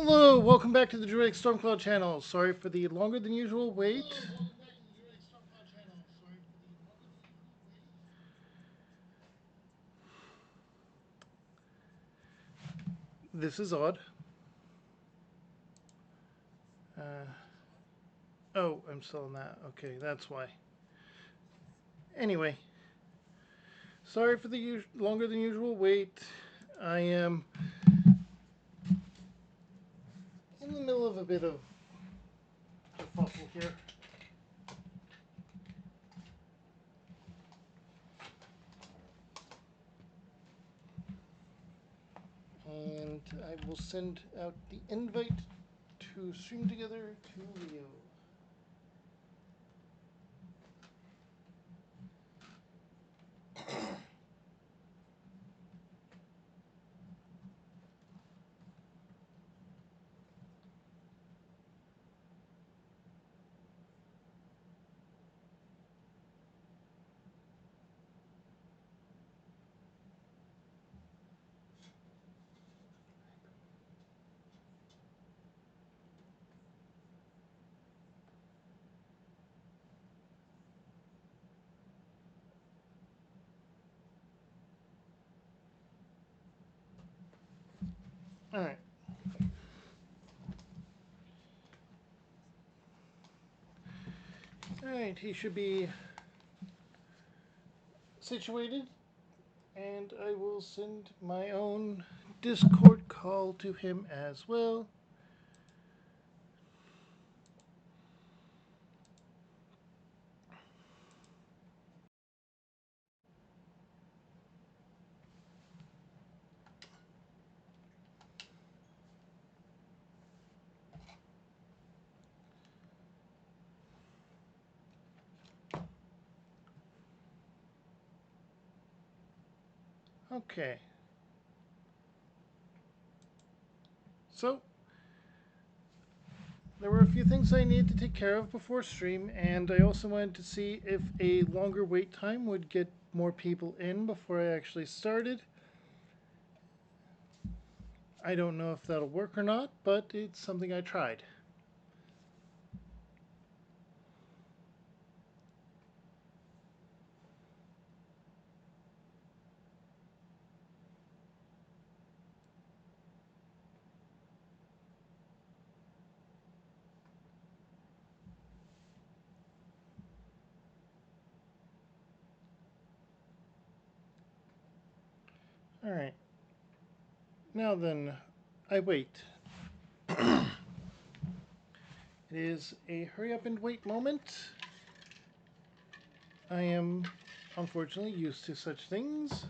Hello, welcome back to the Druidic Stormcloud channel. Sorry for the longer than usual wait. This is odd. Uh, oh, I'm still in that. Okay, that's why. Anyway, sorry for the longer than usual wait. I am in the middle of a bit of kerfuffle here. And I will send out the invite to stream together to Leo. Alright. Alright, he should be situated. And I will send my own Discord call to him as well. Okay. So, there were a few things I needed to take care of before stream, and I also wanted to see if a longer wait time would get more people in before I actually started. I don't know if that'll work or not, but it's something I tried. Alright. Now then, I wait. It is a hurry up and wait moment. I am unfortunately used to such things.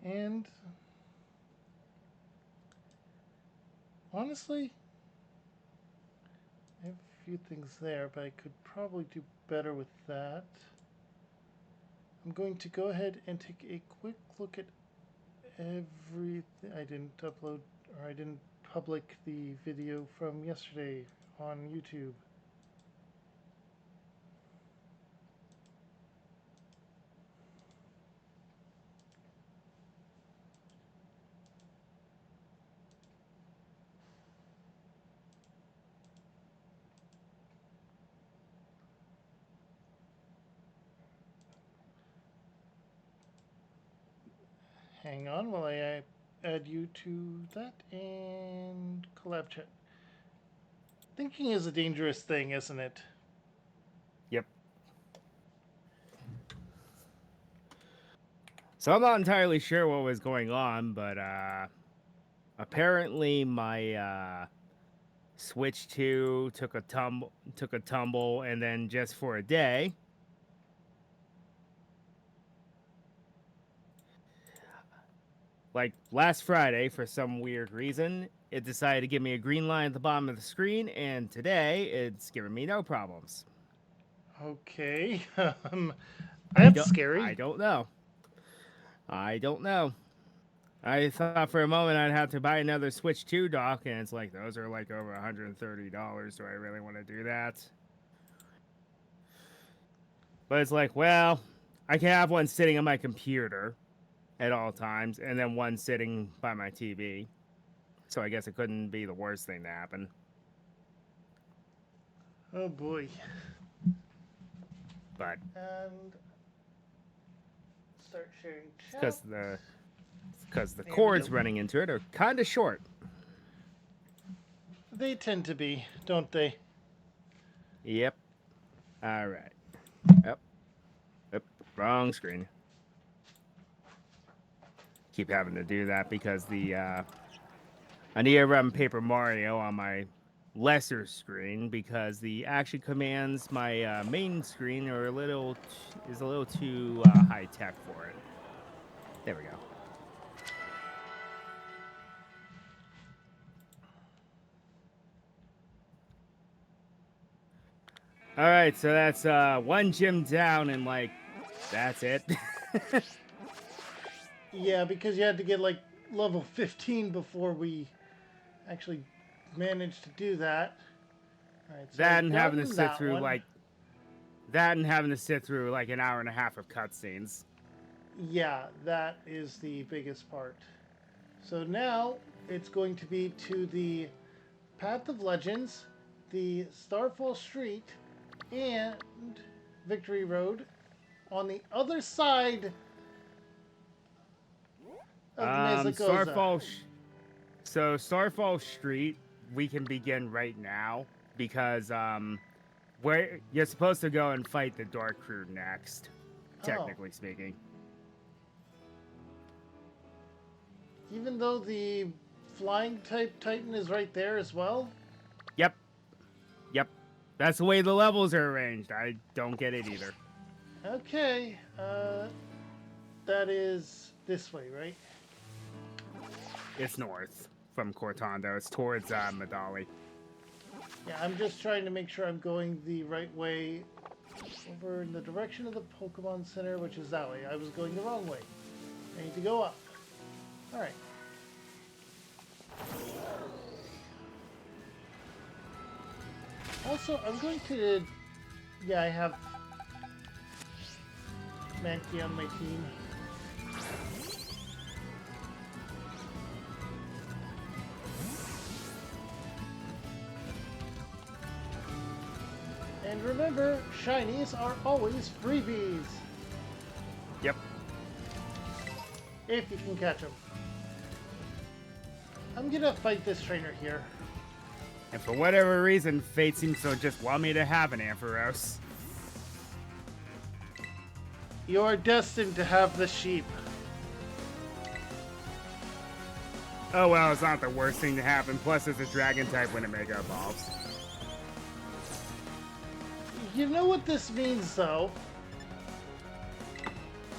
And honestly, I have a few things there, but I could probably do better with that. I'm going to go ahead and take a quick look at everything. I didn't upload, or I didn't public the video from yesterday on YouTube. Hang on while I add you to that and collab chat. Thinking is a dangerous thing, isn't it? Yep. So I'm not entirely sure what was going on, but apparently my Switch 2 took a tumble, and then just for a day, like last Friday, for some weird reason, it decided to give me a green line at the bottom of the screen, and today it's giving me no problems. Okay. That's scary. I don't know. I don't know. I thought for a moment I'd have to buy another Switch 2 dock, and it's like those are like over $130. Do I really want to do that? But it's like, well, I can have one sitting on my computer at all times, and then one sitting by my TV. So I guess it couldn't be the worst thing to happen. Oh boy. But And start sharing it's chat. because the There we cords go. running into it are kind of short. They tend to be, don't they? Yep. All right. Yep. Yep. Wrong screen. Keep having to do that because I need to run Paper Mario on my lesser screen because the action commands my main screen are is a little too high tech for it. There we go. All right, so that's one gym down and like that's it. Yeah, because you had to get like level 15 before we actually managed to do that. All right, so that I've and having to gotten sit that through one. like that and having to sit through like an hour and a half of cutscenes. Yeah, that is the biggest part. So now it's going to be to the Path of Legends, the Starfall Street, and Victory Road on the other side of the Mesagoza. So Starfall Street, we can begin right now because where you're supposed to go and fight the Dark Crew next, Oh, technically speaking. even though the flying type Titan is right there as well? Yep, yep. That's the way the levels are arranged. I don't get it either. Okay, that is this way, right? It's north from Cortando. It's towards Medali. Yeah, I'm just trying to make sure I'm going the right way over in the direction of the Pokemon Center, which is that way. I was going the wrong way. I need to go up. Alright. Also, I'm going to... Yeah, I have Mankey on my team. And remember, shinies are always freebies. Yep. If you can catch them. I'm gonna fight this trainer here. And for whatever reason, Fate seems to just want me to have an Ampharos. You're destined to have the sheep. Oh well, it's not the worst thing to happen. Plus, it's a dragon type when it Mega Evolves. You know what this means, though?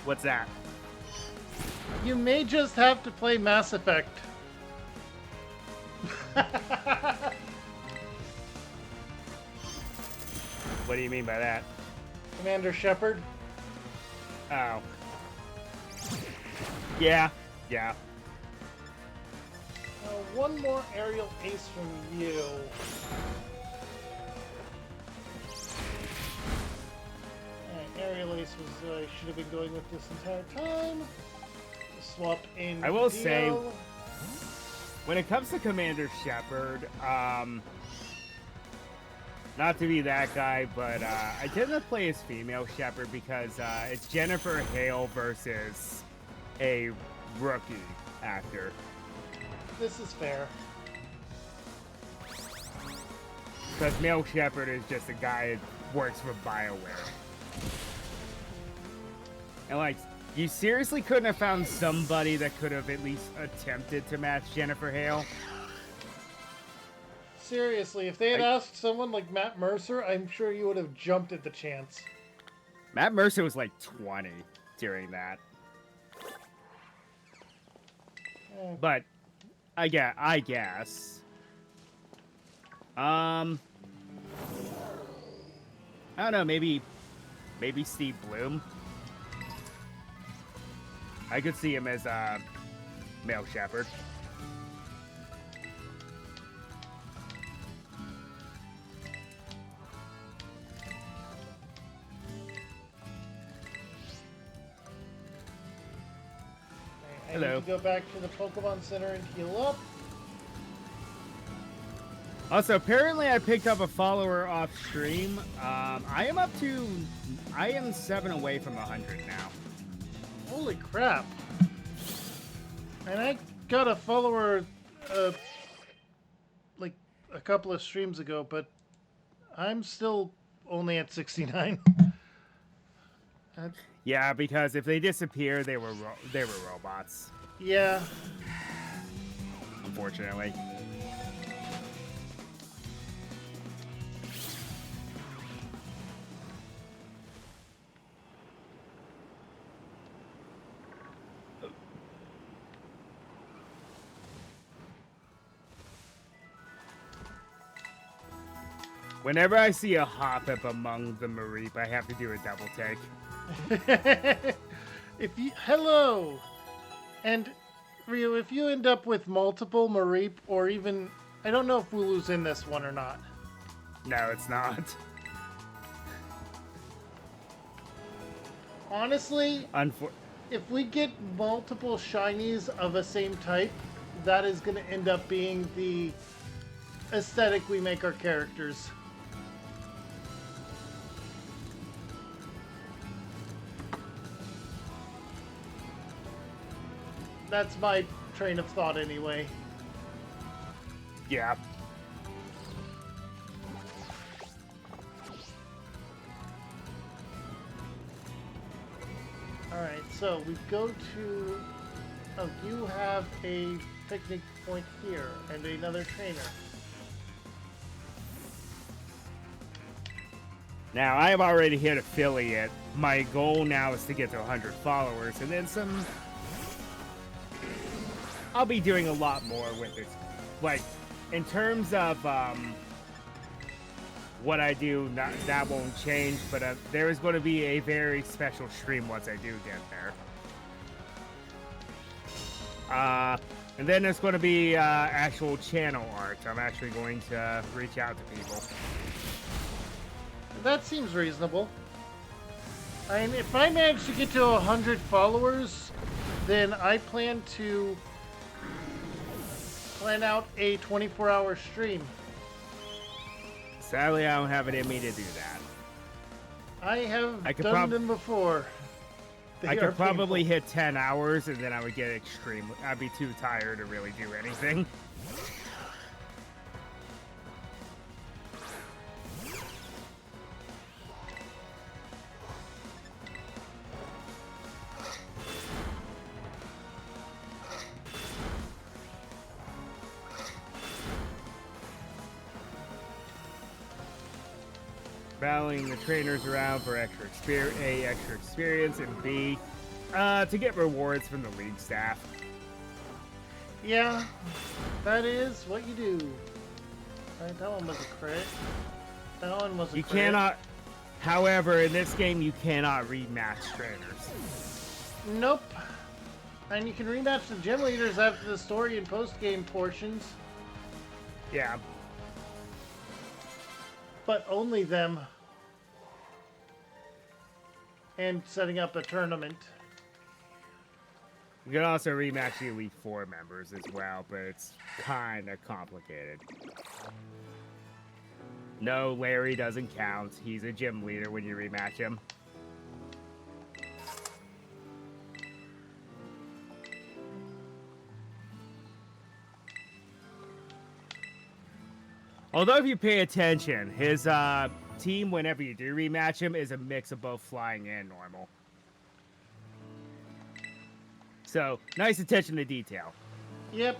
What's that? You may just have to play Mass Effect. What do you mean by that? Commander Shepard. Oh. Yeah, yeah. One more aerial ace from you. Aerial ace was I should have been going with this entire time. Swap in. I will Dio. say, when it comes to Commander Shepard, not to be that guy, but I tend to play as female Shepard because it's Jennifer Hale versus a rookie actor. This is fair. Because male Shepard is just a guy that works for BioWare. And like, you seriously couldn't have found somebody that could have at least attempted to match Jennifer Hale? Seriously, if they had asked someone like Matt Mercer, I'm sure you would have jumped at the chance. Matt Mercer was like 20 during that. But I guess. I don't know, maybe Steve Bloom. I could see him as a male shepherd. I Hello. need to go back to the Pokemon Center and heal up. Also, apparently I picked up a follower off stream. I am 7 away from 100 now. Holy crap. And I got a follower like a couple of streams ago, but I'm still only at 69. Yeah, because if they disappear, they were robots. Yeah. Unfortunately. Whenever I see a Hoppip among the Mareep, I have to do a double take. Hello, and Ryu, if you end up with multiple Mareep, or even, I don't know if Wooloo's in this one or not. No, it's not. Honestly, if we get multiple shinies of a same type, that is going to end up being the aesthetic we make our characters. That's my train of thought anyway. Yeah. Alright, so we go to... Oh, you have a picnic point here, and another trainer. Now, I have already hit affiliate. My goal now is to get to 100 followers, and then some... I'll be doing a lot more with it. Like, in terms of what I do, that won't change, but there is going to be a very special stream once I do get there. And then there's going to be actual channel art. I'm actually going to reach out to people. That seems reasonable. I mean, if I manage to get to 100 followers, then I plan to plan out a 24-hour stream. Sadly, I don't have it in me to do that. I have done them before. I could probably hit 10 hours, and then I would get extreme. I'd be too tired to really do anything. Battling the trainers around for extra experience, and B, to get rewards from the league staff. Yeah, that is what you do. Right, that one was a crit. That one was a crit. You cannot, however, in this game, you cannot rematch trainers. Nope. And you can rematch the gym leaders after the story and post-game portions. Yeah. But only them. And setting up a tournament. You can also rematch the Elite Four members as well, but it's kind of complicated. No, Larry doesn't count. He's a gym leader when you rematch him. Although if you pay attention, his team, whenever you do rematch him, is a mix of both flying and normal. So, nice attention to detail. Yep.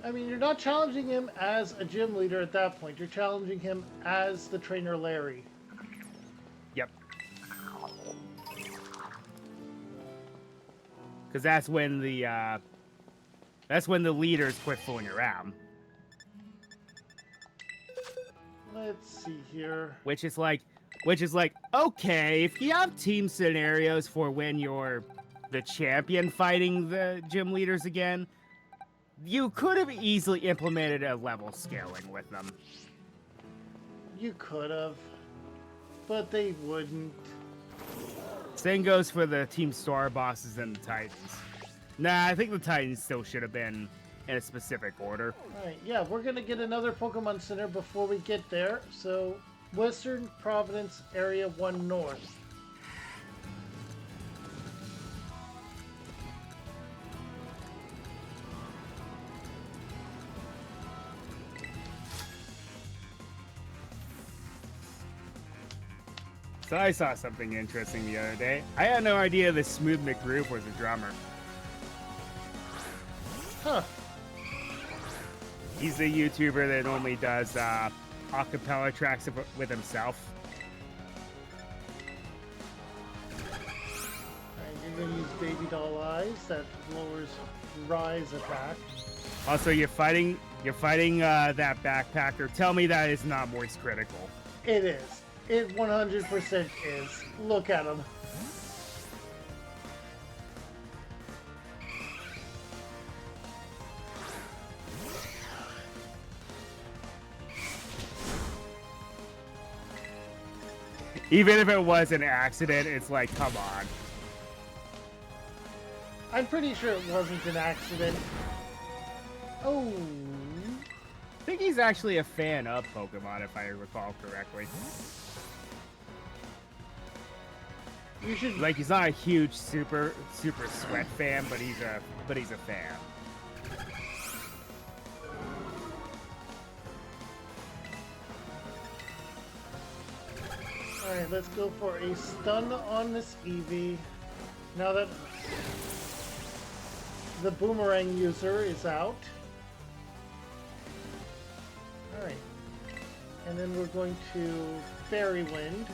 I mean, you're not challenging him as a gym leader at that point. You're challenging him as the trainer Larry. Yep. Because that's when the leaders quit fooling around. Let's see here. Which is like, Which is like, okay, if you have team scenarios for when you're the champion fighting the gym leaders again, you could have easily implemented a level scaling with them. You could have, but they wouldn't. Same goes for the Team Star bosses and the Titans. Nah, I think the Titans still should have been in a specific order. Alright, yeah, we're gonna get another Pokemon Center before we get there. So, Western Providence, Area 1 North. So I saw something interesting the other day. I had no idea this Smooth McGroove was a drummer. Huh. He's the YouTuber that only does acapella tracks with himself. Alright, you're gonna use Baby Doll Eyes. That lowers Rise attack. Also, you're fighting that backpacker. Tell me that is not moist critical. It is. It 100% is. Look at him. Even if it was an accident, it's like, come on. I'm pretty sure it wasn't an accident. Oh. I think he's actually a fan of Pokemon, if I recall correctly. You should Like, he's not a huge super sweat fan, but he's a fan. Alright, let's go for a stun on this Eevee. Now that the boomerang user is out. Alright. And then we're going to Fairy Wind.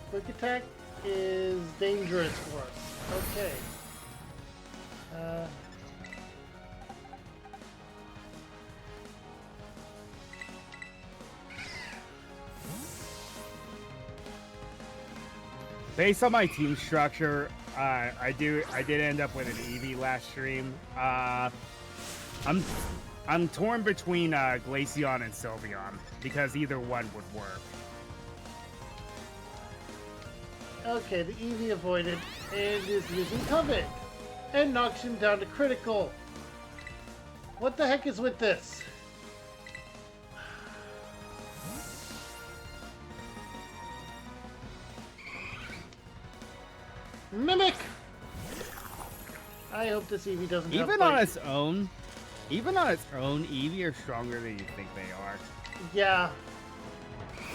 Quick attack is dangerous for us. Okay. Based on my team structure, I did end up with an Eevee last stream. I'm torn between Glaceon and Sylveon because either one would work. Okay, the Eevee avoided and is using Covet and knocks him down to critical. What the heck is with this? Mimic! I hope this Eevee doesn't have Even on bite. its own, Eevee are stronger than you think they are. Yeah.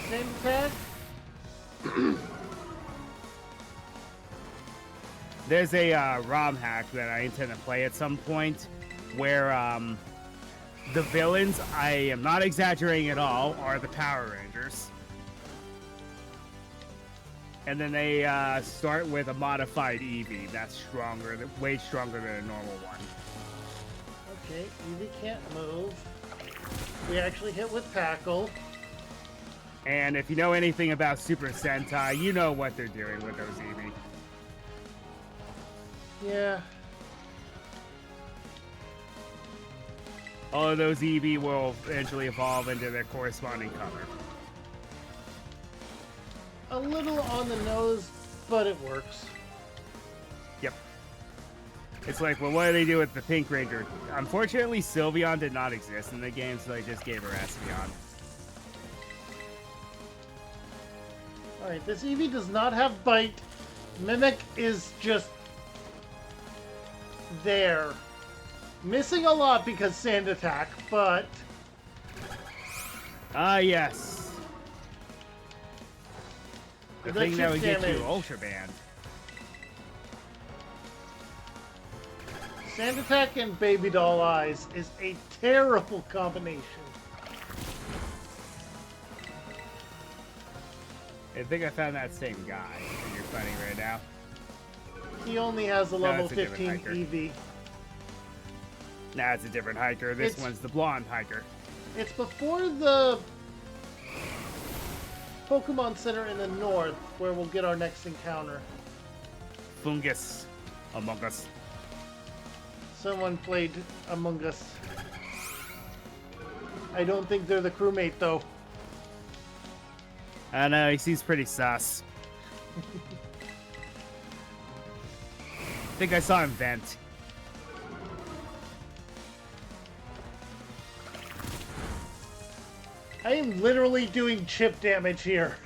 Same attack? There's a ROM hack that I intend to play at some point where the villains, I am not exaggerating at all, are the Power Rangers. And then they start with a modified Eevee that's stronger, way stronger than a normal one. Okay, Eevee can't move. We actually hit with Tackle. And if you know anything about Super Sentai, you know what they're doing with those Eevee. Yeah. All of those Eevee will eventually evolve into their corresponding color. A little on the nose, but it works. Yep. It's like, well, what do they do with the Pink Ranger? Unfortunately, Sylveon did not exist in the game, so they just gave her Espeon. Alright, this Eevee does not have bite. Mimic is just there. Missing a lot because Sand Attack, but Ah, yes. The thing electric that would get damage. you Ultra Band. Sand Attack and Baby Doll Eyes is a terrible combination. I think I found that same guy that you're fighting right now. He only has a level it's a different 15 hiker. Eevee. Nah, it's a different hiker. This It's- one's the blonde hiker. It's before the Pokemon Center in the north where we'll get our next encounter. Fungus among us. Someone played Among Us. I don't think they're the crewmate, though. I know, he seems pretty sus. I think I saw him vent. I am literally doing chip damage here.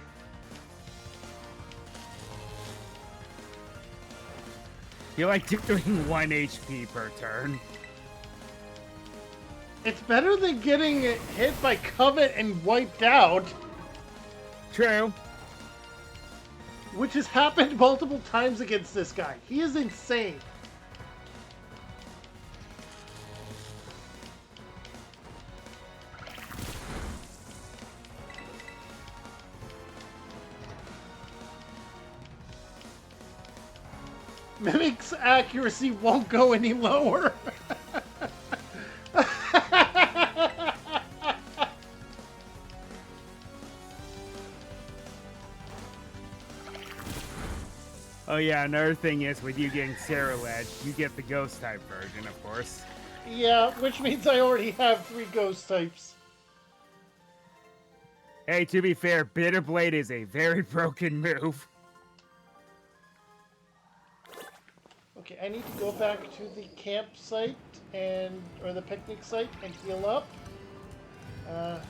You're like doing 1 HP per turn. It's better than getting hit by Covet and wiped out. True. Which has happened multiple times against this guy. He is insane. Mimic's accuracy won't go any lower. Oh yeah, another thing is with you getting Cerulege, you get the ghost type version, of course. Yeah, which means I already have 3 ghost types. Hey, to be fair, Bitterblade is a very broken move. Okay, I need to go back to the campsite or the picnic site and heal up. And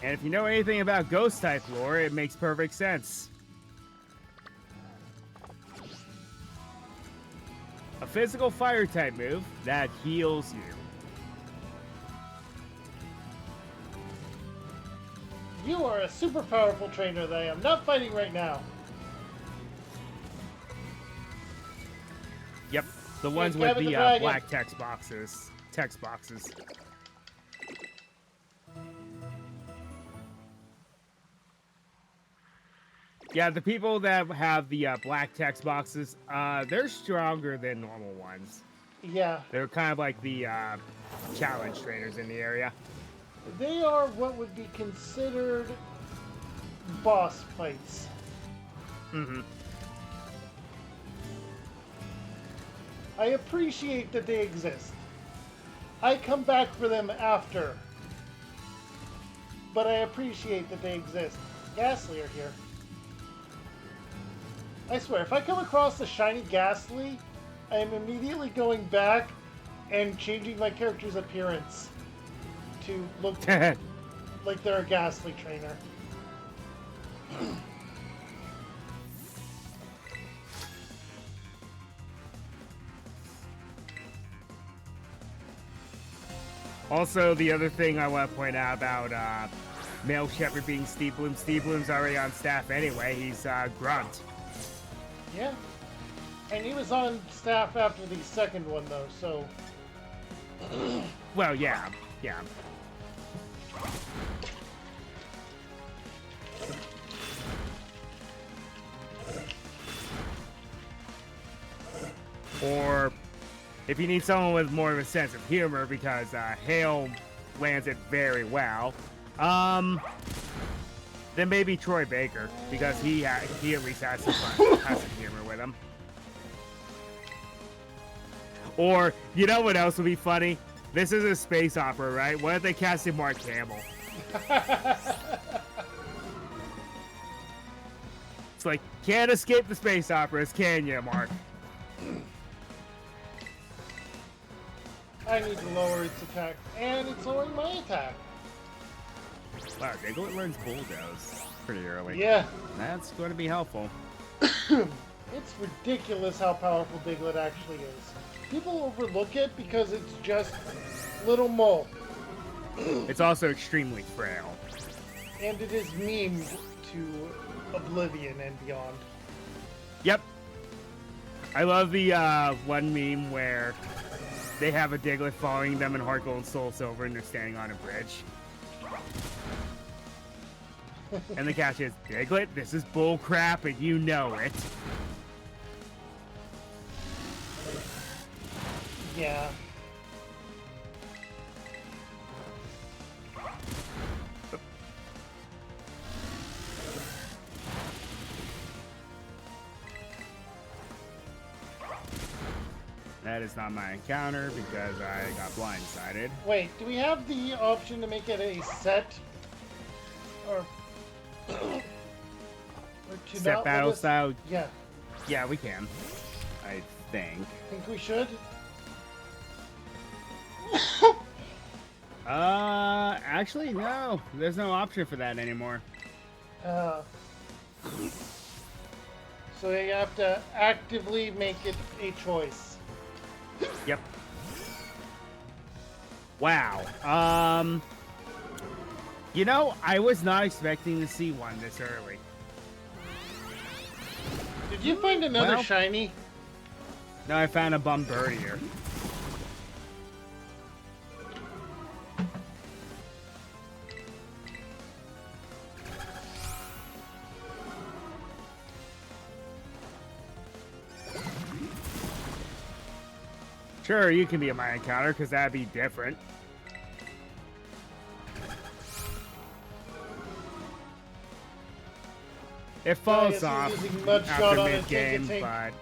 if you know anything about ghost type lore, it makes perfect sense. A physical fire type move that heals you. You are a super powerful trainer that I am not fighting right now. Yep, the ones with the black text boxes. Yeah, the people that have the black text boxes, they're stronger than normal ones. Yeah. They're kind of like the challenge trainers in the area. They are what would be considered boss fights. Mm-hmm. I appreciate that they exist. I come back for them after. But I appreciate that they exist. Ghastly are here. I swear, if I come across a shiny Ghastly, I am immediately going back and changing my character's appearance to look like they're a Ghastly trainer. Also, the other thing I want to point out about Male Shepherd being Steve Bloom. Steve Bloom's already on staff anyway. He's Grunt. Yeah. And he was on staff after the second one, though, so... Well, yeah. Or if you need someone with more of a sense of humor, because Hale lands it very well, then maybe Troy Baker, because he at least has some fun, has some humor with him. Or, you know what else would be funny? This is a space opera, right? What if they casted Mark Hamill? It's like, can't escape the space operas, can you, Mark? I need to lower its attack, and it's lowering my attack. Wow, Diglett learns Bulldoze pretty early. Yeah. That's going to be helpful. It's ridiculous how powerful Diglett actually is. People overlook it because it's just little mole. It's also extremely frail. And it is memed to oblivion and beyond. Yep. I love the one meme where they have a Diglett following them in Heart Gold and Soul Silver and they're standing on a bridge. And the catch is, Diglett, this is bull crap and you know it. Yeah. that is not my encounter because I got blindsided. Wait, do we have the option to make it a set? Or, or to Step not battle let us... style? Yeah. Yeah, we can. I think. Think we should? Actually, no. There's no option for that anymore. Uh, so you have to actively make it a choice. Yep. Wow. You know, I was not expecting to see one this early. Did you find another Well, shiny? No, I found a Bombardier. Sure, you can be my encounter, because that'd be different. It falls off after mid-game, but...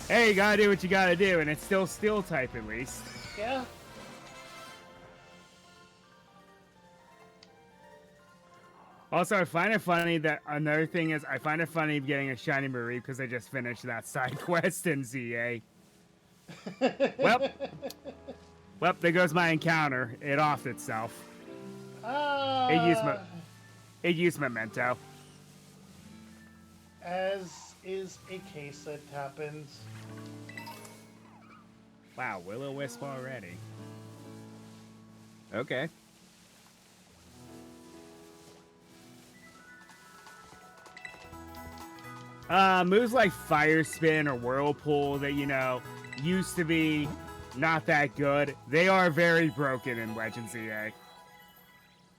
Hey, you gotta do what you gotta do, and it's still steel type at least. Yeah. Also, I find it funny that another thing is I find it funny getting a shiny Marie because I just finished that side quest in ZA. Well, there goes my encounter. It offed itself. It used Memento. As is a case that happens. Wow, Will-O-Wisp already. Okay. Moves like Fire Spin or Whirlpool that, you know, used to be not that good. They are very broken in Legends EA.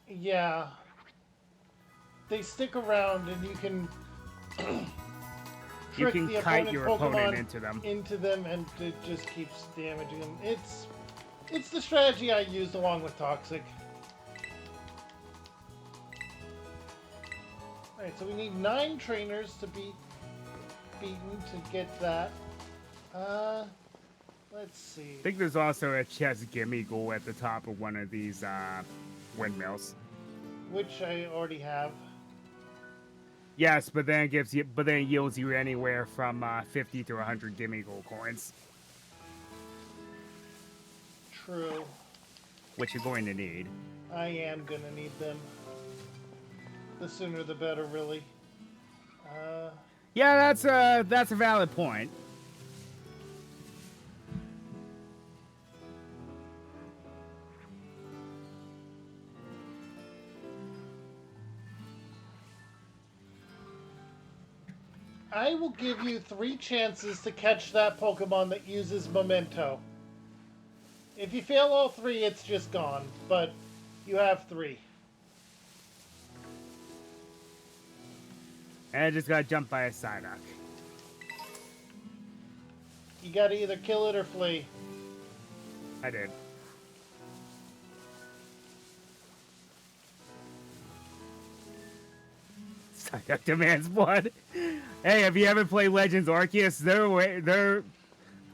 Yeah. They stick around and you can You can the kite your opponent into them and it just keeps damaging them. It's the strategy I used along with Toxic. Alright, so we need 9 trainers to be beaten to get that. Let's see. I think there's also a chest gimme goal at the top of one of these windmills. Which I already have. Yes, but then it yields you anywhere from 50 to 100 gimme gold coins. True. Which you're going to need. I am gonna need them. The sooner the better, really. Yeah, that's a valid point. I will give you 3 chances to catch that Pokemon that uses Memento. If you fail all 3, it's just gone. But you have 3. And I just got jumped by a Psyduck. You gotta either kill it or flee. I did. Psyduck demands blood. Hey, have you ever played Legends Arceus? They're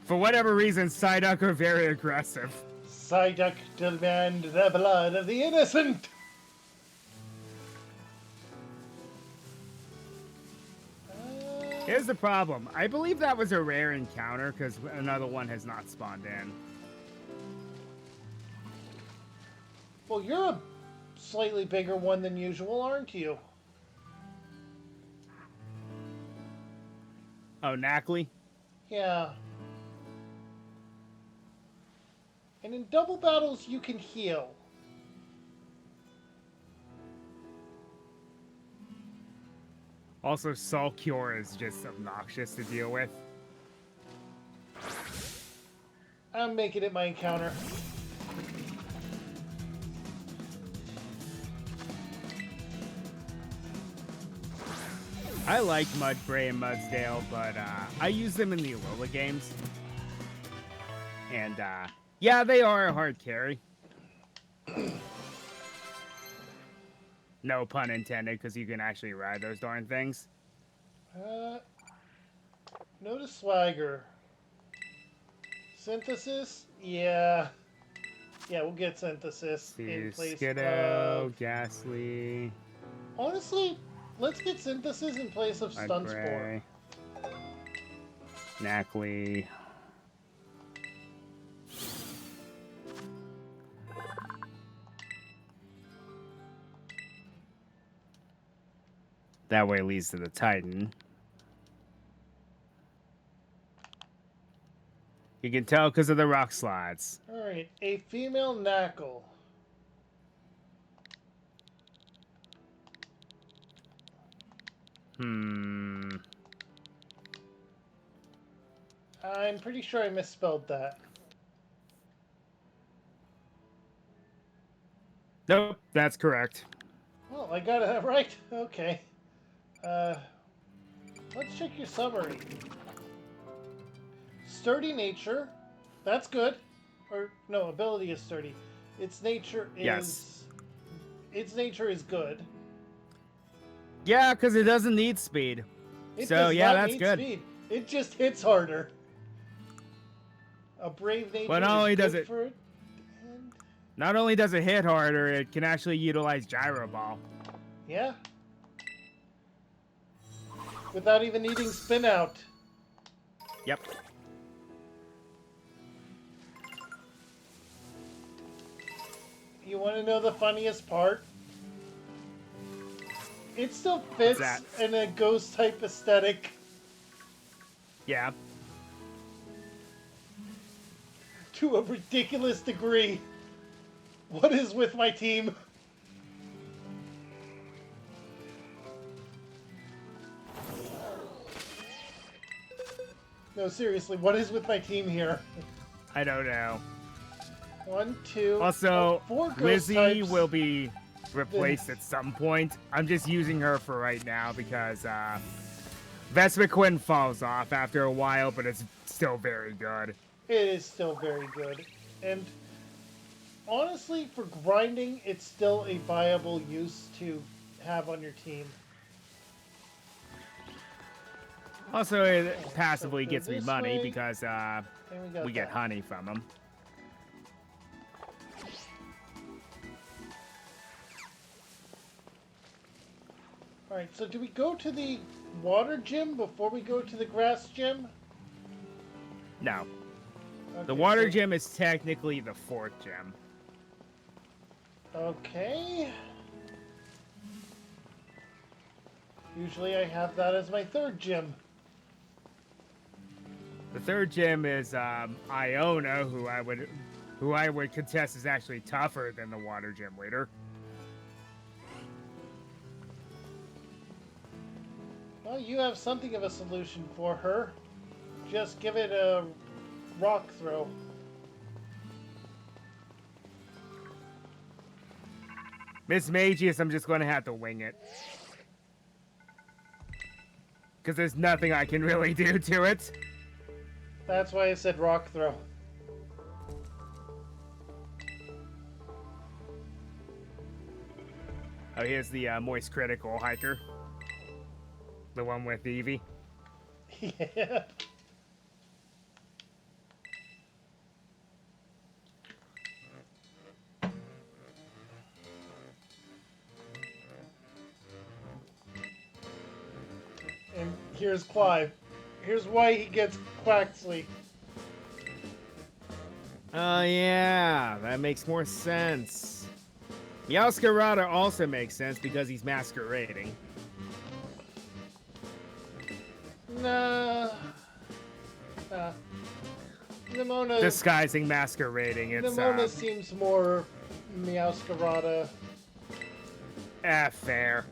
for whatever reason, Psyduck are very aggressive. Psyduck demand the blood of the innocent! Here's the problem. I believe that was a rare encounter because another one has not spawned in. Well, you're a slightly bigger one than usual, aren't you? Oh, Knackley? Yeah. And in double battles, you can heal. Also, Sulcure is just obnoxious to deal with. I'm making it my encounter. I like Mudbray and Mudsdale, but I use them in the Alola games. And, yeah, they are a hard carry. No pun intended, because you can actually ride those darn things. Notice swagger. Synthesis? Yeah. Yeah, we'll get synthesis in See, place of... Skiddo, Ghastly, Honestly, let's get synthesis in place of Mud stun spore. Gray, Knackley. That way leads to the Titan. You can tell because of the rock slides. Alright, a female knackle. Hmm. I'm pretty sure I misspelled that. Nope, that's correct. Well, I got it right. Okay. Uh, let's check your summary. Sturdy nature. That's good. Or, no, ability is sturdy. Its nature is... Yes. Its nature is good. Yeah, because it doesn't need speed. It So, does yeah, not that's need good. speed. It just hits harder. A brave nature But not is only good does it, for it. And not only does it hit harder, it can actually utilize Gyro Ball. yeah. Without even needing spin out. Yep. You want to know the funniest part? It still fits in a ghost type aesthetic. Yeah. To a ridiculous degree. What is with my team? No, seriously, what is with my team here? I don't know. 1, 2, Also, 4 ghost Lizzie types. will be replaced at some point. I'm just using her for right now because Vespiquen falls off after a while, but it's still very good. It is still very good. And honestly, for grinding, it's still a viable use to have on your team. Also, it passively so gets me this money way, because we get honey from them. Alright, so do we go to the water gym before we go to the grass gym? No. Okay, The water gym is technically the fourth gym. Okay. Usually I have that as my third gym. The third gym is Iona, who I would contest is actually tougher than the water gym leader. Well, you have something of a solution for her. Just give it a rock throw. Miss Magius, I'm just going to have to wing it. Because there's nothing I can really do to it. That's why I said rock throw. Oh, here's the Moist Critical hiker. The one with Eevee. Yeah. And here's Clive. Here's why he gets Quaxley. Oh, yeah. That makes more sense. Meowscarada also makes sense because he's masquerading. Nah. Nimona... Disguising masquerading. It's, Nimona seems more Meowscarada. Fair.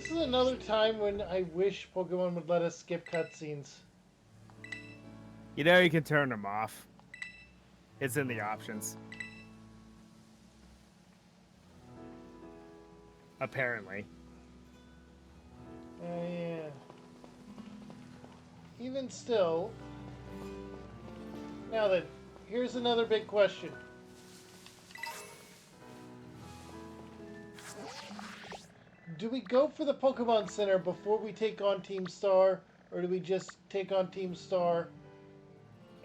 This is another time when I wish Pokemon would let us skip cutscenes. You know, you can turn them off. It's in the options. Apparently. Yeah. Even still, now then, here's another big question. Do we go for the Pokemon Center before we take on Team Star, or do we just take on Team Star?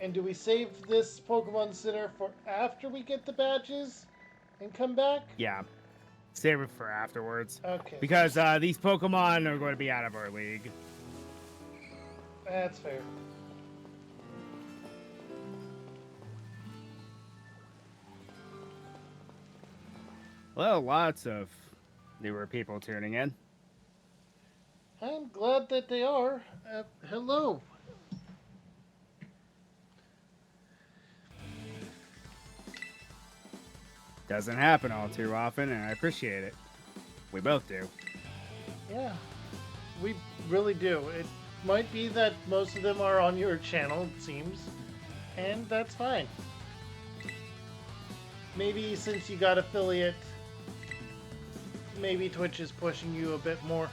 And do we save this Pokemon Center for after we get the badges and come back? Yeah. Save it for afterwards. Okay. Because these Pokemon are going to be out of our league. That's fair. Well, lots of newer people tuning in. I'm glad that they are. Hello. Doesn't happen all too often, and I appreciate it. We both do. Yeah, we really do. It might be that most of them are on your channel, it seems, and that's fine. Maybe since you got affiliate, maybe Twitch is pushing you a bit more.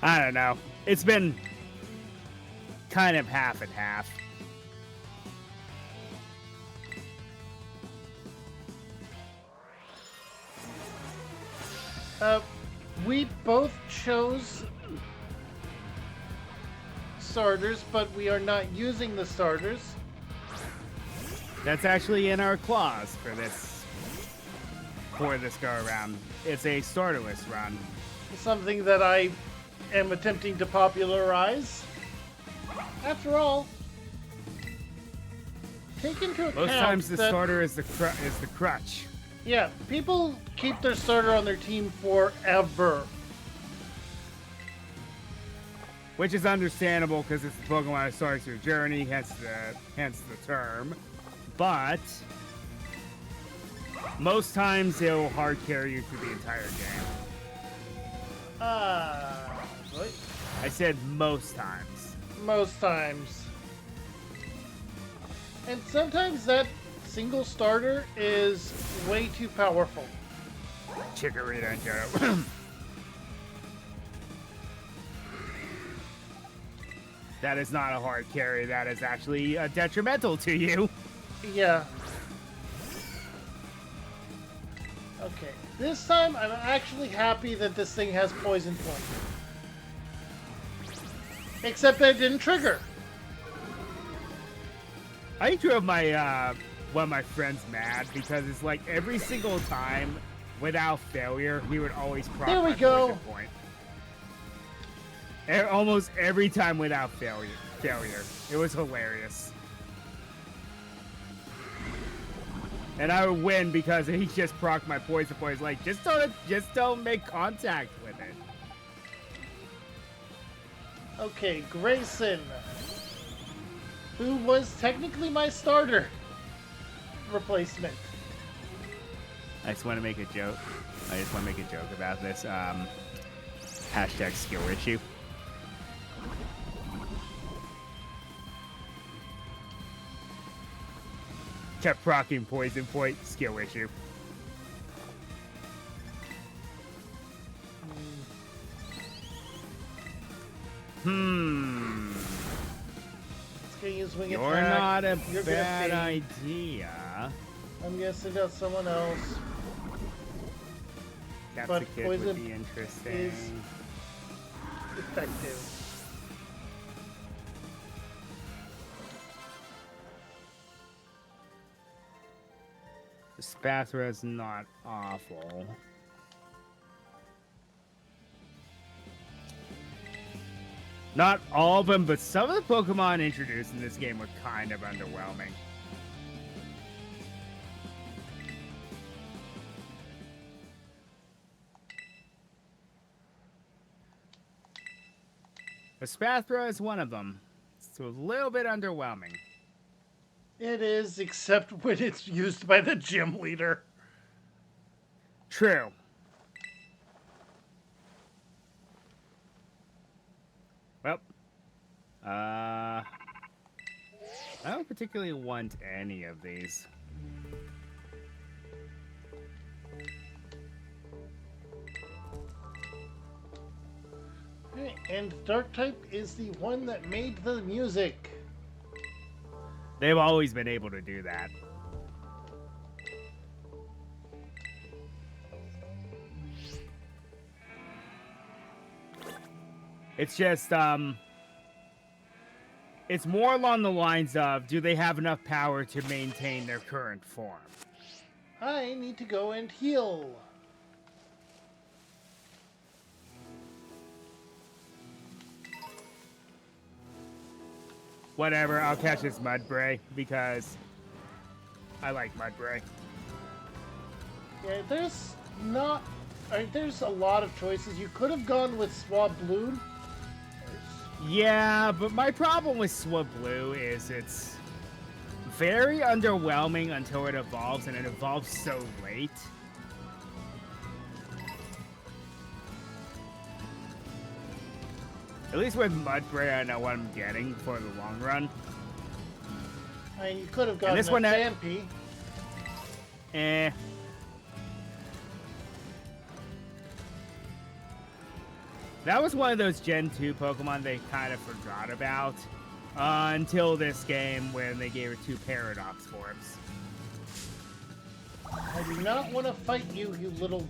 I don't know. It's been kind of half and half. We both chose starters, but we are not using the starters. That's actually in our clause for this go around. It's a starterless run. Something that I am attempting to popularize. After all, take into account Most times the that, starter is the crutch. yeah, people keep their starter on their team forever. Which is understandable because it's the Pokemon that starts your journey, hence the term. But most times it will hard carry you through the entire game. What? I said most times. Most times. And sometimes that single starter is way too powerful. Chikorita and Johto. That is not a hard carry. That is actually detrimental to you. Yeah. Okay. This time, I'm actually happy that this thing has Poison Point. Except that it didn't trigger. I drove my one of my friends mad because it's like every single time, without failure, he would always proc There we my go. Poison Point. Almost every time without failure. It was hilarious. And I would win because he just proc my Poison Point. He's like, just don't make contact with it. Okay, Grayson. Who was technically my starter replacement. I just want to make a joke. About this. Hashtag skill issue. Kept procking Poison Point, skill issue. It's gonna use wing You're attack. not a You're bad gonna idea. I'm gonna send out someone else. But Capsicum Poison would be interesting. is effective. The Spathra is not awful. Not all of them, but some of the Pokemon introduced in this game were kind of underwhelming. The Spathra is one of them. It's a little bit underwhelming. It is, except when it's used by the gym leader. True. I don't particularly want any of these. Okay, and Dark type is the one that made the music. They've always been able to do that. It's just, it's more along the lines of, do they have enough power to maintain their current form? I need to go and heal. Whatever, I'll catch this Mudbray, because I like Mudbray. Yeah, there's not... there's a lot of choices. You could have gone with Swabloon. Yeah, but my problem with Swablu is it's very underwhelming until it evolves, and it evolves so late. At least with Mudbray, I know what I'm getting for the long run. I mean, you could have gotten this a one Phanpy. Eh. That was one of those Gen 2 Pokemon they kind of forgot about until this game when they gave her 2 Paradox forms. I do not want to fight you, you little...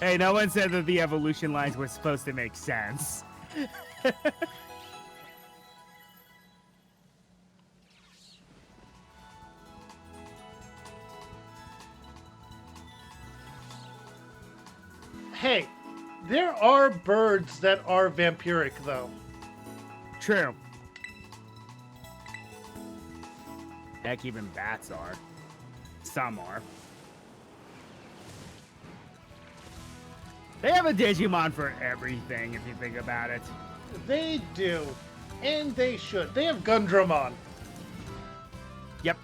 Hey, no one said that the evolution lines were supposed to make sense. Hey, there are birds that are vampiric, though. True. Heck, even bats are. Some are. They have a Digimon for everything, if you think about it. They do. And they should. They have Gundramon. Yep.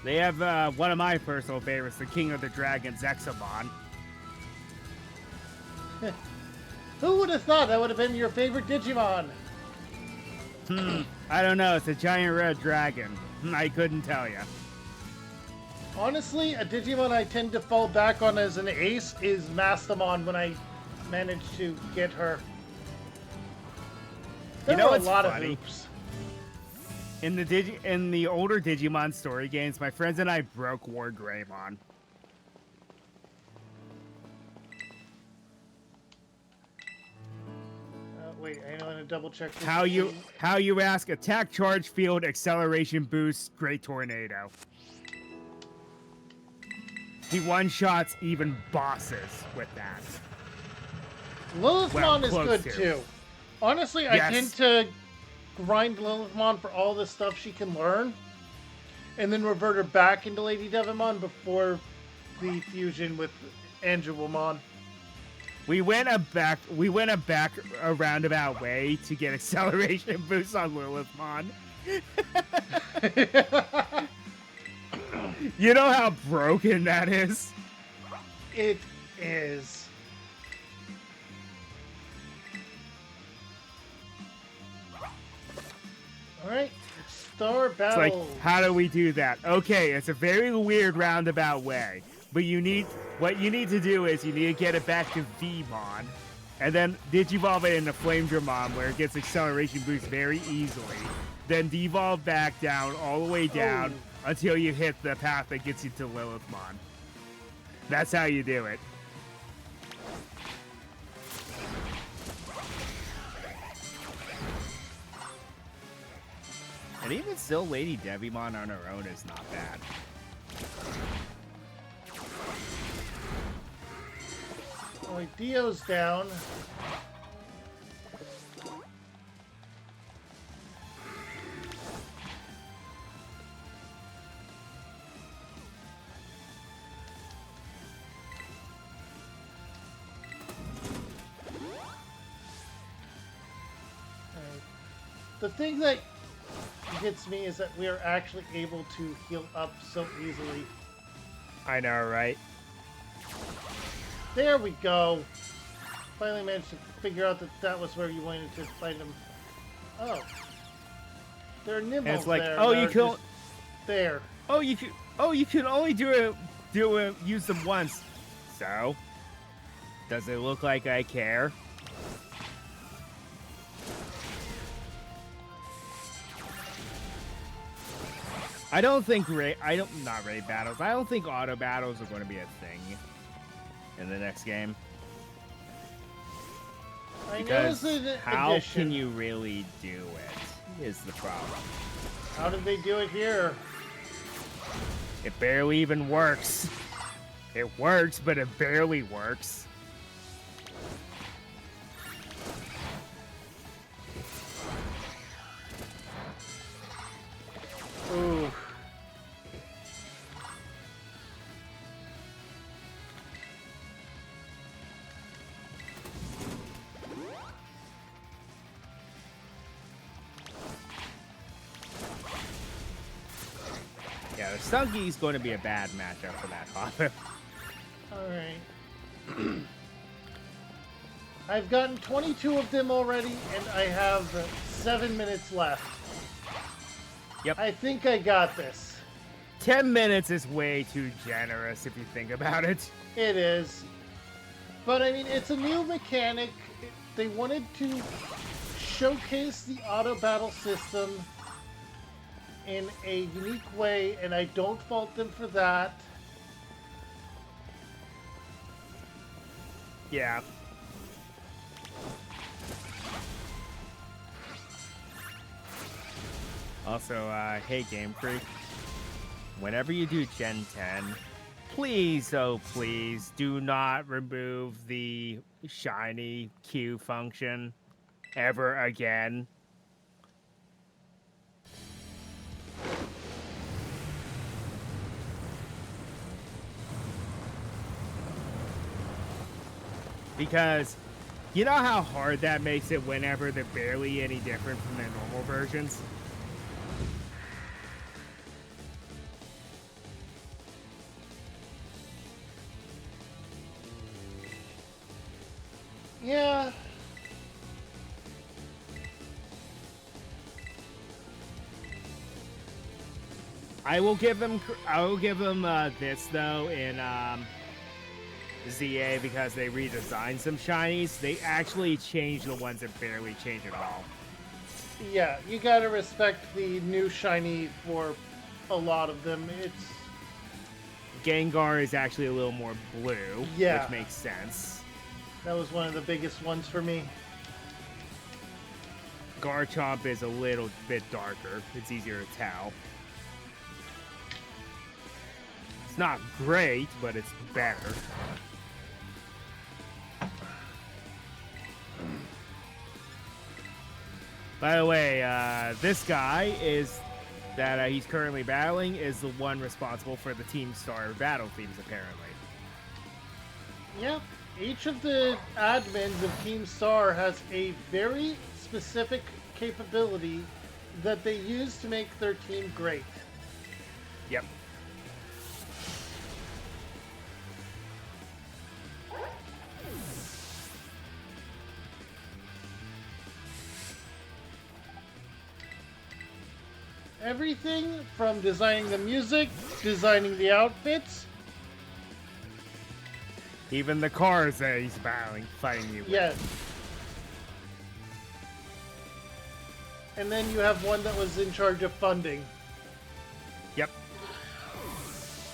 They have one of my personal favorites, the King of the Dragons, Examon. Who would have thought that would have been your favorite Digimon? I don't know, it's a giant red dragon. I couldn't tell you. Honestly, a Digimon I tend to fall back on as an ace is Mastamon when I manage to get her. There are a lot of hoops. In the older Digimon story games, my friends and I broke War Greymon. Wait, I want to double check this. How you ask? Attack, charge, field, acceleration, boost, great tornado. He one-shots even bosses with that. Lilithmon is good too. Honestly, Yes. I tend to grind Lilithmon for all the stuff she can learn, and then revert her back into Lady Devimon before the fusion with Angelomon. We went a roundabout way to get acceleration boost on Lilithmon. You know how broken that is? It is. Alright, Star Battle. It's like, how do we do that? Okay, it's a very weird roundabout way. But what you need to do is you need to get it back to Vmon, and then Digivolve it into Flamedramon where it gets acceleration boost very easily. Then devolve back down, all the way down, until you hit the path that gets you to Lilithmon. That's how you do it. And even still, Lady Devimon on her own is not bad. Alright, Dio's down. The thing that gets me is that we are actually able to heal up so easily. I know, right? There we go. Finally managed to figure out that that was where you wanted to find them. Oh. There are And nibbles it's like, there. oh, that you are can, just there. you can only use them once. So, does it look like I care? I don't think not raid battles. I don't think auto battles are going to be a thing in the next game. I know Because it's an how addition. can you really do it is the problem. How did they do it here? It barely even works. It works, but it barely works. Ooh. Yeah, the Stunky's going to be a bad matchup for that Hopper. Alright. I've gotten 22 of them already, and I have 7 minutes left. Yep. I think I got this. 10 minutes is way too generous if you think about it. It is. But I mean, it's a new mechanic. They wanted to showcase the auto battle system in a unique way, and I don't fault them for that. Yeah. Also, hey Game Freak, whenever you do Gen 10, please, oh please, do not remove the shiny Q function ever again. Because you know how hard that makes it whenever they're barely any different from their normal versions? Yeah. I will give them this though in ZA because they redesigned some shinies. They actually changed the ones that barely change at all. Yeah, you gotta respect the new shiny for a lot of them. It's Gengar is actually a little more blue, Yeah. which makes sense. that was one of the biggest ones for me. Garchomp is a little bit darker. It's easier to tell. It's not great, but it's better. By the way, this guy is that he's currently battling is the one responsible for the Team Star battle themes, apparently. Yep, each of the admins of Team Star has a very specific capability that they use to make their team great. Yep. Everything from designing the music, designing the outfits. Even the cars that he's fighting you with. Yes. And then you have one that was in charge of funding. Yep.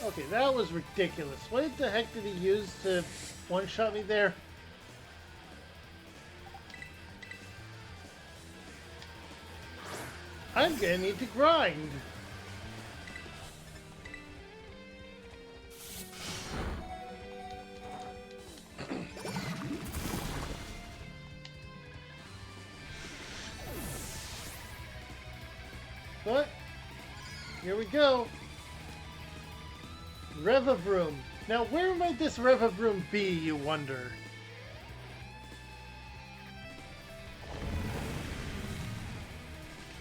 Okay, that was ridiculous. What the heck did he use to one-shot me there? I'm gonna need to grind. But here we go. Revavroom. Now, where might this Revavroom be, you wonder?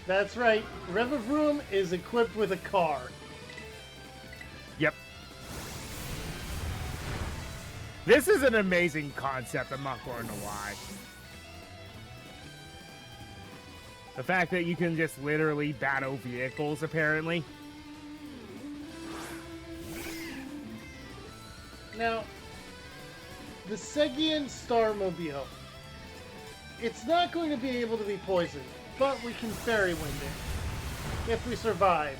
That's right. Revavroom is equipped with a car. Yep. This is an amazing concept, I'm not going to lie. The fact that you can just literally battle vehicles, apparently. Now, the Segian Starmobile. It's not going to be able to be poisoned, but we can fairy wind it. If we survive.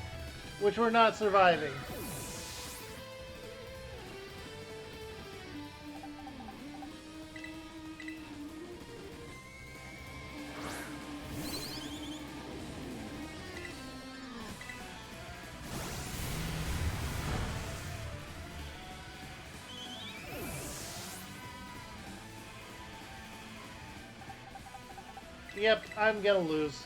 Which we're not surviving. Yep, I'm gonna lose.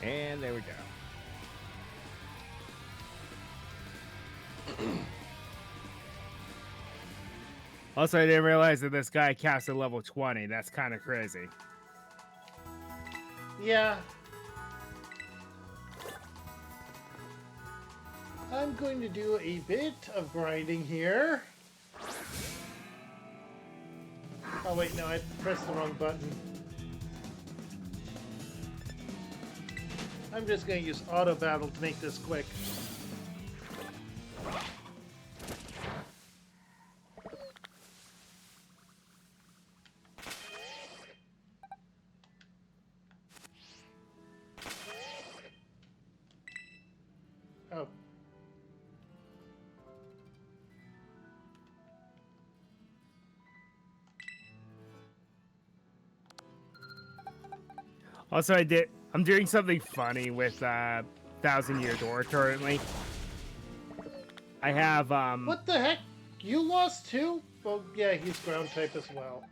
And there we go. Also, I didn't realize that this guy casts at level 20. That's kind of crazy. Yeah. I'm going to do a bit of grinding here. Oh wait, no, I pressed the wrong button. I'm just going to use auto battle to make this quick. Oh. Also, I'm doing something funny with 1,000-Year Door currently. I have What the heck? You lost too? Well, yeah, he's ground type as well.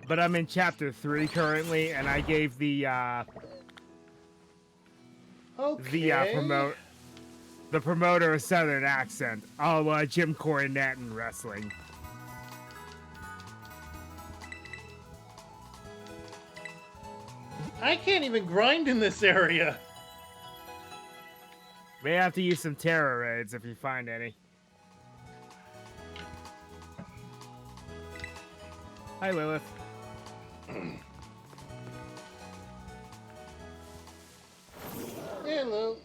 But I'm in chapter 3 currently, and I gave the okay. the promoter a southern accent. Oh, Jim Cornette in wrestling. I can't even grind in this area. May have to use some terror raids if you find any. Hi, Lilith. Hello.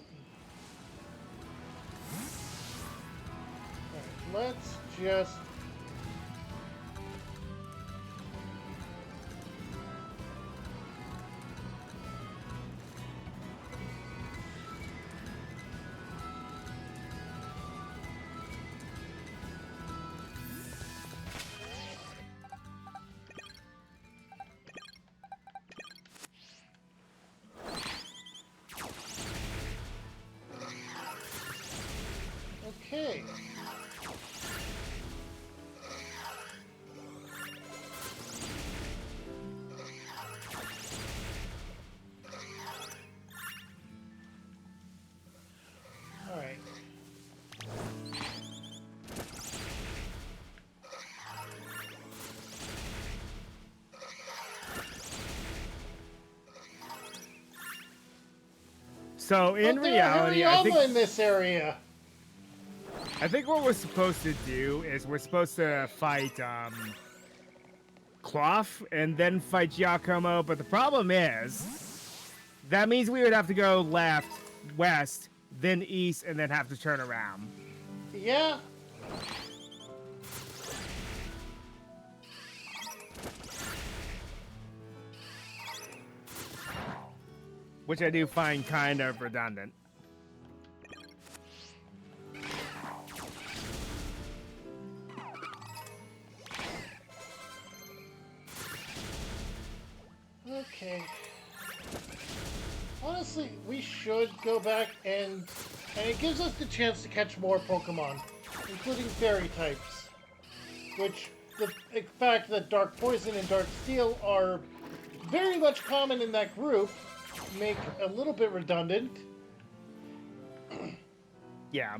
Alright, let's just... Okay. Alright. So in But there are reality, I think in this area. what we're supposed to do is we're supposed to fight Cloth and then fight Giacomo, but the problem is that means we would have to go left, west, then east, and then have to turn around. Yeah. Which I do find kind of redundant. Okay. Honestly, we should go back and it gives us the chance to catch more Pokemon, including fairy types, which the fact that Dark Poison and Dark Steel are very much common in that group make a little bit redundant. Yeah.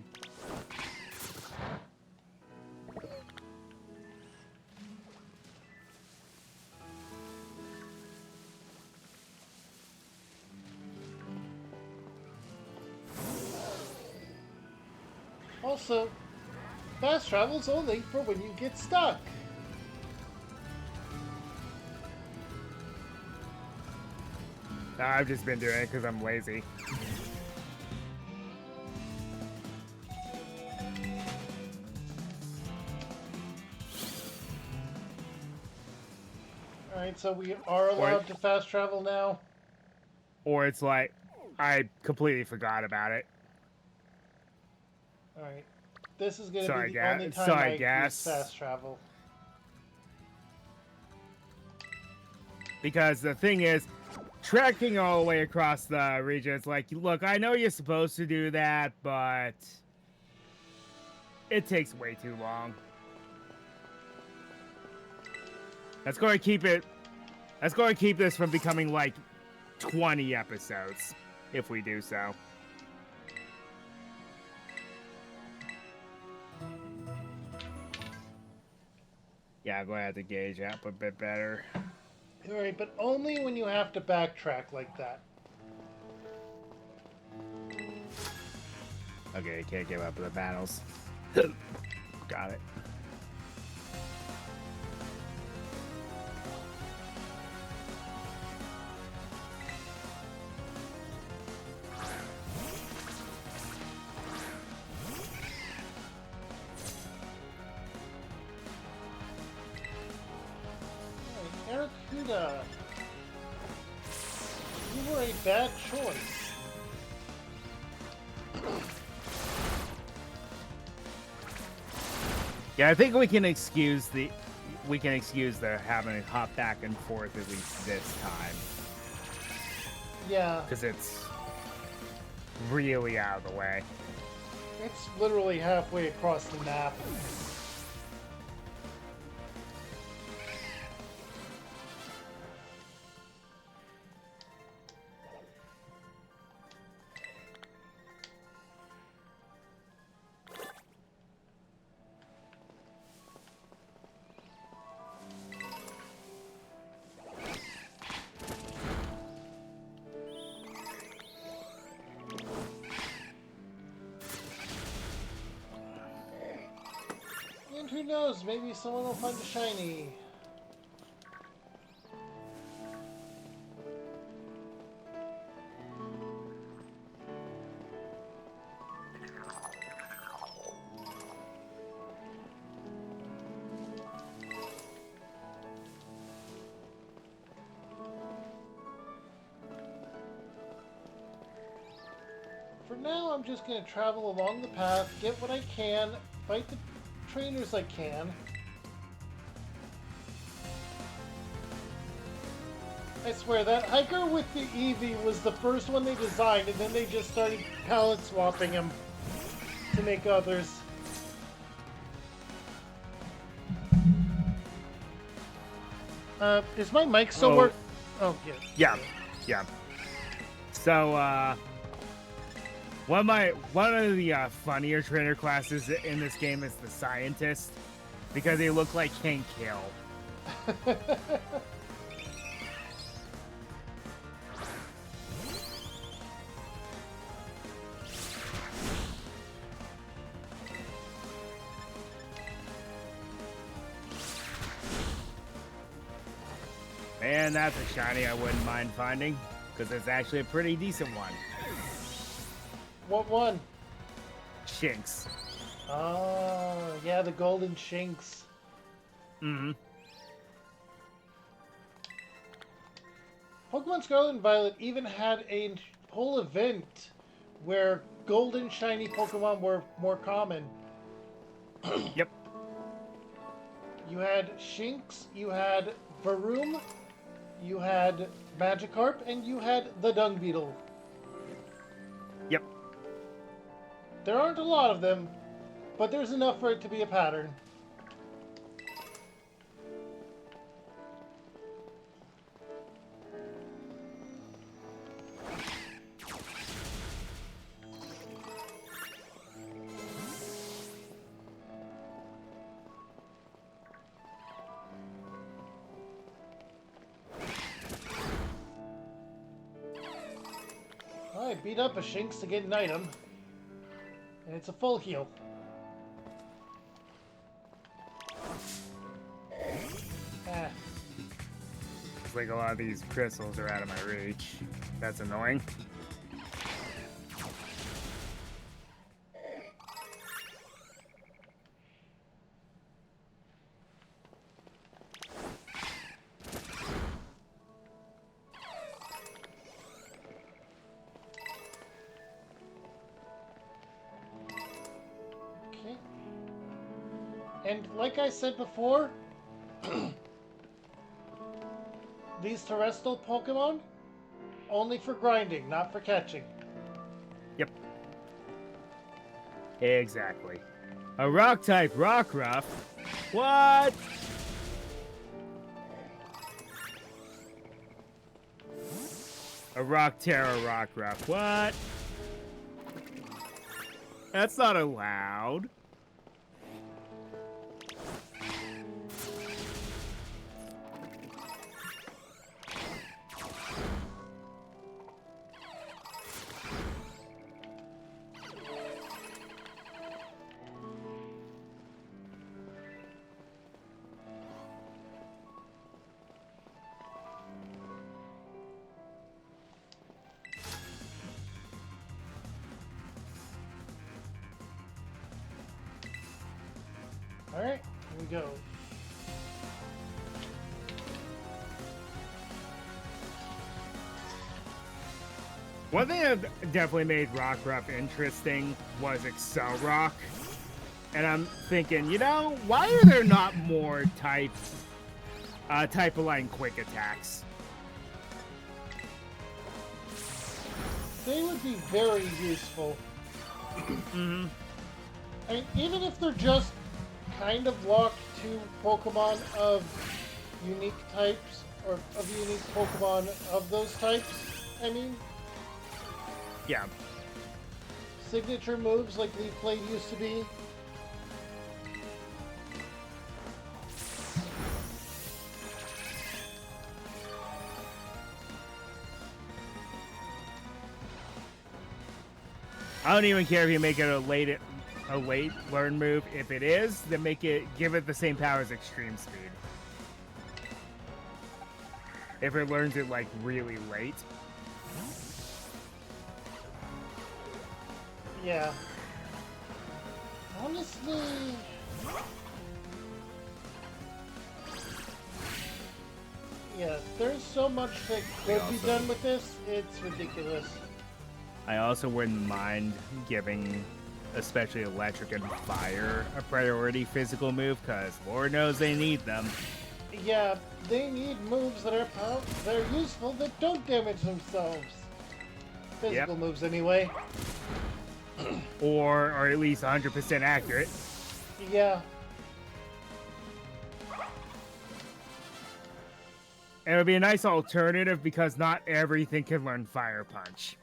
Also, fast travel's only for when you get stuck. I've just been doing it because I'm lazy. Alright, so we are allowed to fast travel now. Or it's like, I completely forgot about it. Alright. This is going to be the only time I use fast travel. Because the thing is, trekking all the way across the region, it's like, look, I know you're supposed to do that, but it takes way too long. That's going to keep it. That's going to keep this from becoming like 20 episodes if we do so. Yeah, I'm going to have to gauge up a bit better. Alright, but only when you have to backtrack like that. Okay, can't give up the battles. Got it. Aracuda, you were a bad choice. Yeah, I think we can excuse the having to hop back and forth at least this time. Yeah. Because it's really out of the way. It's literally halfway across the map. And who knows, maybe someone will find a shiny. For now, I'm just going to travel along the path, get what I can, fight the trainers I can. I swear, that hiker with the Eevee was the first one they designed, and then they just started palette swapping him to make others. Is my mic still work? Oh, yeah. Yeah, yeah. So, one of the funnier trainer classes in this game is the scientist, because they look like King Kill. And that's a shiny I wouldn't mind finding, because it's actually a pretty decent one. What one? Shinx. Oh, yeah, the golden Shinx. Mm-hmm. Pokemon Scarlet and Violet even had a whole event where golden shiny Pokemon were more common. Yep. You had Shinx, you had Varoom, you had Magikarp, and you had the Dung Beetle. Yep. There aren't a lot of them, but there's enough for it to be a pattern. I beat up a Shinx to get an item. And it's a full heal. Ah. It's like a lot of these crystals are out of my reach. That's annoying. Okay. And like I said before, these terrestrial Pokemon, only for grinding, not for catching. Yep. Exactly. A rock type Rockruff? What? A Rock Terror Rockruff? What? That's not allowed. Alright, here we go. One thing that definitely made Rockruff interesting was Excel Rock. And I'm thinking, you know, why are there not more type-align quick attacks? They would be very useful. Mm-hmm. I mean, even if they're just kind of locked to Pokemon of unique types, or of unique Pokemon of those types, I mean. Yeah. Signature moves like Leaf Blade used to be. I don't even care if you make it a late learn move. If it is, then give it the same power as Extreme Speed. If it learns it like really late. Yeah. Honestly, yeah, there's so much that could be done with this, it's ridiculous. I also wouldn't mind giving, especially Electric and Fire, a priority physical move, because Lord knows they need them. Yeah, they need moves that are useful that don't damage themselves. Physical moves, anyway. Or at least 100% accurate. Yeah. And it would be a nice alternative because not everything can learn Fire Punch.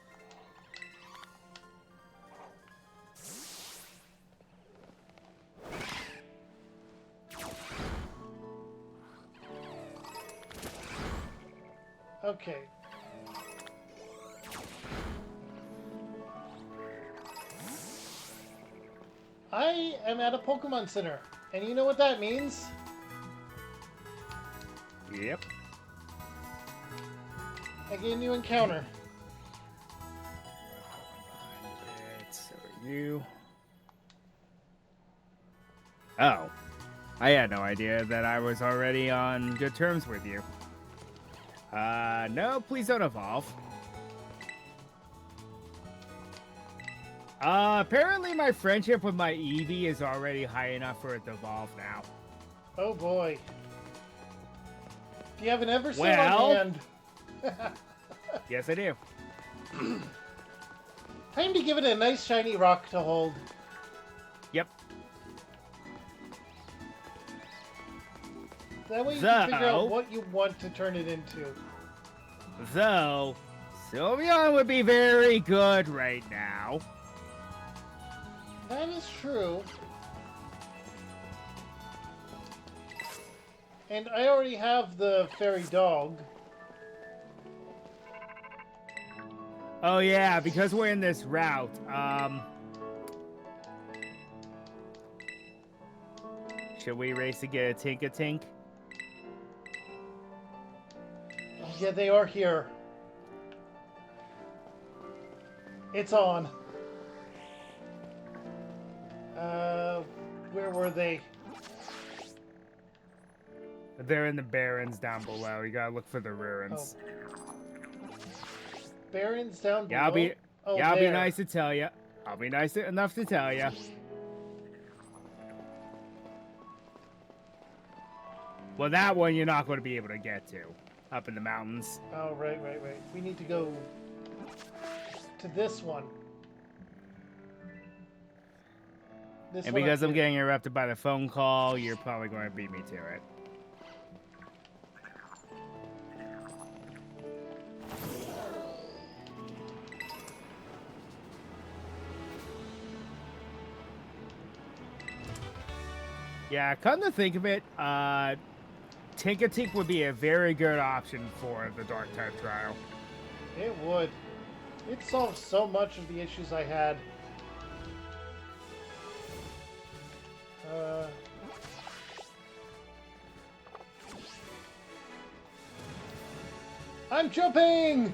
Okay. I am at a Pokemon Center, and you know what that means? Yep. I get a new encounter. So you. Oh. I had no idea that I was already on good terms with you. No, please don't evolve. Apparently my friendship with my Eevee is already high enough for it to evolve now. Oh boy. Do you have an Everset Well, on hand? Yes, I do. Time to give it a nice shiny rock to hold. Yep. That way you can figure out what you want to turn it into. Though, Sylveon would be very good right now. That is true. And I already have the fairy dog. Oh yeah, because we're in this route. Should we race to get a Tink-a-Tink? Oh, yeah, they are here. It's on. Where were they? They're in the barrens down below. You gotta look for the ruins. Oh. Barons down below? I'll be there. nice to tell you. I'll be nice enough to tell you. Well, that one you're not going to be able to get to. Up in the mountains. Oh, right. We need to go to this one. And because I'm getting interrupted by the phone call, you're probably going to beat me to it. Yeah, come to think of it, Tink-a-Tink would be a very good option for the Dark type trial. It would. It solves so much of the issues I had. I'm jumping!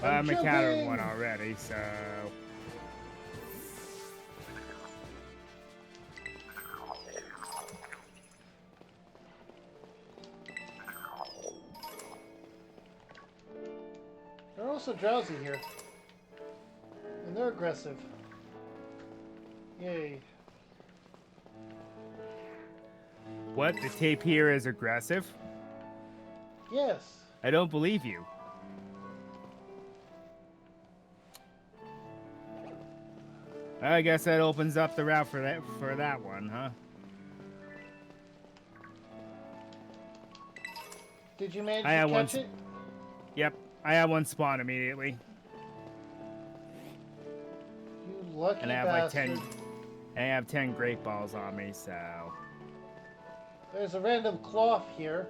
I'm encountered one already, so... They're also drowsy here. And they're aggressive. Yay. What? The tape here is aggressive? Yes. I don't believe you. I guess that opens up the route for that one, huh? Did you manage to catch it? Yep, I had one spawn immediately. You lucky and I have bastard. like 10. And I have 10 great balls on me, so. There's a random cloth here.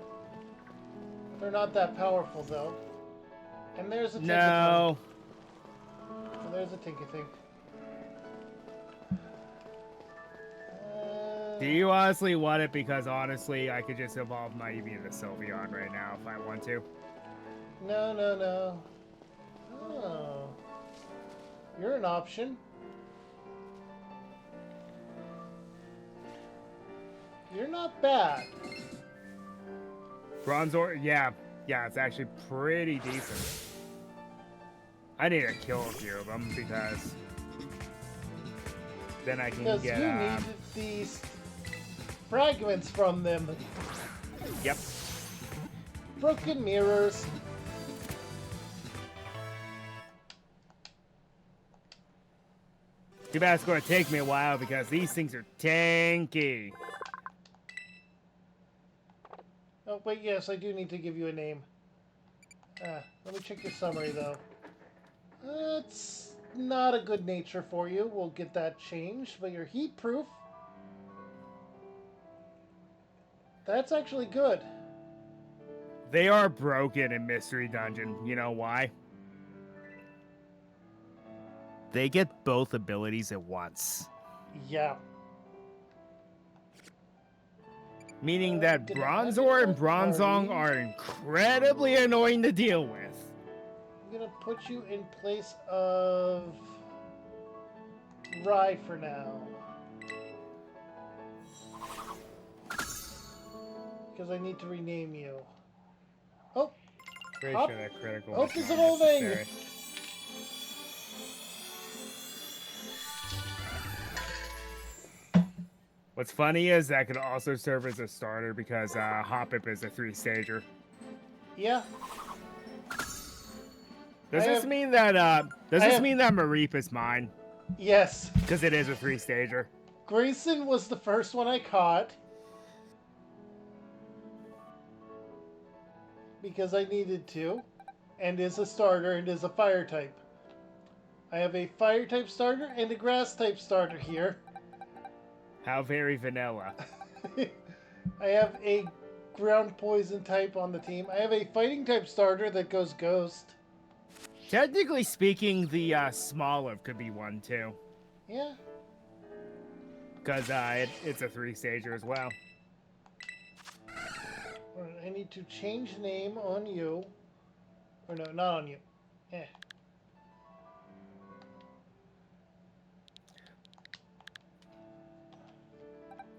They're not that powerful though. And there's a Tinka-Tink. No. And there's a Tinka-Tink. Do you honestly want it? Because honestly, I could just evolve my Eevee into Sylveon right now if I want to. No. Oh. You're an option. You're not bad. Bronzor, yeah, it's actually pretty decent. I need to kill a few of them because then I can get. You need these fragments from them. Yep. Broken mirrors. Too bad it's going to take me a while because these things are tanky. Oh, wait, yes, I do need to give you a name. Let me check your summary, though. It's not a good nature for you. We'll get that changed, but you're heat-proof. That's actually good. They are broken in Mystery Dungeon. You know why? They get both abilities at once. Yeah. Meaning that Bronzor and Bronzong are incredibly annoying to deal with. I'm gonna put you in place of Rye for now. Because I need to rename you. Oh! Pretty sure that critical Hope is evolving! What's funny is that could also serve as a starter because Hoppip is a 3-stager. Yeah. Does this mean that Mareep is mine? Yes. Because it is a 3-stager. Grayson was the first one I caught. Because I needed to. And is a starter and is a fire type. I have a fire type starter and a grass type starter here. How very vanilla. I have a ground poison type on the team. I have a fighting type starter that goes ghost. Technically speaking, the smaller could be one too. Yeah. Because it's a 3-stager as well. Alright, I need to change name on you. Or no, not on you. Eh.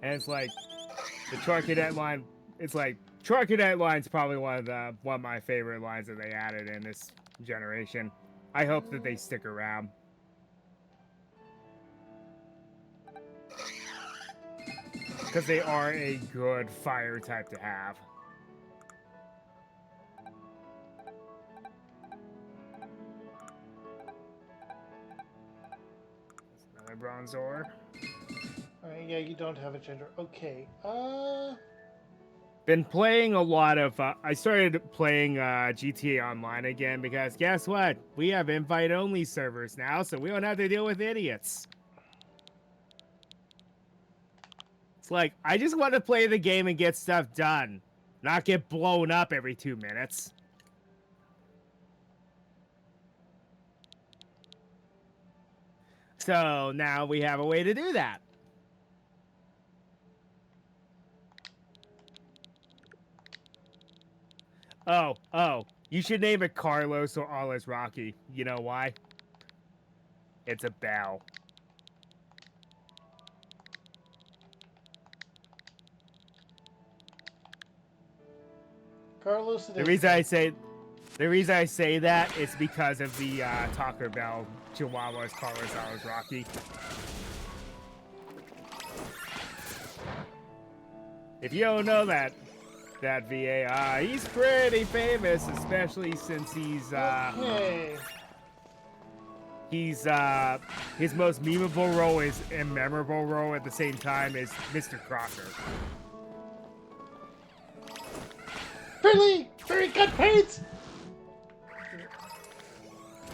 And it's like the Charcadet line. It's like Charcadet line's probably one of my favorite lines that they added in this generation. I hope that they stick around. Because they are a good fire type to have. That's another bronze ore. Alright, yeah, you don't have a gender. Okay. Been playing a lot of. I started playing GTA Online again because guess what? We have invite-only servers now, so we don't have to deal with idiots. It's like, I just want to play the game and get stuff done, not get blown up every 2 minutes. So now we have a way to do that. Oh, you should name it Carlos or Alice Rocky. You know why? It's a bell. Carlos, The reason I say that is because of the Taco Bell Chihuahuas Carlos Alice Rocky. If you don't know that VA, he's pretty famous, especially since he's Okay. his most memeable role is and memorable role at the same time is Mr. Crocker. Really? Very good paints!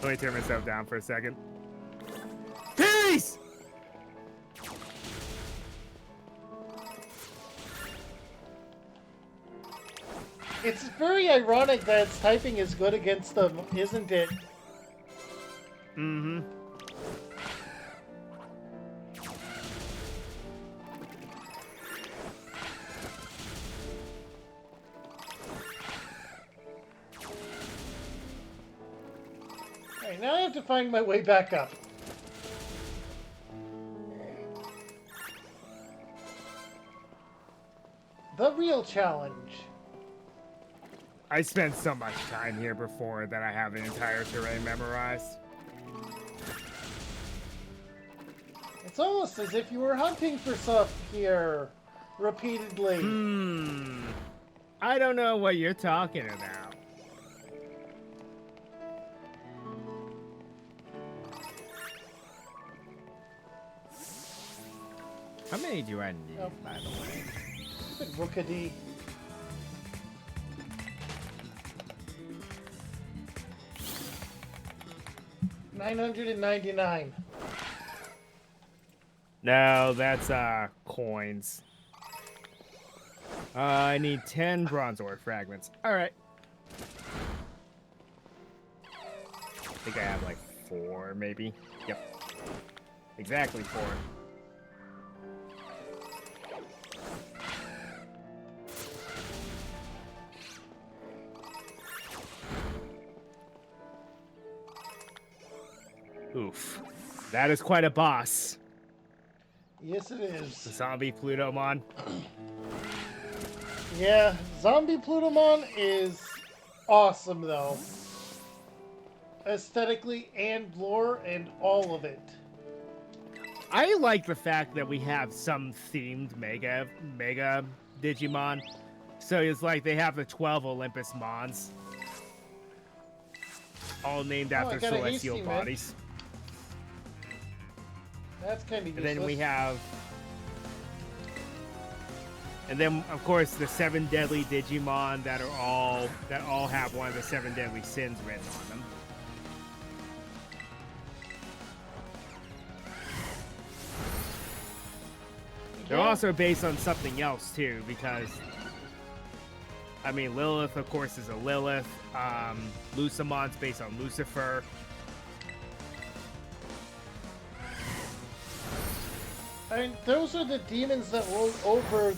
Let me turn myself down for a second. Peace! It's very ironic that its typing is good against them, isn't it? Mm-hmm. Alright, now I have to find my way back up. The real challenge. I spent so much time here before that I have the entire terrain memorized. It's almost as if you were hunting for stuff here repeatedly. I don't know what you're talking about. How many do I need, by the way? Stupid Rookady. $999. No, that's coins. I need 10 bronze ore fragments. All right. I think I have like 4, maybe. Yep. Exactly 4. Oof. That is quite a boss. Yes, it is. The zombie Plutomon. Yeah, Zombie Plutomon is awesome, though. Aesthetically and lore and all of it. I like the fact that we have some themed mega Digimon. So it's like they have the 12 Olympus Mons. All named after I got a celestial hasty, man. bodies. That's kind of useless. And then we have... And then, of course, the 7 deadly Digimon that all have one of the 7 deadly sins written on them. They're also based on something else, too, because I mean, Lilith, of course, is a Lilith. Lucimon's based on Lucifer. I mean, those are the demons that roll over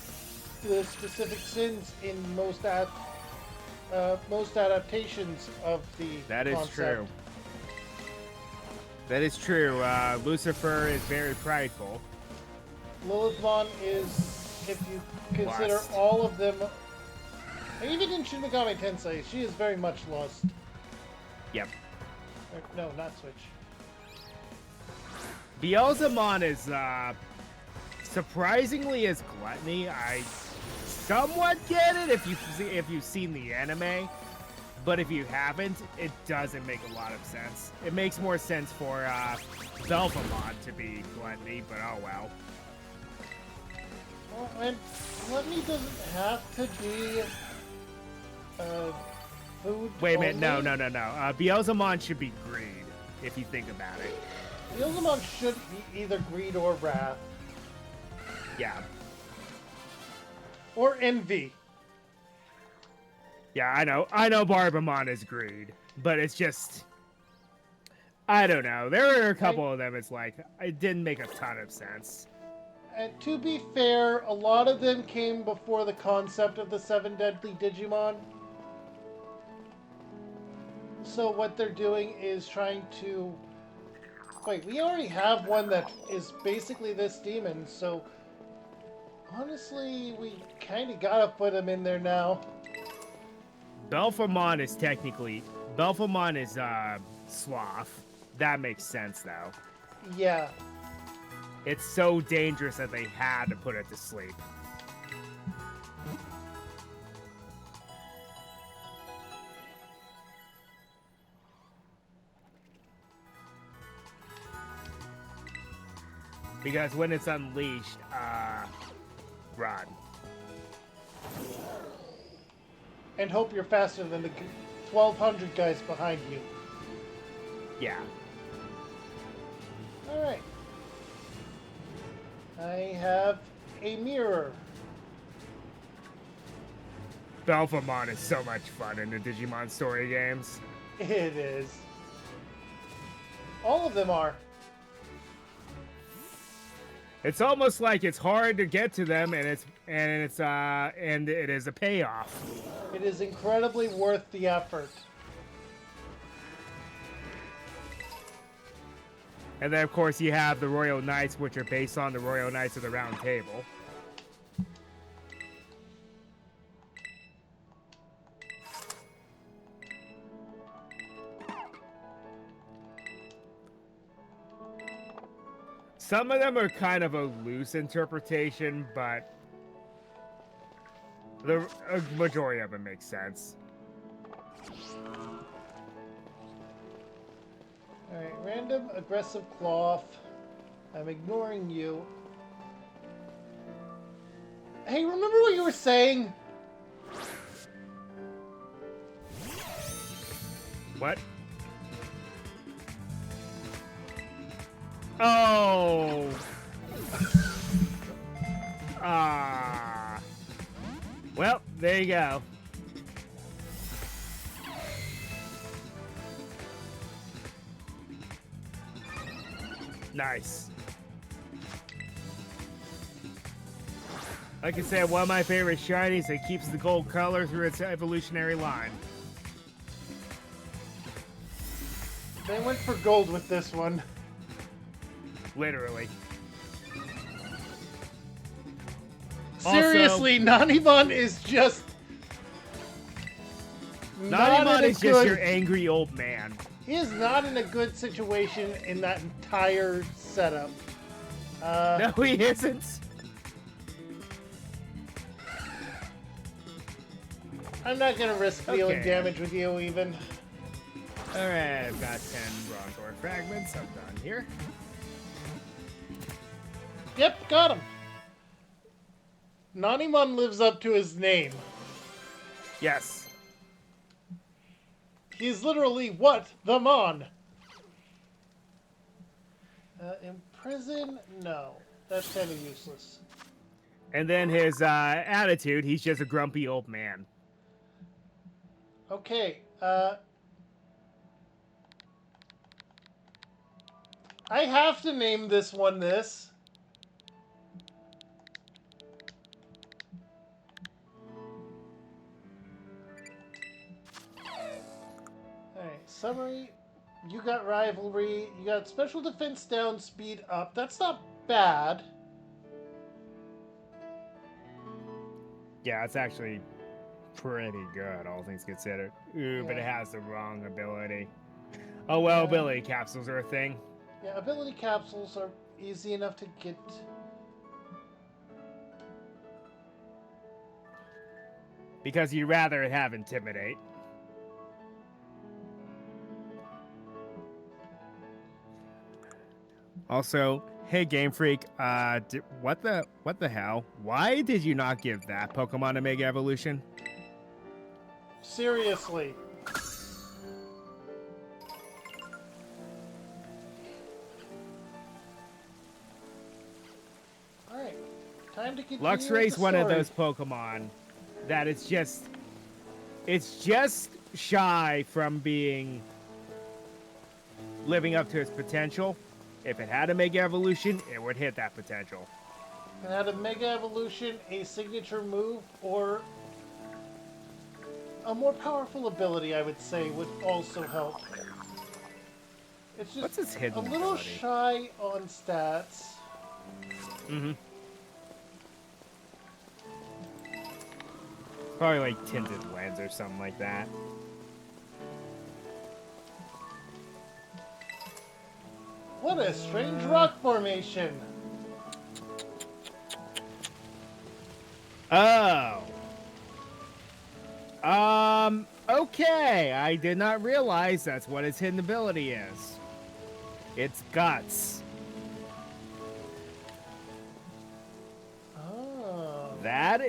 the specific sins in most adaptations of the That is concept. true. That is true. Lucifer is very prideful. Lilithmon is, if you consider Lust. all of them, and even in Shin Megami Tensei, she is very much lust. Yep. Or, no, not Switch. Beelzemon is surprisingly as gluttony. I somewhat get it if you've seen the anime, but if you haven't, it doesn't make a lot of sense. It makes more sense for Belphemon to be gluttony, but oh well. Well, and gluttony doesn't have to be food. Wait a minute, only. no. Beelzemon should be greed, if you think about it. Beelzemon should be either greed or wrath. Yeah. Or envy. Yeah, I know Barbamon is greed, but it's just, I don't know. There are a couple of them, it's like, it didn't make a ton of sense. And to be fair, a lot of them came before the concept of the 7 deadly Digimon. So what they're doing is trying to... Wait, we already have one that is basically this demon, so... Honestly, we kind of gotta put him in there now. Belphemon is Sloth. That makes sense, though. Yeah. It's so dangerous that they had to put it to sleep. Because when it's unleashed, run. And hope you're faster than the 1,200 guys behind you. Yeah. Alright. I have a mirror. Belphemon is so much fun in the Digimon story games. It is. All of them are. It's almost like it's hard to get to them, and it is a payoff. It is incredibly worth the effort. And then, of course, you have the Royal Knights, which are based on the Royal Knights of the Round Table. Some of them are kind of a loose interpretation, but the majority of them makes sense. Alright, random aggressive cloth. I'm ignoring you. Hey, remember what you were saying? What? Oh! Ah. Well, there you go. Nice. Like I said, one of my favorite shinies that keeps the gold color through its evolutionary line. They went for gold with this one. Literally. Seriously, Nanimon is just... Nanimon is just your angry old man. He is not in a good situation in that entire setup. No, he isn't. I'm not gonna risk dealing damage with you, even. Alright, I've got 10 Bronzor fragments. I'm done here. Yep, got him. Nanimon lives up to his name. Yes. He's literally what? The Mon. Imprison? No. That's kind of useless. And then his attitude, he's just a grumpy old man. Okay. I have to name this one this. Alright, summary. You got rivalry. You got special defense down, speed up. That's not bad. Yeah, it's actually pretty good, all things considered. Ooh, but it Yeah. has the wrong ability. Oh well, Yeah. ability capsules are a thing. Yeah, ability capsules are easy enough to get. Because you'd rather have intimidate. Also, hey Game Freak, what the hell? Why did you not give that Pokemon a Mega Evolution? Seriously. Alright. Time to continue with Luxray's the one of story. those Pokemon that it's just shy from being living up to its potential. If it had a Mega Evolution, it would hit that potential. It had a Mega Evolution, a signature move, or a more powerful ability, I would say, would also help. It's just What's its hidden a little ability? shy on stats. Mm-hmm. Probably like Tinted Lens or something like that. What a strange rock formation! Oh. Okay. I did not realize that's what its hidden ability is. It's guts. Oh. That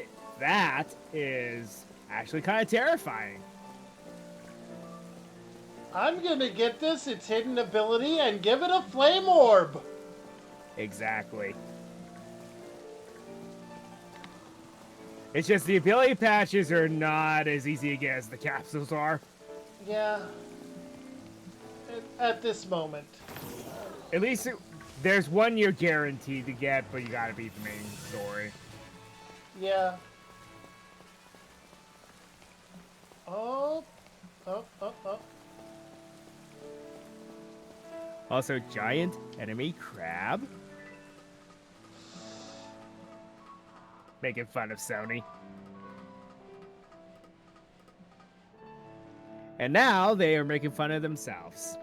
is actually kind of terrifying. I'm gonna get this, its hidden ability, and give it a flame orb! Exactly. It's just the ability patches are not as easy to get as the capsules are. Yeah. At this moment. At least there's one you're guaranteed to get, but you gotta beat the main story. Yeah. Oh. Oh, oh, oh. Also, giant enemy crab. Making fun of Sony. And now they are making fun of themselves.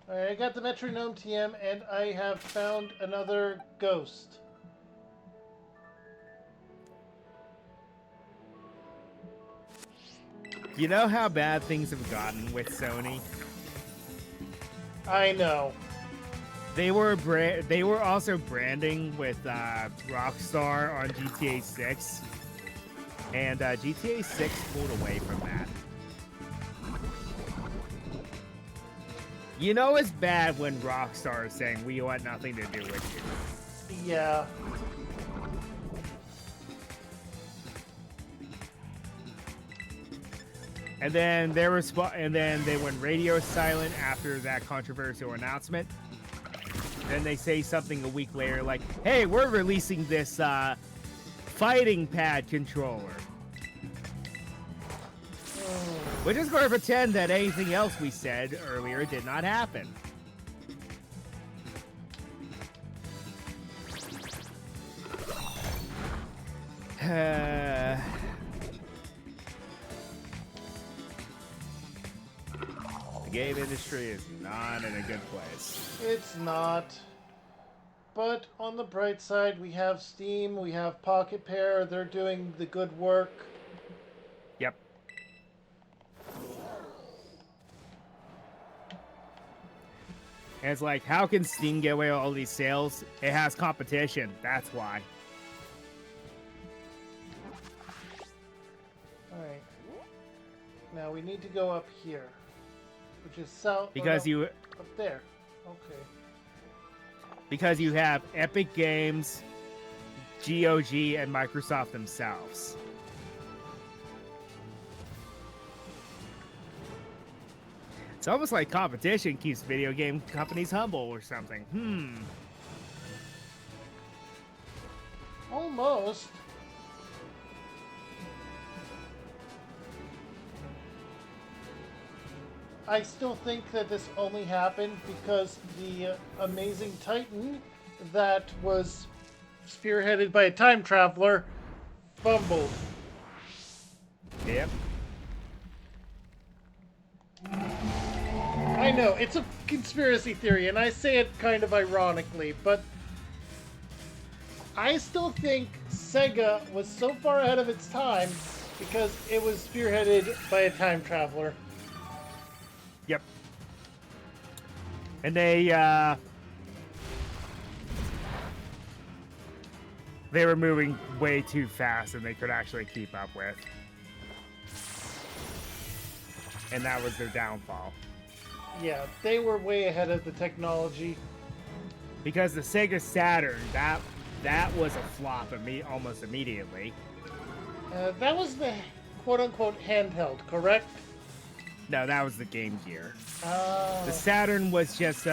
Alright, I got the metronome TM, and I have found another ghost. You know how bad things have gotten with Sony? I know. They were also branding with Rockstar on GTA 6, and GTA 6 pulled away from that. You know it's bad when Rockstar is saying we want nothing to do with you. Yeah. And then they went radio silent after that controversial announcement. Then they say something a week later like, "Hey, we're releasing this fighting pad controller." We're just going to pretend that anything else we said earlier did not happen. The game industry is not in a good place. It's not. But on the bright side, we have Steam, we have Pocket Pair, they're doing the good work. Yep. And it's like, how can Steam get away with all these sales? It has competition. That's why. Alright. Now we need to go up here. which is south. Because you up there. Okay. because you have Epic Games, GOG, and Microsoft themselves. It's almost like competition keeps video game companies humble or something. Almost. I still think that this only happened because the amazing Titan that was spearheaded by a time traveler fumbled. Yep. I know, it's a conspiracy theory, and I say it kind of ironically, but I still think Sega was so far ahead of its time because it was spearheaded by a time traveler. Yep. And they were moving way too fast and they could actually keep up with. And that was their downfall. Yeah, they were way ahead of the technology. Because the Sega Saturn, that was a flop almost immediately. That was the quote-unquote handheld, correct? No, that was the Game Gear. Oh. The Saturn was just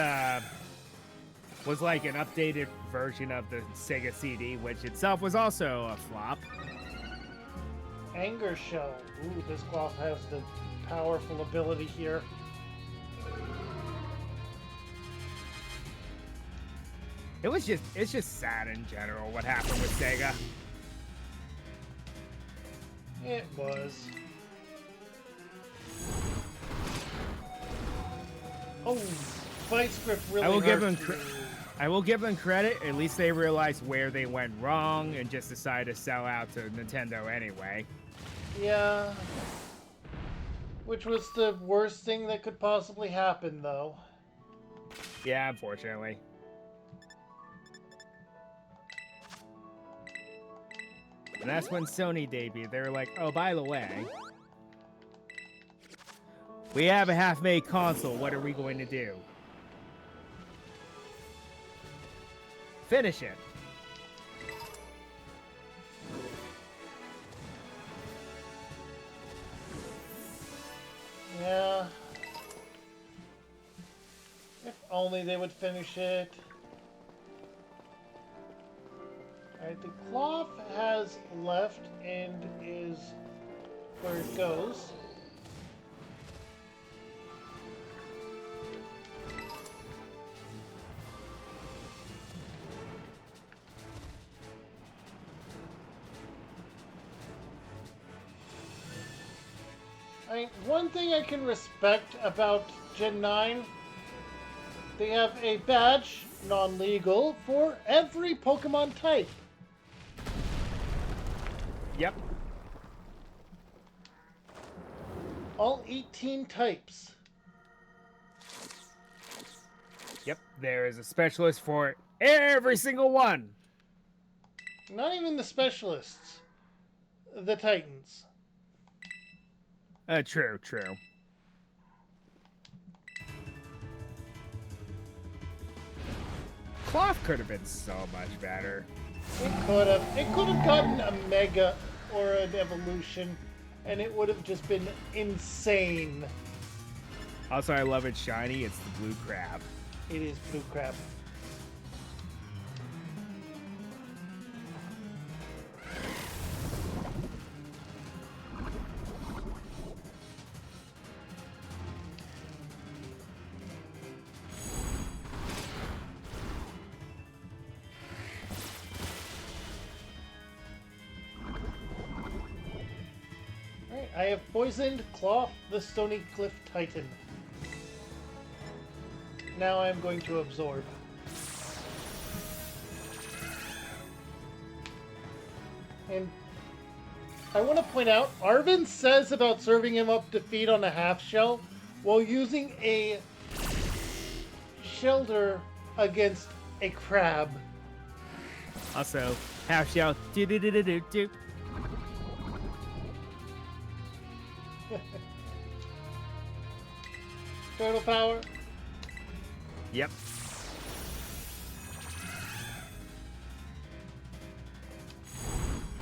was like an updated version of the Sega CD, which itself was also a flop. Anger Shell. Ooh, this cloth has the powerful ability here. It's just sad in general what happened with Sega. It was. Oh, Vice Grip really I will give hurt them you. I will give them credit. At least they realized where they went wrong and just decided to sell out to Nintendo anyway. Yeah. Which was the worst thing that could possibly happen, though. Yeah, unfortunately. And that's when Sony debuted. They were like, oh, by the way, we have a half-made console. What are we going to do? Finish it. Yeah. If only they would finish it. Alright, the cloth has left and is where it goes. One thing I can respect about Gen 9, they have a badge, non-legal, for every Pokemon type. Yep. All 18 types. Yep. There is a specialist for every single one. Not even the specialists. The Titans. True. Cloth could have been so much better. It could have. It could have gotten a Mega or an Evolution, and it would have just been insane. Also, I love it shiny. It's the blue crab. It is Blue Crab. I have poisoned Cloth the Stony Cliff Titan. Now I am going to absorb. And I want to point out, Arvin says about serving him up to feed on a half shell while using a shelter against a crab. Also, half shell. Do. Turtle power. Yep.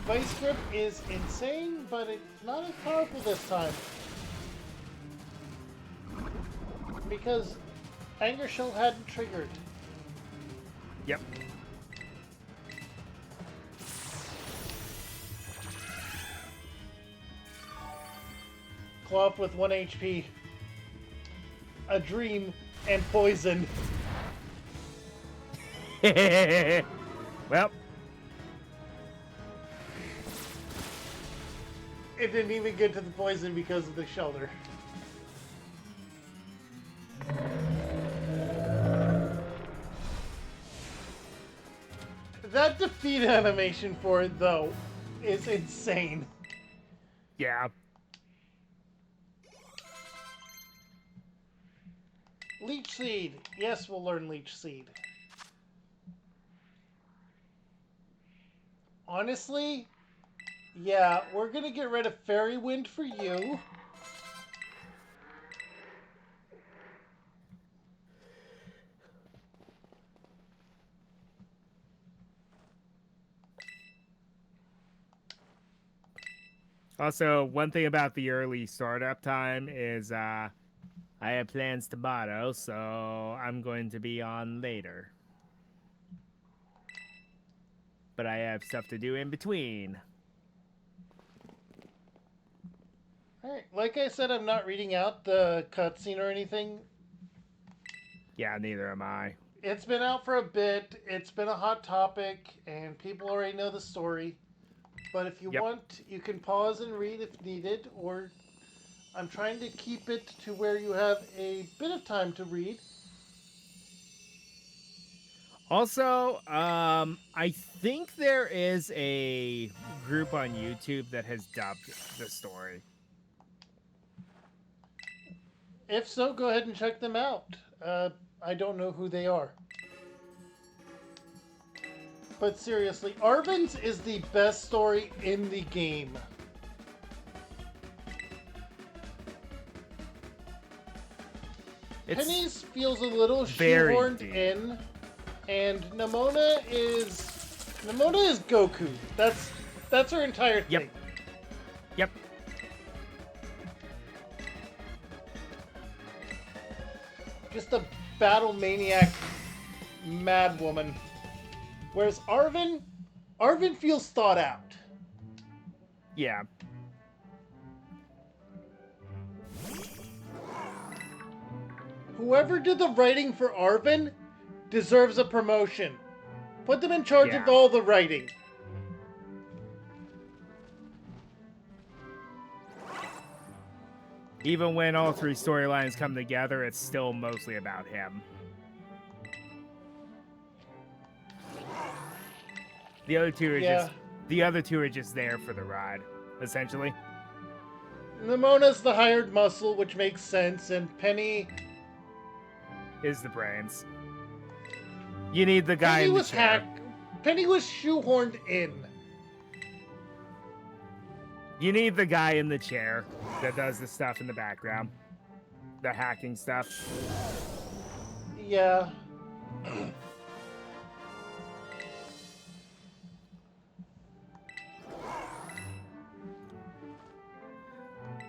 Vice Grip is insane, but it's not as powerful this time. Because Anger Shell hadn't triggered. Yep. Claw up with 1 HP. A dream and poison. Well. It didn't even get to the poison because of the shelter. That defeat animation for it, though, is insane. Yeah. Leech Seed. Yes, we'll learn Leech Seed. Honestly, yeah, we're gonna get rid of Fairy Wind for you. Also, one thing about the early startup time is I have plans tomorrow, so I'm going to be on later. But I have stuff to do in between. Alright, like I said, I'm not reading out the cutscene or anything. Yeah, neither am I. It's been out for a bit, it's been a hot topic, and people already know the story. But if you want, you can pause and read if needed, or I'm trying to keep it to where you have a bit of time to read. Also, I think there is a group on YouTube that has dubbed the story. If so, go ahead and check them out. I don't know who they are. But seriously, Arven's is the best story in the game. Penny's feels a little shoehorned in, and Nemona is Goku. That's her entire thing. Yep. Just a battle maniac mad woman. Whereas Arven feels thought out. Yeah. Whoever did the writing for Arven deserves a promotion. Put them in charge of all the writing. Even when all three storylines come together, it's still mostly about him. The other two are just there for the ride, essentially. Nemona's the hired muscle, which makes sense, and Penny is the brains. You need the guy in the chair. Penny was shoehorned in. You need the guy in the chair that does the stuff in the background. The hacking stuff. Yeah.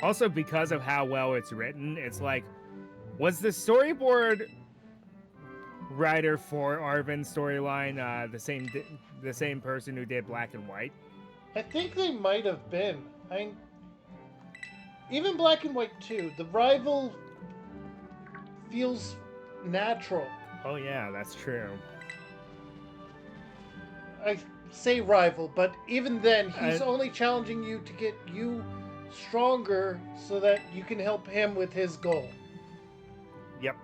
Also, because of how well it's written, it's like, was the storyboard writer for Arven's storyline the same person who did Black and White? I think they might have been. Even Black and White 2, the rival feels natural. Oh yeah, that's true. I say rival, but even then, he's only challenging you to get you stronger so that you can help him with his goal. Yep.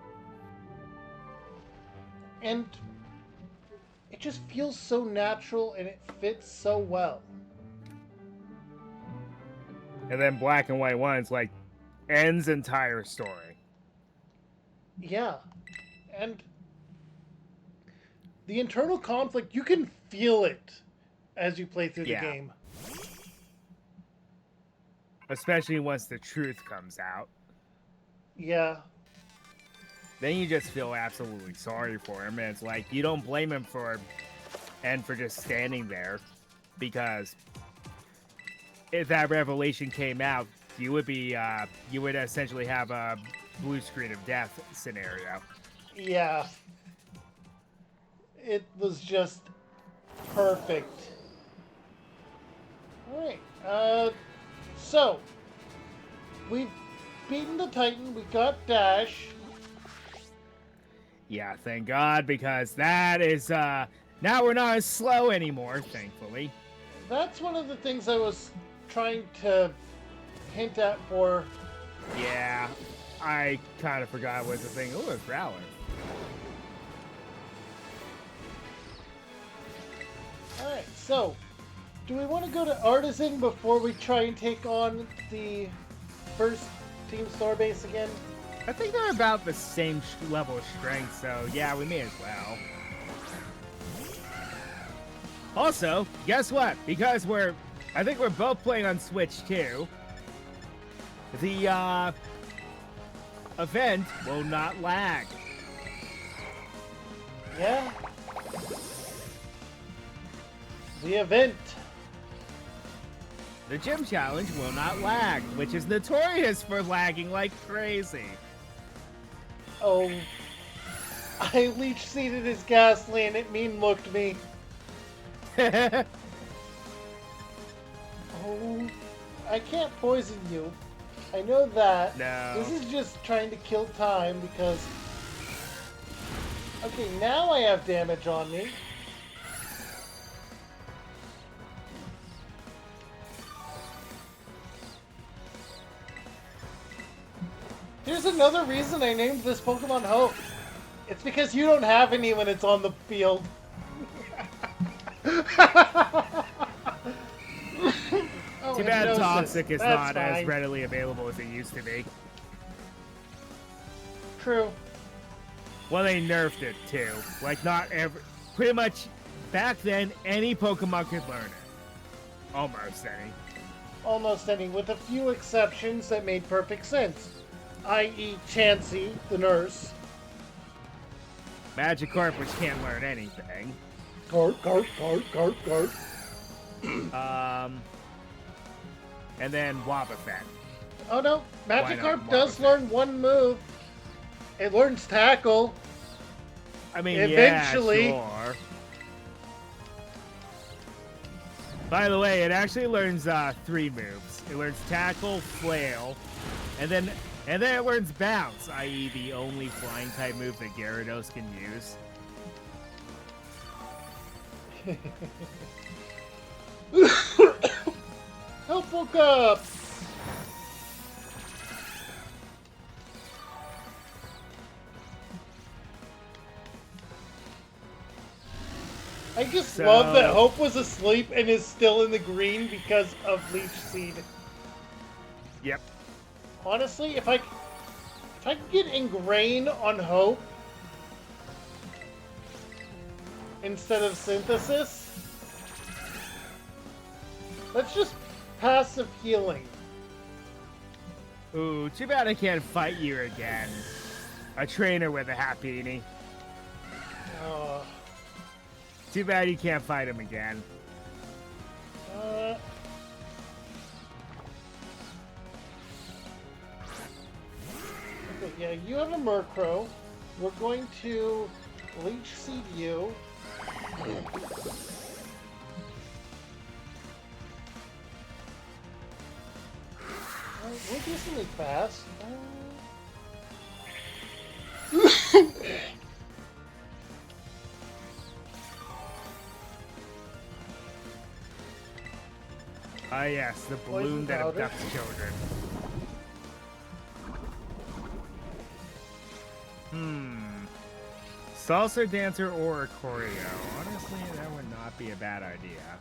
And it just feels so natural and it fits so well. And then Black and White 1's like ends entire story. Yeah. And the internal conflict, you can feel it as you play through the game. Especially once the truth comes out. Yeah. then you just feel absolutely sorry for him, and it's like you don't blame him for just standing there, because if that revelation came out, you would essentially have a blue screen of death scenario. Yeah, it was just perfect. All right. So we've beaten the Titan. We got Dash. Yeah, thank God, because that is now we're not as slow anymore, thankfully. That's one of the things I was trying to hint at for. Yeah, I kind of forgot what the thing. Oh, a growler. All right. So, do we want to go to Artisan before we try and take on the first Team Starbase again? I think they're about the same level of strength, so yeah, we may as well. Also, guess what? Because I think we're both playing on Switch too. The event will not lag. Yeah. The event. The gym challenge will not lag, which is notorious for lagging like crazy. Oh. I leech seeded his ghastly and it mean looked me. Oh. I can't poison you. I know that. No. This is just trying to kill time because... Okay, now I have damage on me. Here's another reason I named this Pokemon Hope. It's because you don't have any when it's on the field. Oh, Too bad hypnosis. Toxic is That's not fine. as readily available as it used to be. True. Well, they nerfed it too. Like, not every. Pretty much back then, any Pokemon could learn it. Almost any. Almost any, with a few exceptions that made perfect sense. I.e., Chansey, the nurse. Magikarp, which can't learn anything. Gart. And then Wobbuffet. Oh no, Why Magikarp not does Wobbuffet? learn one move. It learns Tackle. I mean, Eventually. yeah, sure. By the way, it actually learns 3 moves. It learns Tackle, Flail, and then it learns Bounce, i.e. the only flying type move that Gyarados can use. Help woke up! I just love that Hope was asleep and is still in the green because of Leech Seed. Yep. Honestly, if I could get Ingrain on Hope instead of Synthesis, that's just passive healing. Ooh, too bad I can't fight you again. A trainer with a Happiny. Too bad you can't fight him again. Okay, yeah, you have a Murkrow. We're going to Leech Seed you. We're decently fast. Ah, yes, the balloon that powder. abducts children. Salsa dancer or a choreo. Honestly, that would not be a bad idea.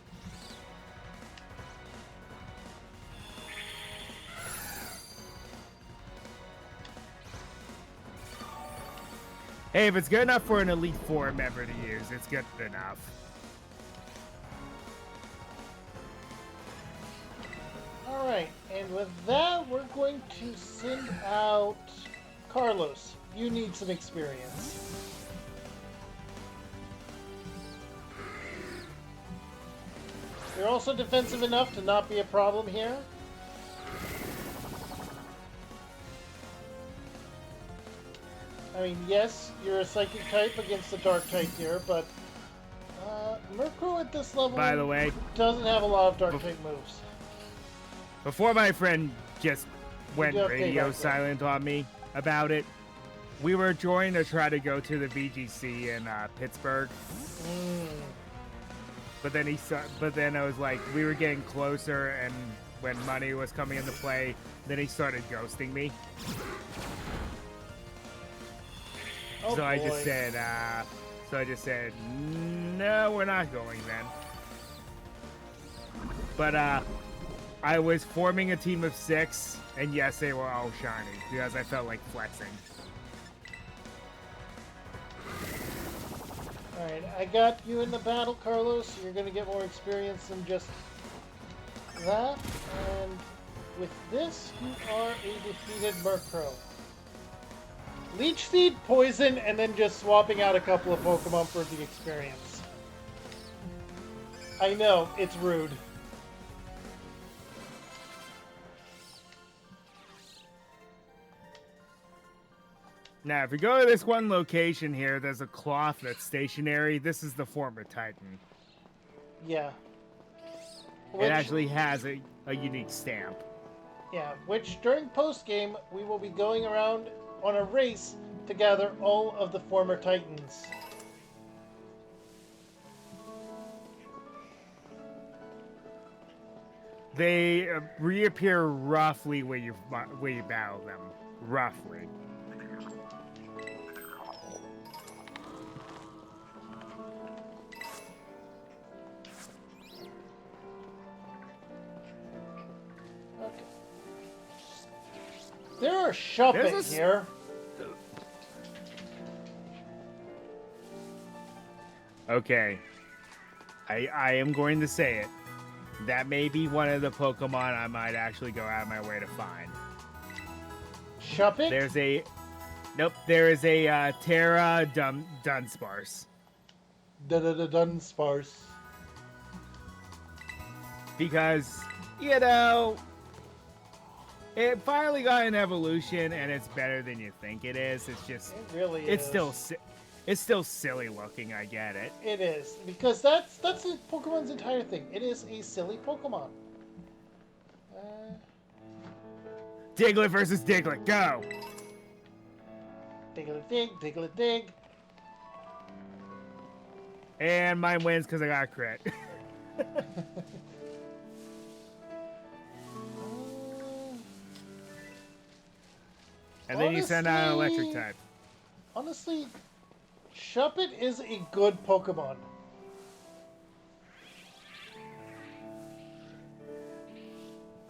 Hey, if it's good enough for an Elite Four member to use, it's good enough. Alright, and with that, we're going to send out Carlos, you need some experience. You're also defensive enough to not be a problem here. I mean, yes, you're a psychic type against the dark type here, but Murkrow at this level, By the way, doesn't have a lot of dark type moves. before my friend just went do have radio payback, silent on me about it, we were trying to try to go to the VGC in Pittsburgh. But then I was like, we were getting closer, and when money was coming into play, then he started ghosting me. Oh, so boy. I just said, no, we're not going then. But I was forming a team of 6, and yes, they were all shiny because I felt like flexing. Alright, I got you in the battle, Carlos. You're going to get more experience than just that. And with this, you are a defeated Murkrow. Leech Seed, Poison, and then just swapping out a couple of Pokemon for the experience. I know, it's rude. Now, if you go to this one location here, there's a cloth that's stationary. This is the former Titan. Yeah. It actually has a unique stamp. Yeah, which during post-game, we will be going around on a race to gather all of the former Titans. They reappear roughly where you battle them. Roughly. Okay. There are Shuppet here. Okay. I am going to say it. That may be one of the Pokemon I might actually go out of my way to find. Shuppet? There is a Terra Dunsparce. Dunsparce. Because, it finally got an evolution, and it's better than you think it is. It's just, it really is. It's still silly looking. I get it. It is, because that's the Pokemon's entire thing. It is a silly Pokemon. Diglett versus Diglett, go! Diglett dig, Diglett dig. And mine wins because I got a crit. And then you send out an electric type. Honestly, Shuppet is a good Pokemon.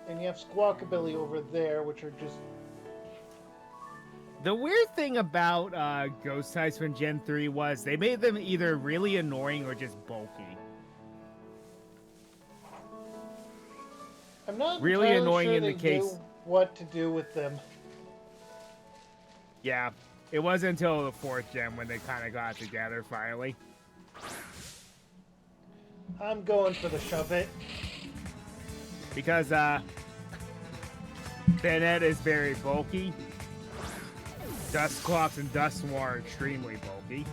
And you have Squawkabilly over there, which are just... The weird thing about Ghost types from Gen 3 was they made them either really annoying or just bulky. I'm not really annoying sure in the they case. knew what to do with them. Yeah, it wasn't until the 4th gen when they kind of got together finally. I'm going for the Shuppet. Because Banette is very bulky. Dusclops and Dusknoir are extremely bulky.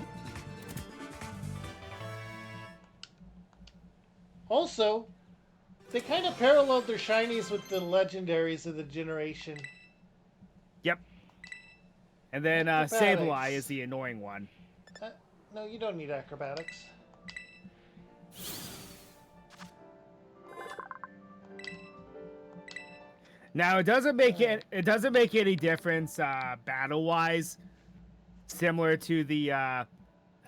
Also, they kind of paralleled their shinies with the legendaries of the generation. Yep. And then Acrobatics. Sableye is the annoying one. No, you don't need acrobatics. Now it doesn't make any difference battle wise. Similar to the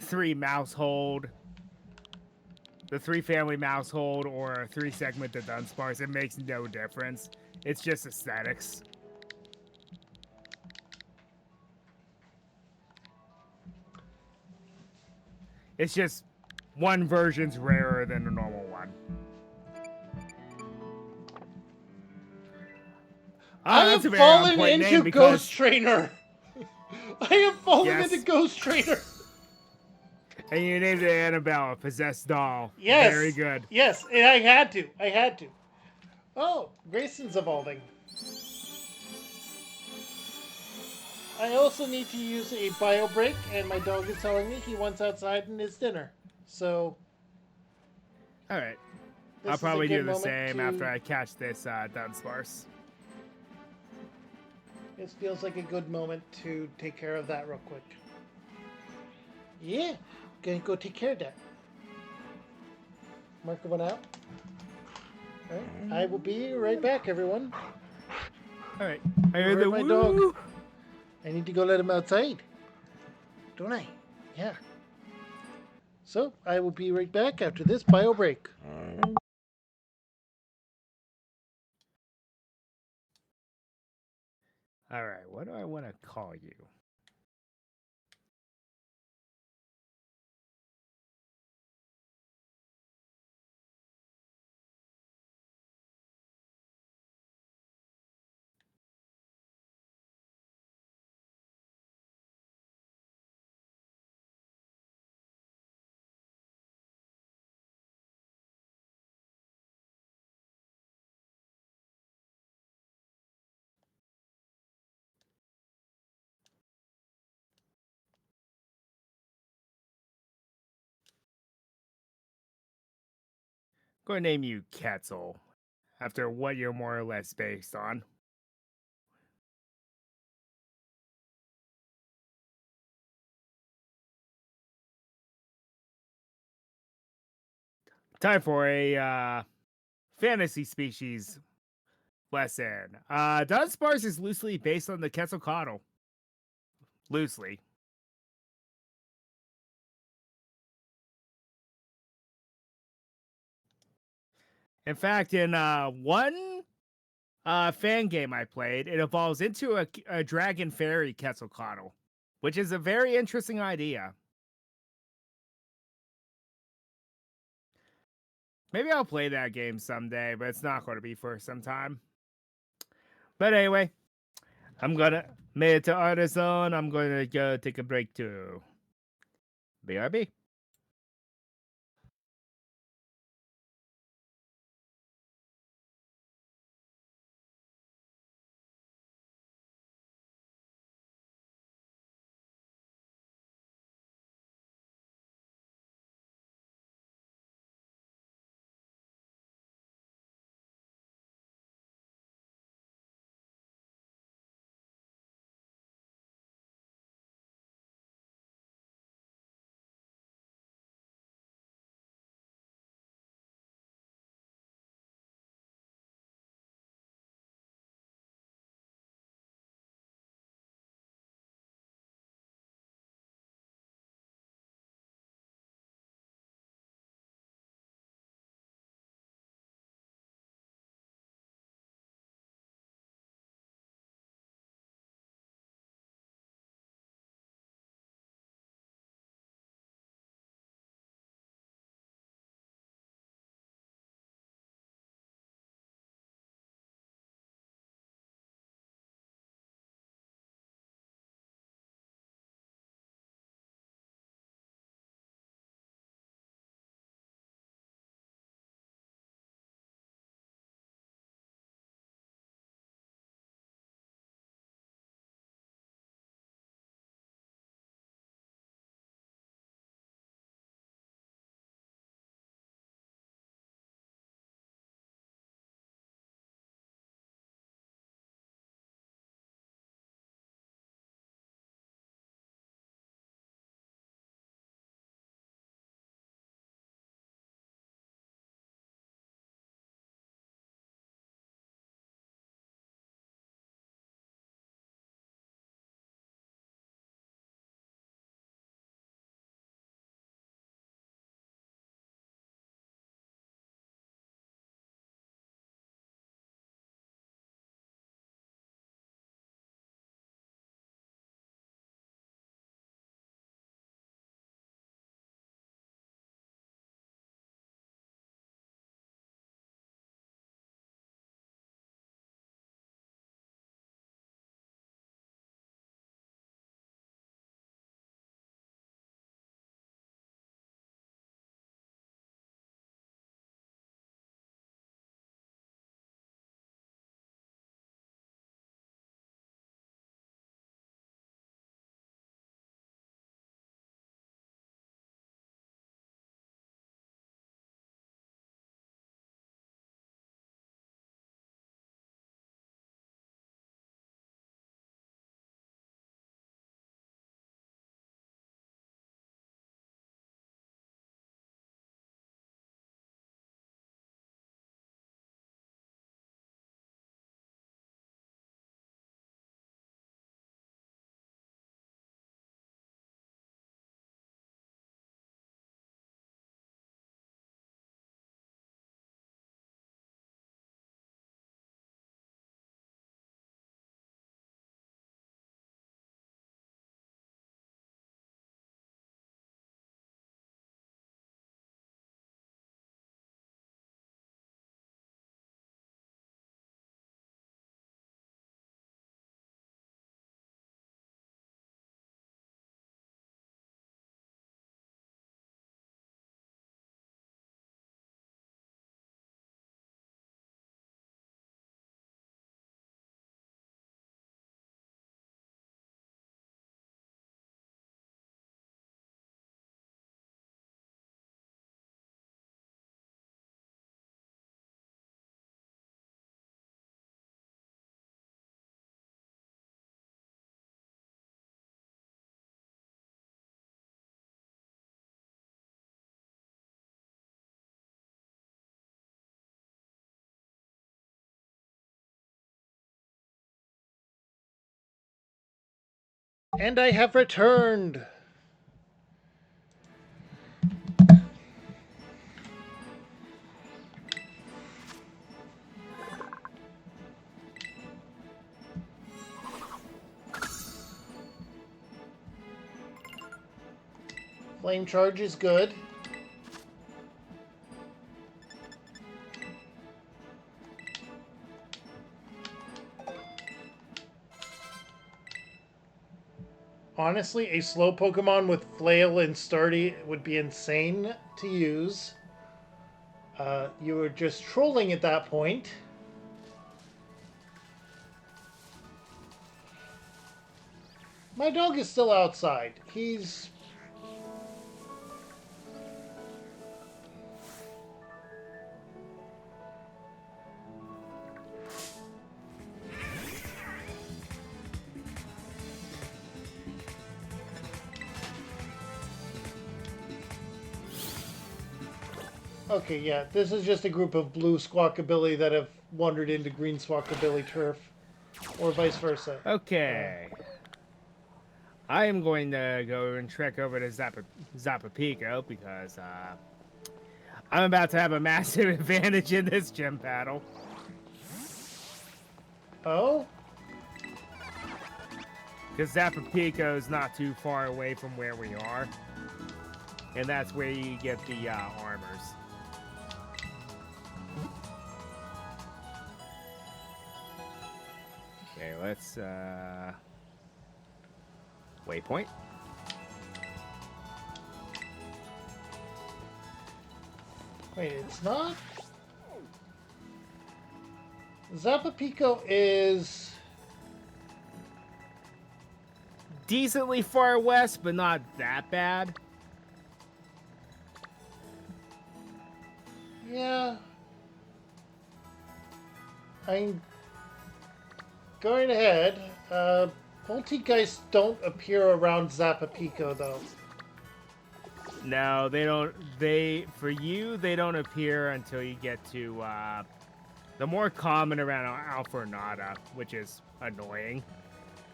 3 Mousehold, the 3 family Mousehold, or 3 segmented Dunsparce. It makes no difference. It's just aesthetics. It's just one version's rarer than the normal one. I have fallen into Ghost Trainer. I have fallen into Yes. Ghost Trader. And you named it Annabelle, a possessed doll. Very Yes, good. yes, and I had to. I had to. Oh, Grayson's evolving. I also need to use a bio break, and my dog is telling me he wants outside and his dinner. So All right. I'll this is a probably good do the moment same after to. I catch this Dunsparce. This feels like a good moment to take care of that real quick. Yeah, gonna go take care of that. Mark one out. All right, I will be right back, everyone. All right. I You heard heard the my dog. woo. I need to go let him outside, don't I? Yeah. So I will be right back after this bio break. All right. What do I want to call you? I'm going to name you Quetzal, after what you're more or less based on. Time for a fantasy species lesson. Dunsparce is loosely based on the Quetzalcoatl. Loosely. In fact, in one fan game I played, it evolves into a dragon fairy Quetzalcoatl, which is a very interesting idea. Maybe I'll play that game someday, but it's not going to be for some time. But anyway, I'm gonna made it to Artisan. I'm gonna go take a break too. BRB. And I have returned. Flame charge is good. Honestly, a slow Pokemon with Flail and Sturdy would be insane to use. You were just trolling at that point. My dog is still outside. He's... Okay, yeah, this is just a group of blue Squawkabilly that have wandered into green Squawkabilly turf. Or vice versa. Okay. I am going to go and trek over to Zapapico because I'm about to have a massive advantage in this gym battle. Oh? Because Zapapico is not too far away from where we are. And that's where you get the armors. Okay, let's waypoint. Wait, it's not? Zapapico is... Decently far west, but not that bad. Yeah. I'm going ahead. Poltergeists don't appear around Zapapico, though. No, they don't. For you, they don't appear until you get to the more common around Alfornada, which is annoying.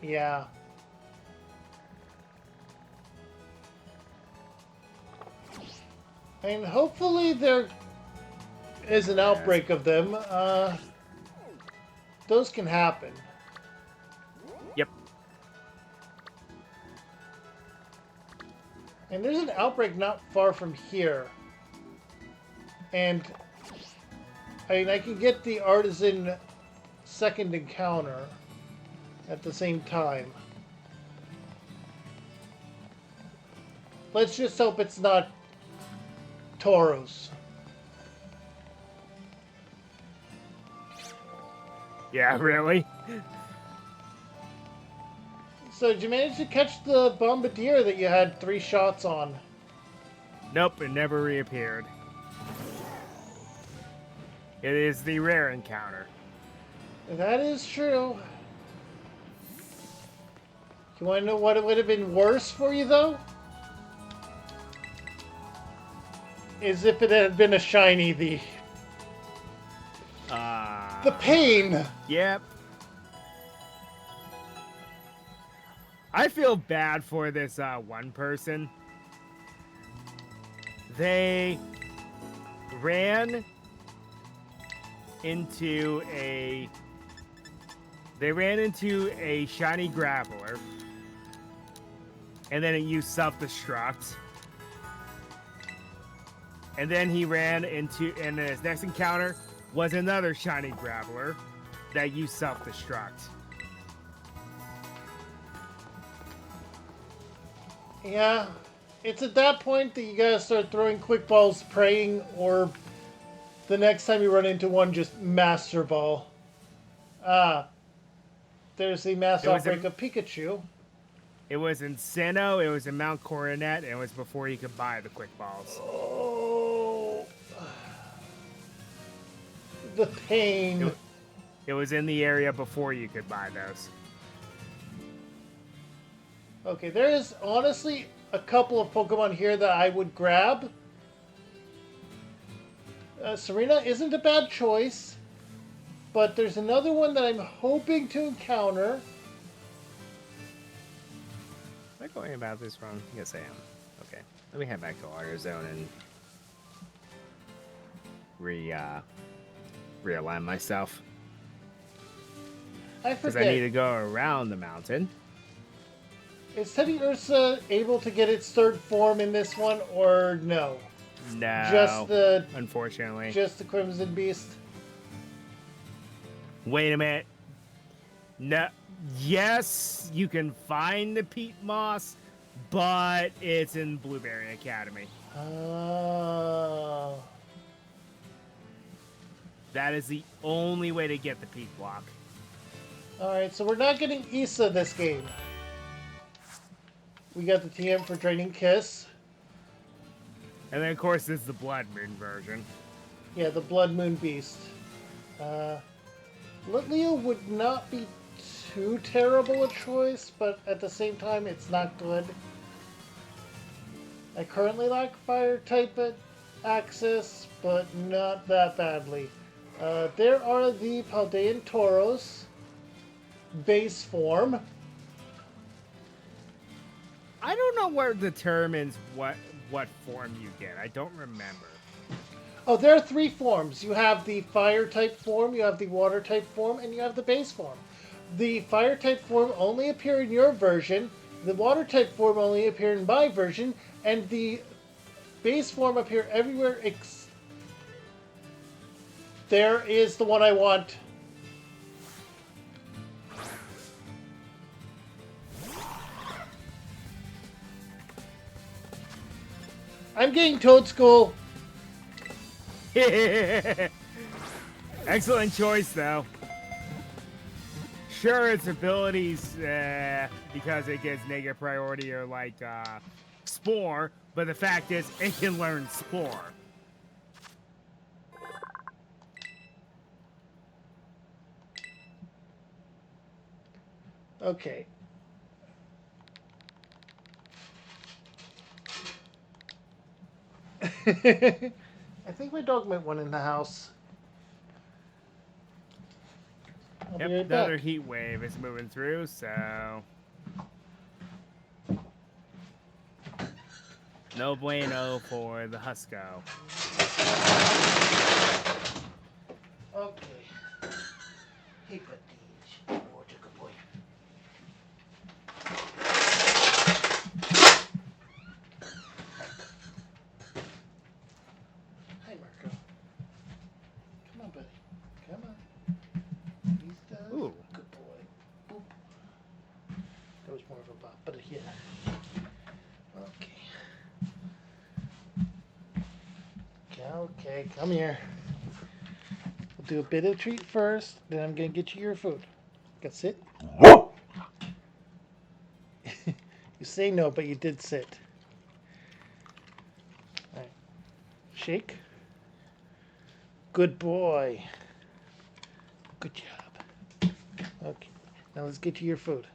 Yeah. And hopefully there is an outbreak of them. Those can happen. Yep. And there's an outbreak not far from here. And I mean, I can get the artisan second encounter at the same time. Let's just hope it's not Tauros. Yeah, really? So did you manage to catch the Bombardier that you had 3 shots on? Nope, it never reappeared. It is the rare encounter. That is true. You want to know what it would have been worse for you, though? Is if it had been a shiny, the pain! Yep. I feel bad for this one person. They ran into a shiny grappler, and then it used self-destruct. And then he ran into, and his next encounter was another shiny grappler that used self-destruct. Yeah, it's at that point that you gotta start throwing quick balls, praying, or the next time you run into one, just Master Ball. There's the mass outbreak of Pikachu. It was in Sinnoh, it was in Mount Coronet, and it was before you could buy the quick balls. Oh, the pain. It was in the area before you could buy those. Okay, there is honestly a couple of Pokemon here that I would grab. Serena isn't a bad choice, but there's another one that I'm hoping to encounter. going about this wrong? Yes, I am. Okay. Let me head back to Water Zone and realign myself. I Because I need forget. to go around the mountain. Is Teddy Ursa able to get its third form in this one, or no? Just No. the Unfortunately. just the Crimson Beast. Wait a minute. No. Yes, you can find the peat moss, but it's in Blueberry Academy. Oh. That is the only way to get the peat block. Alright, so we're not getting Issa this game. We got the TM for Draining Kiss. And then, of course, there's the Blood Moon version. Yeah, the Blood Moon Beast. Litleo would not be too terrible a choice, but at the same time, it's not good. I currently lack fire type access, but not that badly. There are the Paldean Tauros base form. I don't know what determines what form you get. I don't remember. Oh, there are three forms. You have the fire type form, you have the water type form, and you have the base form. The fire type form only appear in your version, the water type form only appear in my version, and the base form appear everywhere. There is the one I want. I'm getting Toad School. Excellent choice, though. Sure, its abilities, because it gets negative priority, or like Spore, but the fact is, it can learn Spore. Okay. I think my dog might want in the house. I'll Yep, be right another back. heat wave is moving through, so no bueno for the Husco. Okay. Hey, Patige. Oh, what a good boy. Hi, Marco. Come on, buddy. Come on. He's the Ooh. good boy. Boop. That was more of a bop, but yeah. Okay. Okay, come here. We'll do a bit of treat first, then I'm gonna get you your food. Go sit. You say no, but you did sit. All right. Shake. Good boy. Good job. Okay. Now let's get you your food.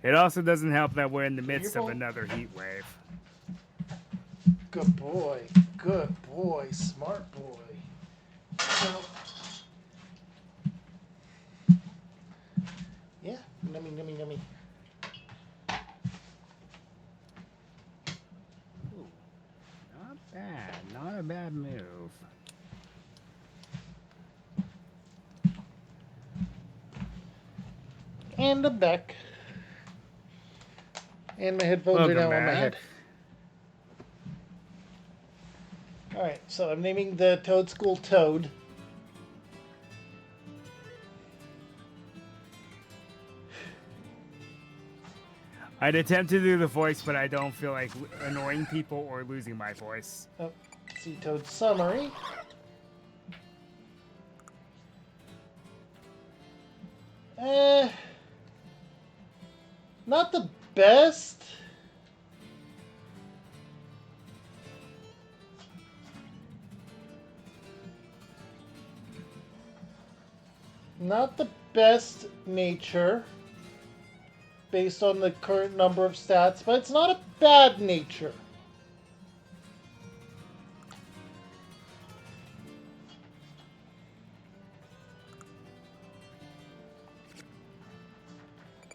It also doesn't help that we're in the midst of bowl. another heat wave. Good boy. Good boy. Smart boy. So, yeah. Nummy, nummy, nummy. Ooh, not bad. Not a bad move. And I'm back. And my headphones Welcome are now back. on my head. Alright, so I'm naming the Toad School Toad. I'd attempt to do the voice, but I don't feel like annoying people or losing my voice. Oh, see Toad Summary. Not the best. Not the best nature based on the current number of stats, but it's not a bad nature.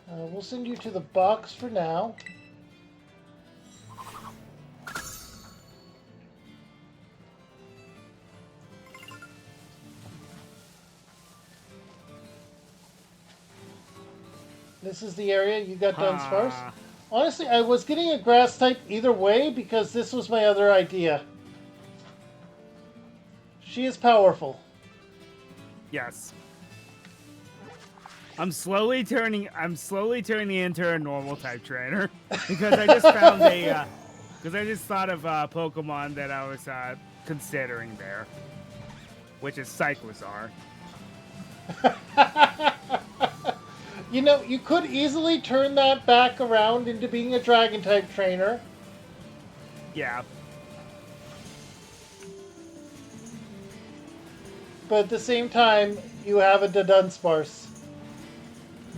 We'll send you to the box for now. This is the area you got Dunsparce. Honestly, I was getting a grass type either way because this was my other idea. She is powerful. Yes. I'm slowly turning into a normal type trainer because I just found because I just thought of a Pokemon that I was considering there, which is Cyclizar. You know, you could easily turn that back around into being a dragon type trainer. Yeah. But at the same time, you have a Dunsparce.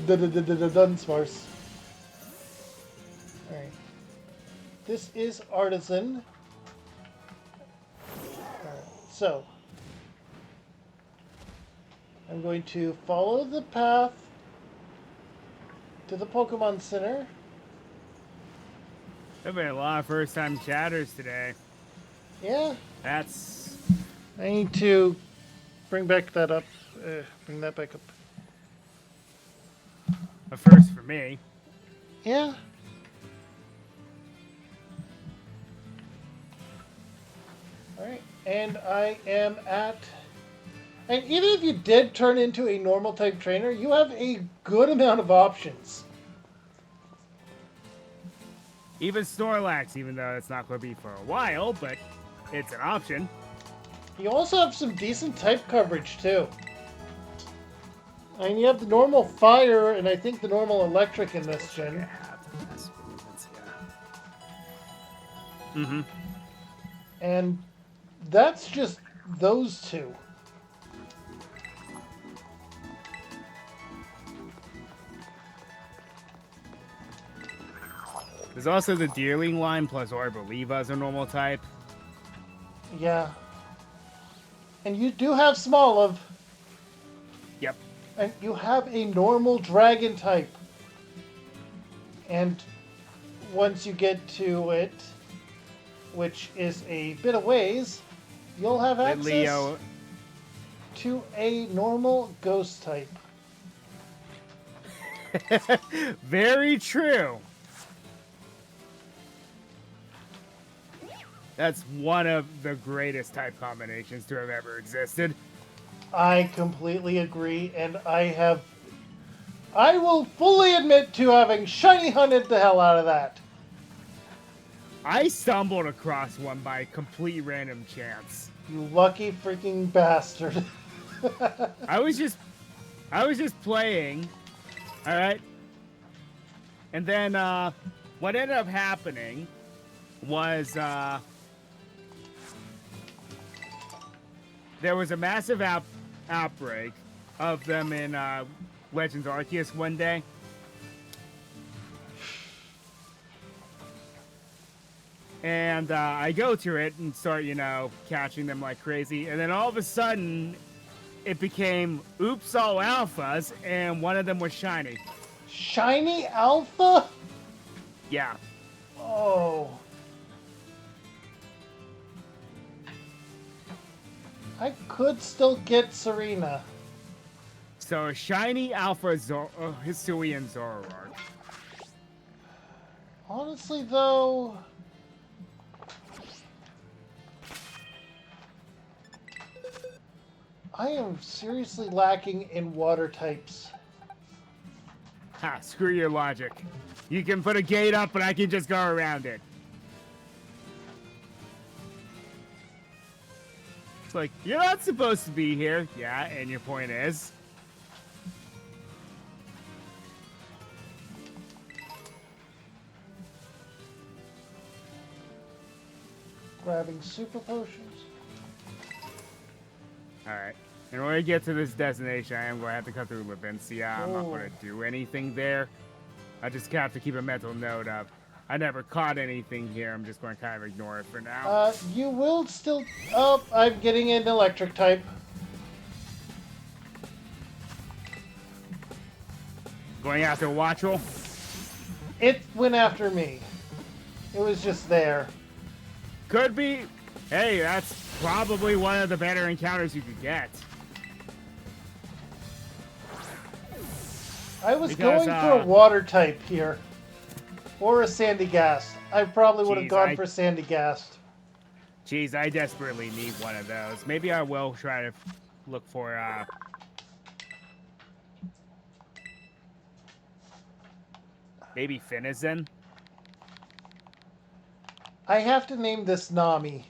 Dunsparce. Alright. This is Artisan. Alright, so. I'm going to follow the path to the Pokemon Center. There've been a lot of first-time chatters today. Yeah. That's... I need to bring back that up. Bring that back up. a first for me. Yeah. Alright, and I am at... And even if you did turn into a normal type trainer, you have a good amount of options. Even Snorlax, even though it's not going to be for a while, but it's an option. You also have some decent type coverage, too. And you have the normal fire, and I think the normal electric in this gen. Mm-hmm. And that's just those two. There's also the Deerling line plus Arboliva as a normal type. Yeah. And you do have Smoliv. Yep. And you have a normal dragon type. And once you get to it, which is a bit of ways, you'll have access Leo. to a normal ghost type. Very true. That's one of the greatest type combinations to have ever existed. I completely agree, and I will fully admit to having shiny hunted the hell out of that. I stumbled across one by complete random chance. You lucky freaking bastard. I was just playing, all right? And then what ended up happening was there was a massive outbreak of them in Legends Arceus one day. And I go to it and start, catching them like crazy. And then all of a sudden, it became oops, all alphas, and one of them was shiny. Shiny alpha? Yeah. Oh. I could still get Serena. So a shiny alpha Hisuian Zoroark. Honestly, though... I am seriously lacking in water types. Ha, screw your logic. You can put a gate up, but I can just go around it. It's like, you're not supposed to be here. Yeah, and your point is? Grabbing super potions. Alright. In order to get to this destination, I am going to have to cut through Levincia. I'm not going to do anything there. I just have to keep a mental note of I never caught anything here. I'm just going to kind of ignore it for now. You will still... Oh, I'm getting an electric type. Going after Watchel? It went after me. It was just there. Could be. Hey, that's probably one of the better encounters you could get. I was going for a water type here. Or a sandy gas. I probably would have gone for sandy gas. Jeez, I desperately need one of those. Maybe I will try to look for maybe Finizen. I have to name this Nami.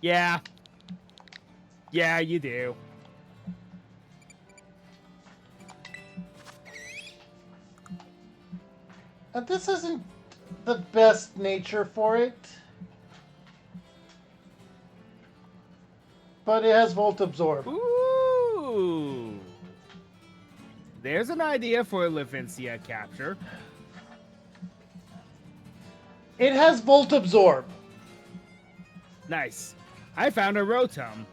Yeah. Yeah, you do. And this isn't the best nature for it. But it has Volt Absorb. Ooh. There's an idea for a Levincia capture. It has Volt Absorb. Nice. I found a Rotom.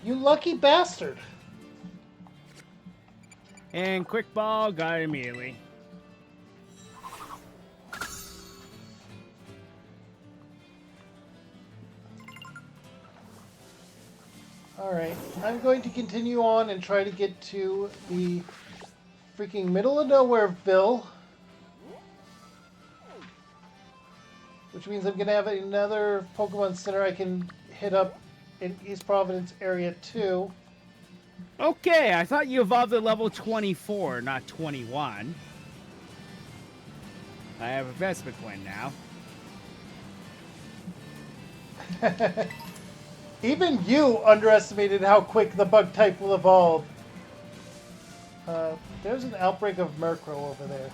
You lucky bastard. And Quick Ball got it immediately. Alright, I'm going to continue on and try to get to the freaking middle of Nowhereville. Which means I'm going to have another Pokemon Center I can hit up in East Providence area too. Okay, I thought you evolved at level 24, not 21. I have a Vespiquen now. Even you underestimated how quick the bug type will evolve. There's an outbreak of Murkrow over there.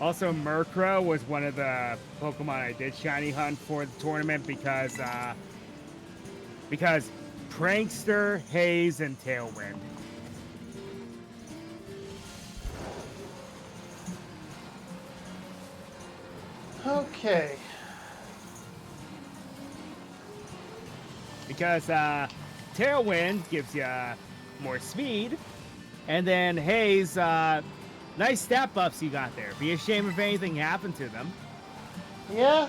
Also, Murkrow was one of the Pokemon I did shiny hunt for the tournament because Prankster, Haze, and Tailwind. Okay. Because Tailwind gives you more speed, and then Haze, nice stat buffs you got there. Be a shame if anything happened to them. Yeah.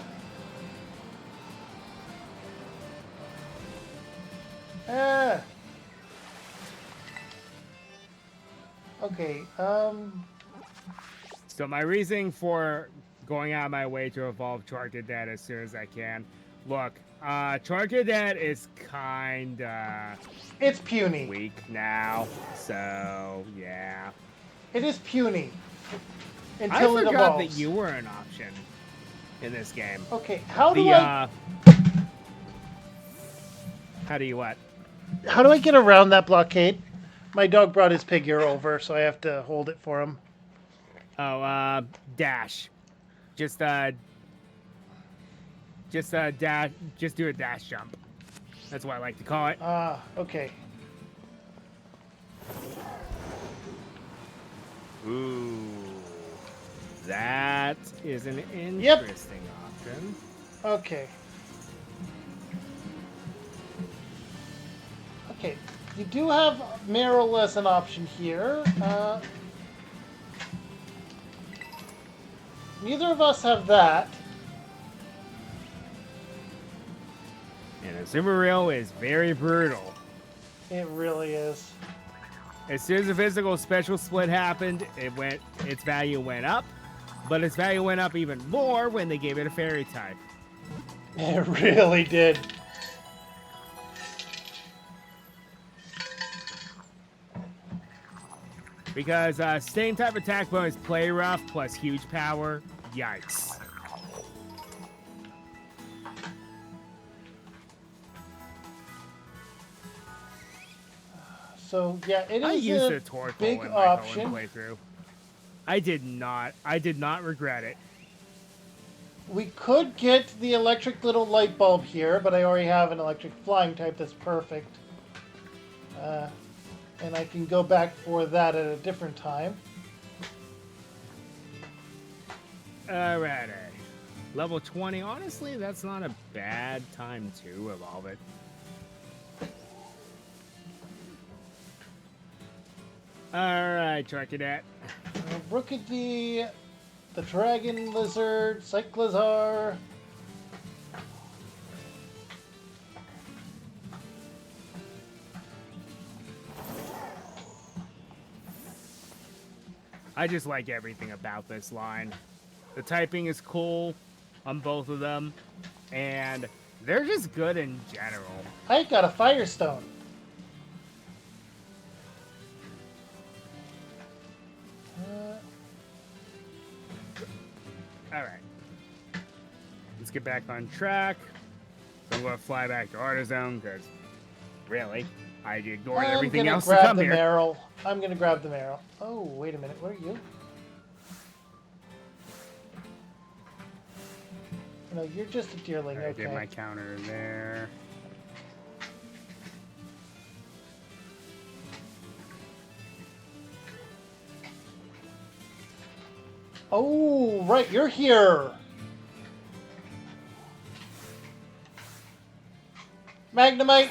Okay, So my reasoning for going out of my way to evolve Charcadet as soon as I can. Look, Charcadet is kinda... It's puny. Weak now, so yeah. It is puny. Until I it forgot evolves. that you were an option in this game. Okay, how do How do you what? How do I get around that blockade? My dog brought his pig ear over, so I have to hold it for him. Oh, dash. Just dash. Just do a dash jump. That's what I like to call it. Okay. Ooh, that is an interesting option. Okay. Okay, you do have Meryl as an option here. Neither of us have that. And Azumarill is very brutal. It really is. As soon as the physical special split happened, its value went up, but its value went up even more when they gave it a fairy type. It really did. Because same type attack bonus, play rough plus huge power. Yikes. So yeah, it I is used a a Torkoal big in my option. playthrough. I did not. I did not regret it. We could get the electric little light bulb here, but I already have an electric flying type that's perfect. And I can go back for that at a different time. Alrighty. Level 20. Honestly, that's not a bad time to evolve it. Alright, Charcadet. Rookity, the Dragon Lizard, Cyclizar. I just like everything about this line. The typing is cool on both of them, and they're just good in general. I got a Firestone. Alright. Let's get back on track. So I'm going to fly back to Artizone, because really, I ignored everything else to come here. Marrow. I'm going to grab the Marrow. Oh, wait a minute. What are you? No, you're just a deerling. Right, okay. Get my counter there. Oh, right. You're here. Magnemite.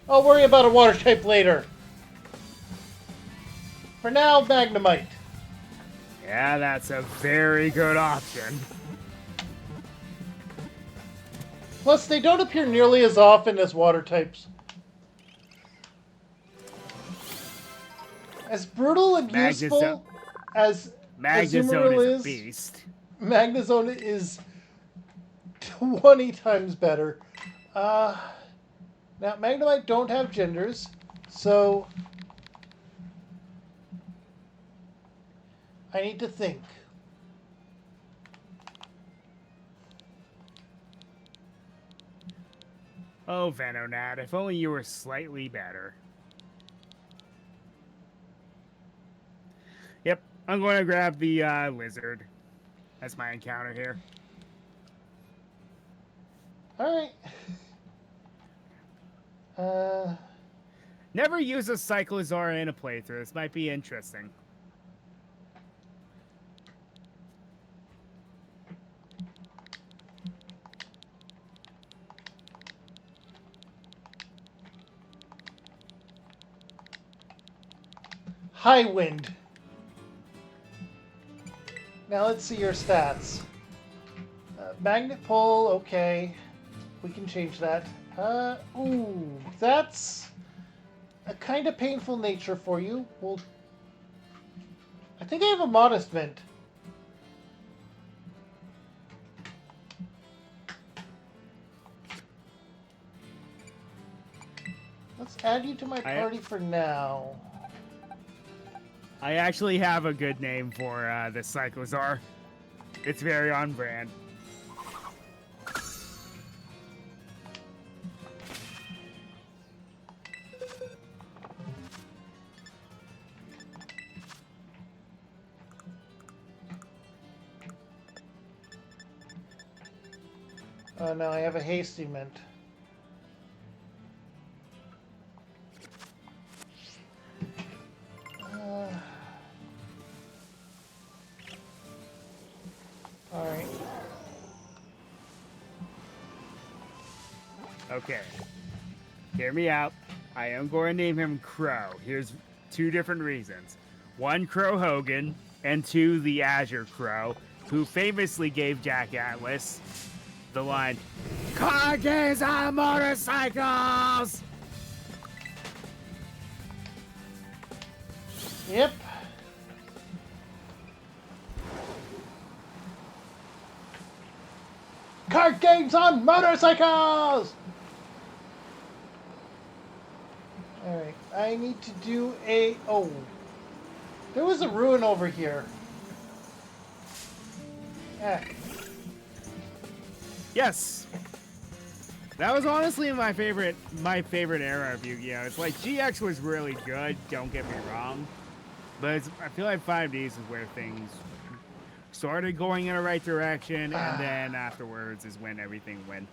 I'll worry about a water type later. For now, Magnemite. Yeah, that's a very good option. Plus, they don't appear nearly as often as water types. As brutal and useful as Magnezone is a beast. Magnezone is 20 times better. Now, Magnemite don't have genders, so I need to think. Oh, Venonat, if only you were slightly better. Yep, I'm going to grab the lizard. That's my encounter here. Alright. Never use a Cyclizar in a playthrough. This might be interesting. High Wind. Now let's see your stats. Magnet Pull, okay. We can change that. Ooh, that's a kind of painful nature for you. Well, I think I have a Modest Mint. Let's add you to my party for now. I actually have a good name for the Cyclizar. It's very on brand. Oh no, I have a Hasty Mint. Alright. Okay. Hear me out. I am going to name him Crow. Here's two different reasons. One, Crow Hogan, and two, the Azure Crow, who famously gave Jack Atlas the line, "Car games on motorcycles!" Yep. Card games on motorcycles! Alright, I need to do a... Oh. There was a ruin over here. Ah. Yes. That was honestly my favorite era of Yu-Gi-Oh! It's like GX was really good, don't get me wrong. But I feel like 5Ds is where things started going in the right direction, and then afterwards is when everything went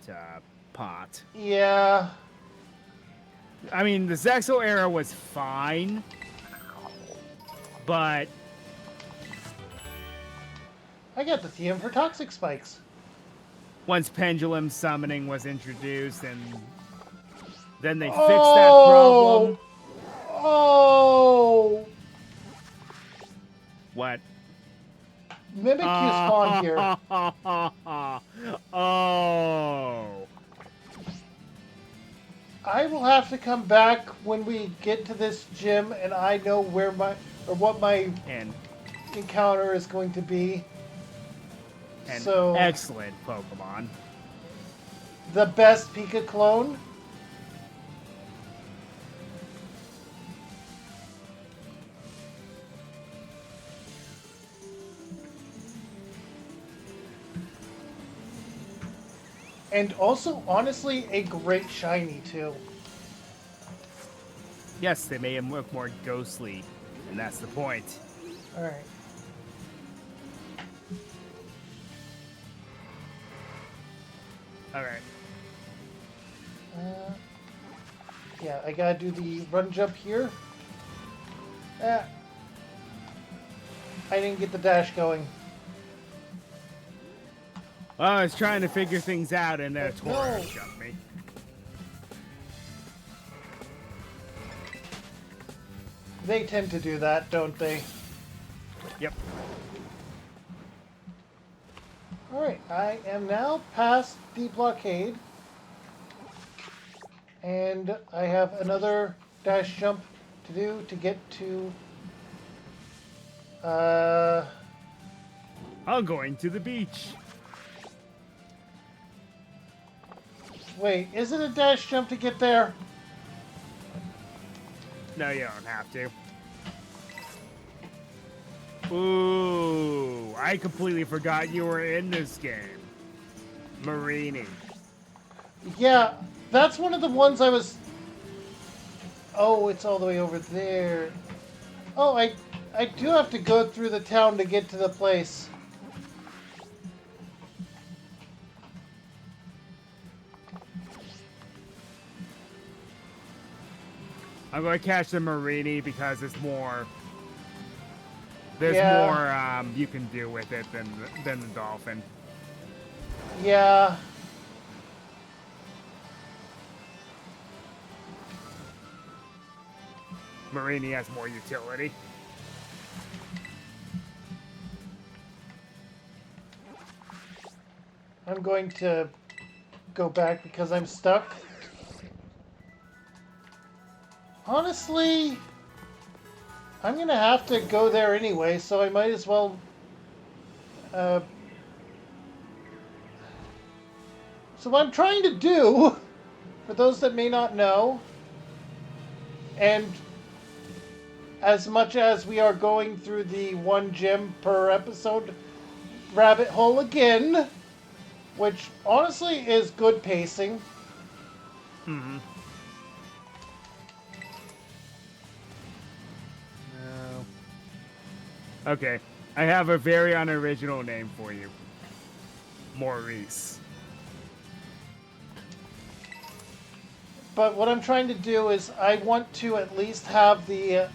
pot. Yeah. I mean, the Zexal era was fine, but I got the TM for toxic spikes. once pendulum summoning was introduced, and then they fixed that Oh! problem. Oh! What? Mimikyu spawned here. Oh. I will have to come back when we get to this gym and I know where what my And encounter is going to be. an So excellent Pokemon. the best Pika clone. And also, honestly, a great shiny, too. Yes, they made him look more ghostly, and that's the point. Alright. Alright. Yeah, I gotta do the run jump here. I didn't get the dash going. Well, I was trying to figure things out, and then a No. Tauros jumped me. They tend to do that, don't they? Yep. Alright, I am now past the blockade. And I have another dash jump to do to get to... I'm going to the beach. Wait, is it a dash jump to get there? No, you don't have to. Ooh, I completely forgot you were in this game. Marini. Yeah, that's one of the ones I was... Oh, it's all the way over there. Oh, I do have to go through the town to get to the place. I'm going to catch the Marini because it's more... There's Yeah. more you can do with it than the Dolphin. Yeah. Marini has more utility. I'm going to go back because I'm stuck. Honestly, I'm going to have to go there anyway, so I might as well... So what I'm trying to do, for those that may not know, and as much as we are going through the one gym per episode rabbit hole again, which honestly is good pacing. Mm-hmm. No. Okay, I have a very unoriginal name for you. Maurice. But what I'm trying to do is I want to at least have the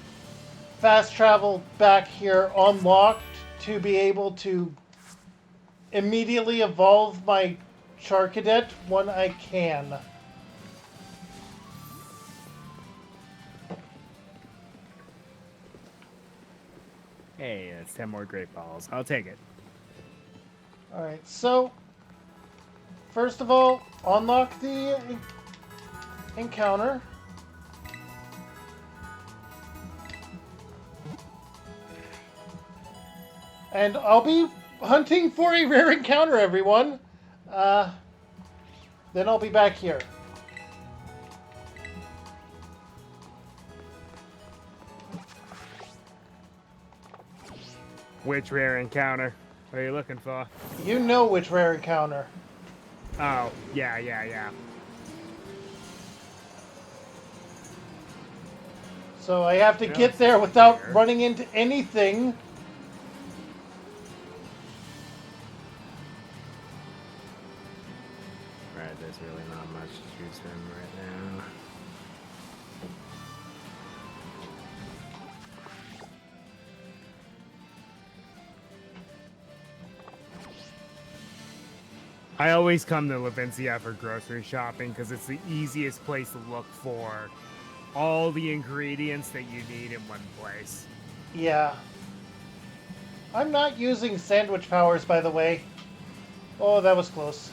fast travel back here unlocked to be able to immediately evolve my Charcadet when I can. Hey, that's 10 more Great Balls. I'll take it. Alright, so first of all, unlock the encounter. And I'll be hunting for a rare encounter, everyone. Then I'll be back here. Which rare encounter are you looking for? You know which rare encounter. Oh, yeah. So I have to No, get it's there just without here. running into anything. Right, there's really not much to choose from right now. I always come to Levincia for grocery shopping because it's the easiest place to look for all the ingredients that you need in one place. Yeah. I'm not using sandwich powers, by the way. Oh, that was close.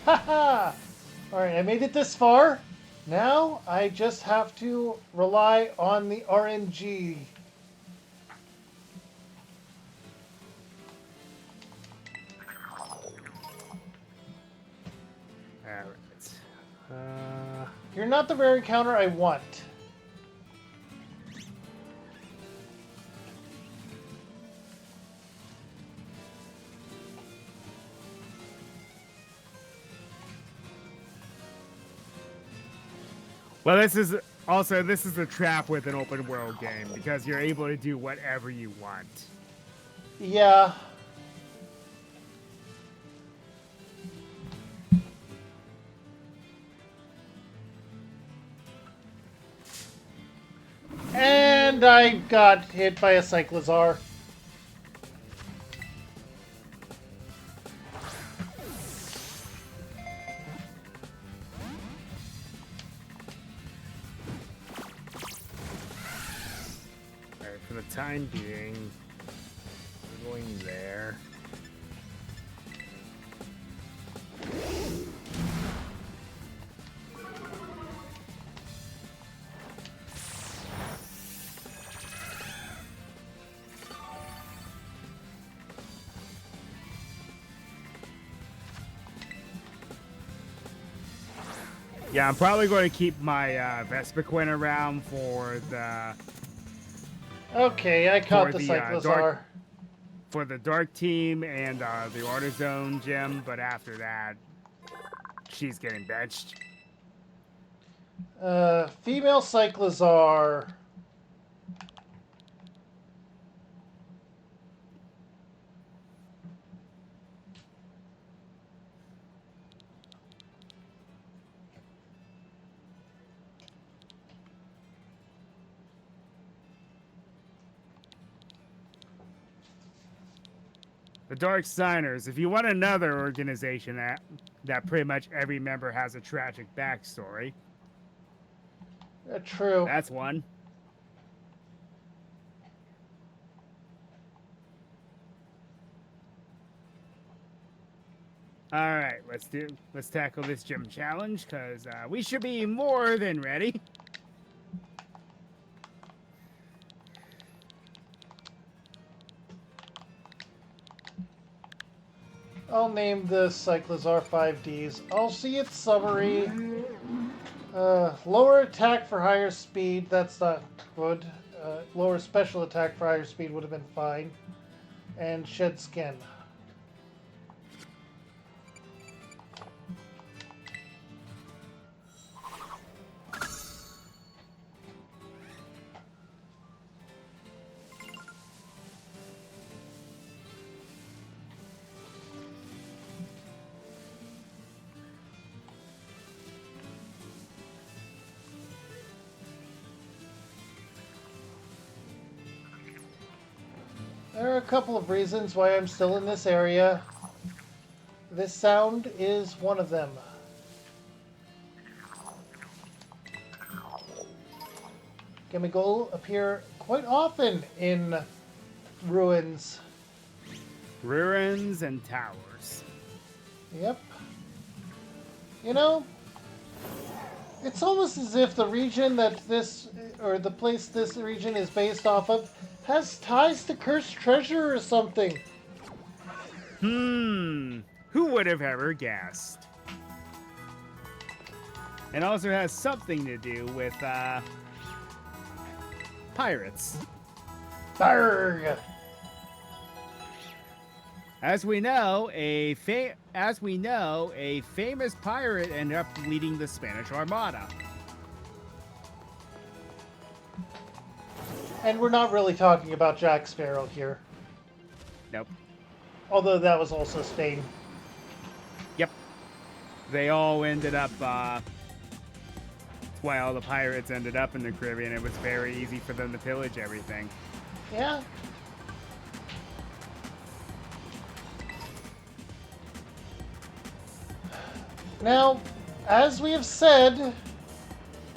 Haha! Alright, I made it this far. Now I just have to rely on the RNG. Alright. You're not the rare encounter I want. Well, this is the trap with an open world game because you're able to do whatever you want. Yeah. And I got hit by a cyclozar. Alright, for the time being, we're going there. Yeah, I'm probably going to keep my Vespiquen around for the Okay, I caught the cyclozar. for the dark team and the order zone gym, but after that, she's getting benched. Female cyclozar. The Dark Signers. If you want another organization that pretty much every member has a tragic backstory, True. that's one. All right, let's tackle this gym challenge because we should be more than ready. I'll name the cyclozar 5Ds. I'll see its summary. Lower attack for higher speed. That's not good. Lower special attack for higher speed would have been fine. And shed skin. There are a couple of reasons why I'm still in this area. This sound is one of them. Chemical appear quite often in ruins. Ruins and towers. Yep. You know, it's almost as if the region that this, or the place this region is based off of, has ties to cursed treasure or something. Who would have ever guessed? And also has something to do with pirates. Barg! As we know, as we know, a famous pirate ended up leading the Spanish Armada. And we're not really talking about Jack Sparrow here. Nope. Although that was also Spain. Yep. They all ended up, that's why all the pirates ended up in the Caribbean. It was very easy for them to pillage everything. Yeah. Now, as we have said,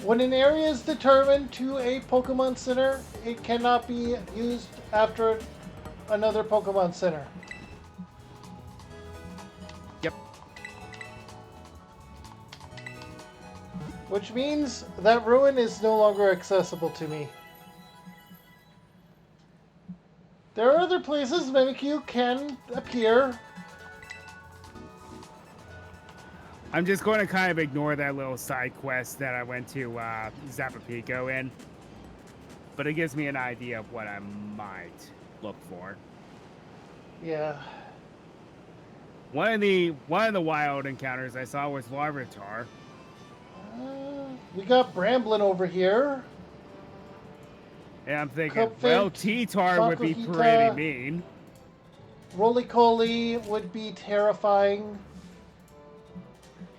when an area is determined to a Pokemon Center, it cannot be used after another Pokemon Center. Yep. Which means that ruin is no longer accessible to me. There are other places Mimikyu can appear. I'm just going to kind of ignore that little side quest that I went to Zapapico in. But it gives me an idea of what I might look for. Yeah. One of the wild encounters I saw was Larvitar. We got Bramblin over here. And I'm thinking, Cupfint, well, T-Tar would be Makuhita. pretty mean. Roly-Coly would be terrifying.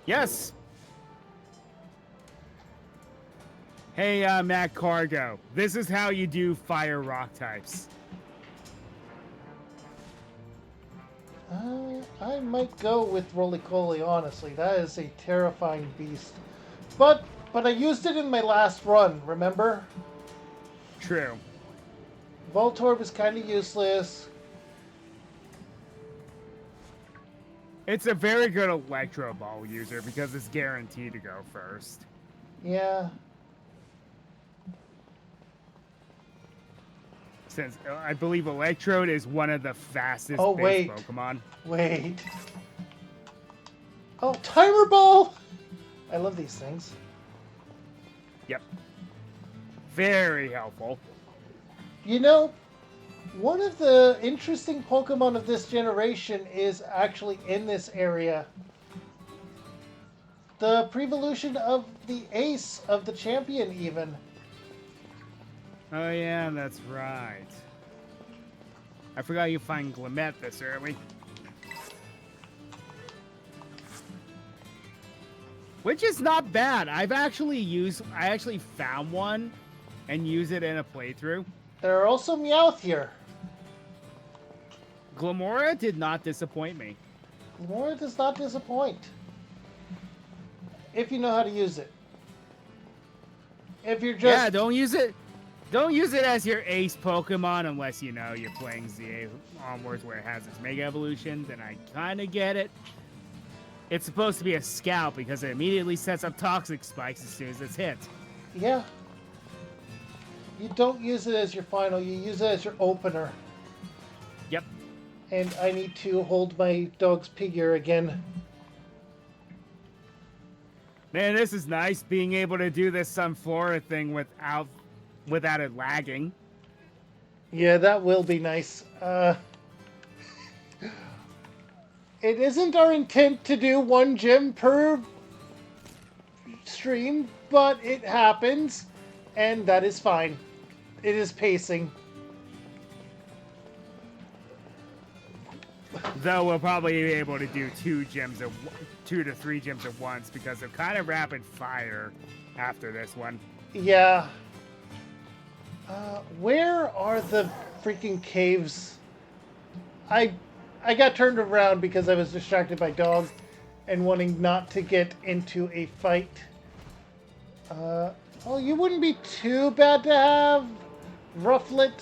Yes. Hey, Matt Cargo. This is how you do fire rock types. I might go with Roly-Coly, honestly. That is a terrifying beast. But I used it in my last run, remember? True. Voltorb is kind of useless. It's a very good Electro Ball user because it's guaranteed to go first. Yeah. Since I believe Electrode is one of the fastest Oh, base wait. Pokemon. Wait. Oh, Timer Ball! I love these things. Yep. Very helpful. You know, one of the interesting Pokemon of this generation is actually in this area. The Prevolution of the Ace of the Champion, even. Oh yeah, that's right. I forgot you find Glimmet this early. Which is not bad. I actually found one and use it in a playthrough. There are also Meowth here. Glamora did not disappoint me. Glamora does not disappoint. If you know how to use it. If you're just... Yeah, don't use it. Don't use it as your ace Pokemon unless you know you're playing ZA onwards where it has its Mega Evolution. Then I kind of get it. It's supposed to be a scout because it immediately sets up Toxic Spikes as soon as it's hit. Yeah. You don't use it as your final, you use it as your opener. Yep. And I need to hold my dog's figure again. Man, this is nice being able to do this Sunflora thing without it lagging. Yeah, that will be nice. It isn't our intent to do one gym per stream, but it happens, and that is fine. It is pacing. Though we'll probably be able to do 2 to 3 gyms at once because they're kind of rapid fire after this one. Yeah. Where are the freaking caves? I got turned around because I was distracted by dog and wanting not to get into a fight. Oh, you wouldn't be too bad to have, Rufflet.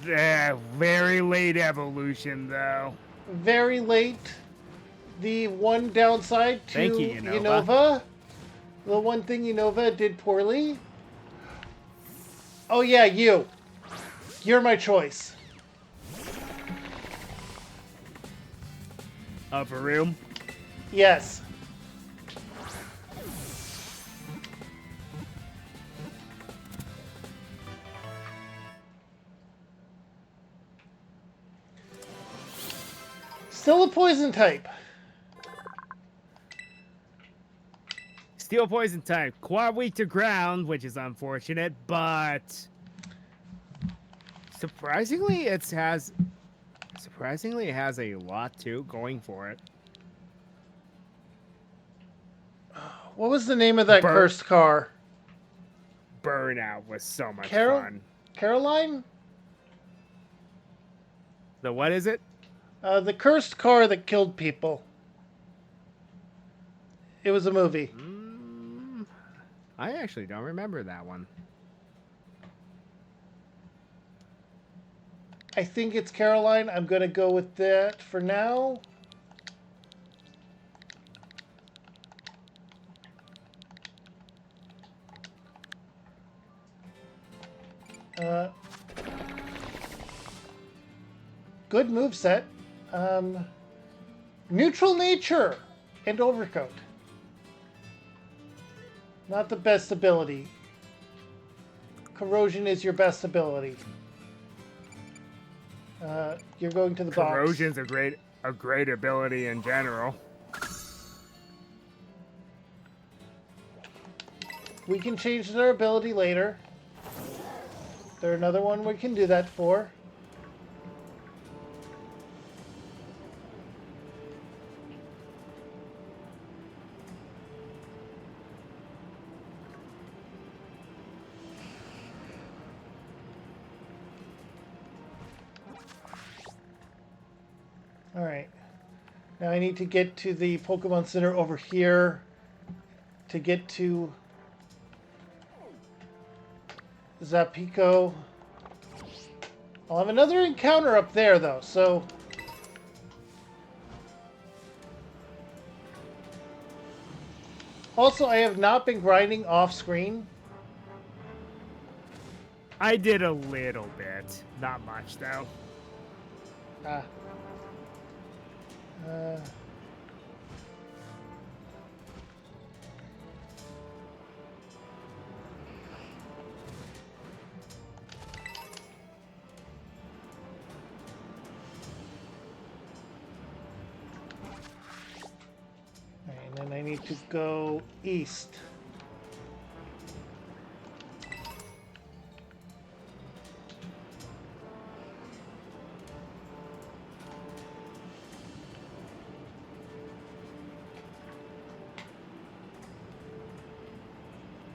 Very late evolution, though. Very late. The one downside to Thank you, Unova. The one thing Unova did poorly. Oh yeah, you. You're my choice. For room? Yes. Still a poison type. Steel poison type. Quad weak to ground, which is unfortunate, but surprisingly it has a lot too going for it. What was the name of that cursed car? Burnout was so much fun. Caroline? The what is it? The cursed car that killed people. It was a movie. I actually don't remember that one. I think it's Caroline. I'm going to go with that for now. Good moveset. Neutral nature and overcoat. Not the best ability. Corrosion is your best ability. You're going to the box. Corrosion's a great ability in general. We can change their ability later. There's another one we can do that for. Alright. Now I need to get to the Pokemon Center over here to get to Zapico. I'll have another encounter up there, though, so... Also, I have not been grinding off-screen. I did a little bit. Not much, though. And then I need to go east.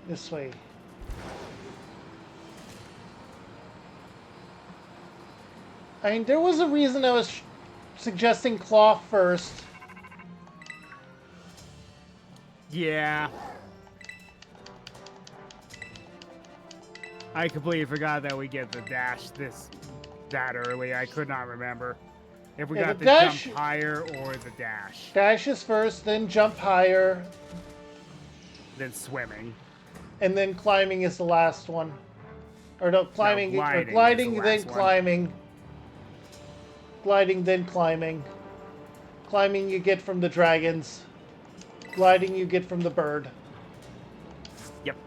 This way. I mean, there was a reason I was suggesting Claw first. Yeah. I completely forgot that we get the dash that early. I could not remember if we got the dash, jump higher or the dash. Dash is first, then jump higher. Then swimming. And then climbing is the last one. Or no, climbing, no, gliding then climbing. Gliding, then climbing. Climbing you get from the dragons. Gliding you get from the bird. Yep.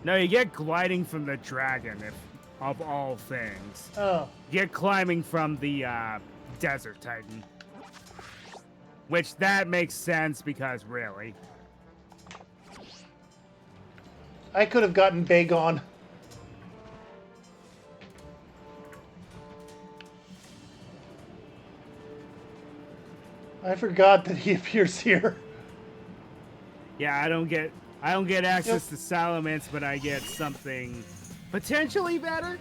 No, you get gliding from the dragon, if of all things. Oh. You get climbing from the desert titan. Which, that makes sense, because really. I could have gotten Bagon. I forgot that he appears here. Yeah, I don't get access to Salamence, but I get something potentially better.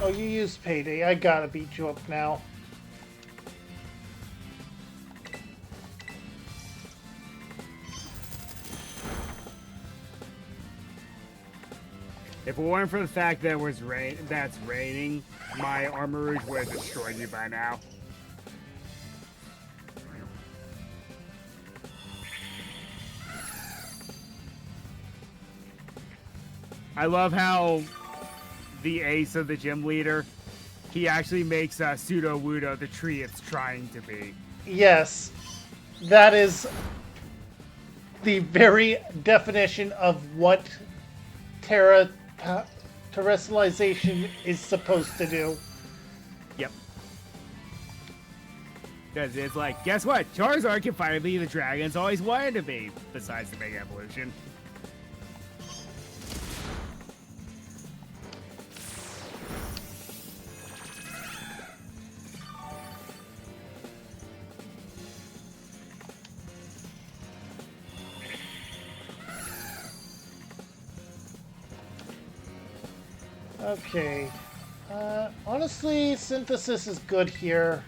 Oh, you used Payday. I gotta beat you up now. If it weren't for the fact that it was that's raining, my Armarouge would have destroyed you by now. I love how the ace of the gym leader, he actually makes Pseudo-Wudo the tree it's trying to be. Yes. That is the very definition of what terra terrestrialization is supposed to do. Yep. Because it's like, guess what? Charizard can finally be the dragon's always wanted to be, besides the big evolution. Okay. Honestly, synthesis is good here.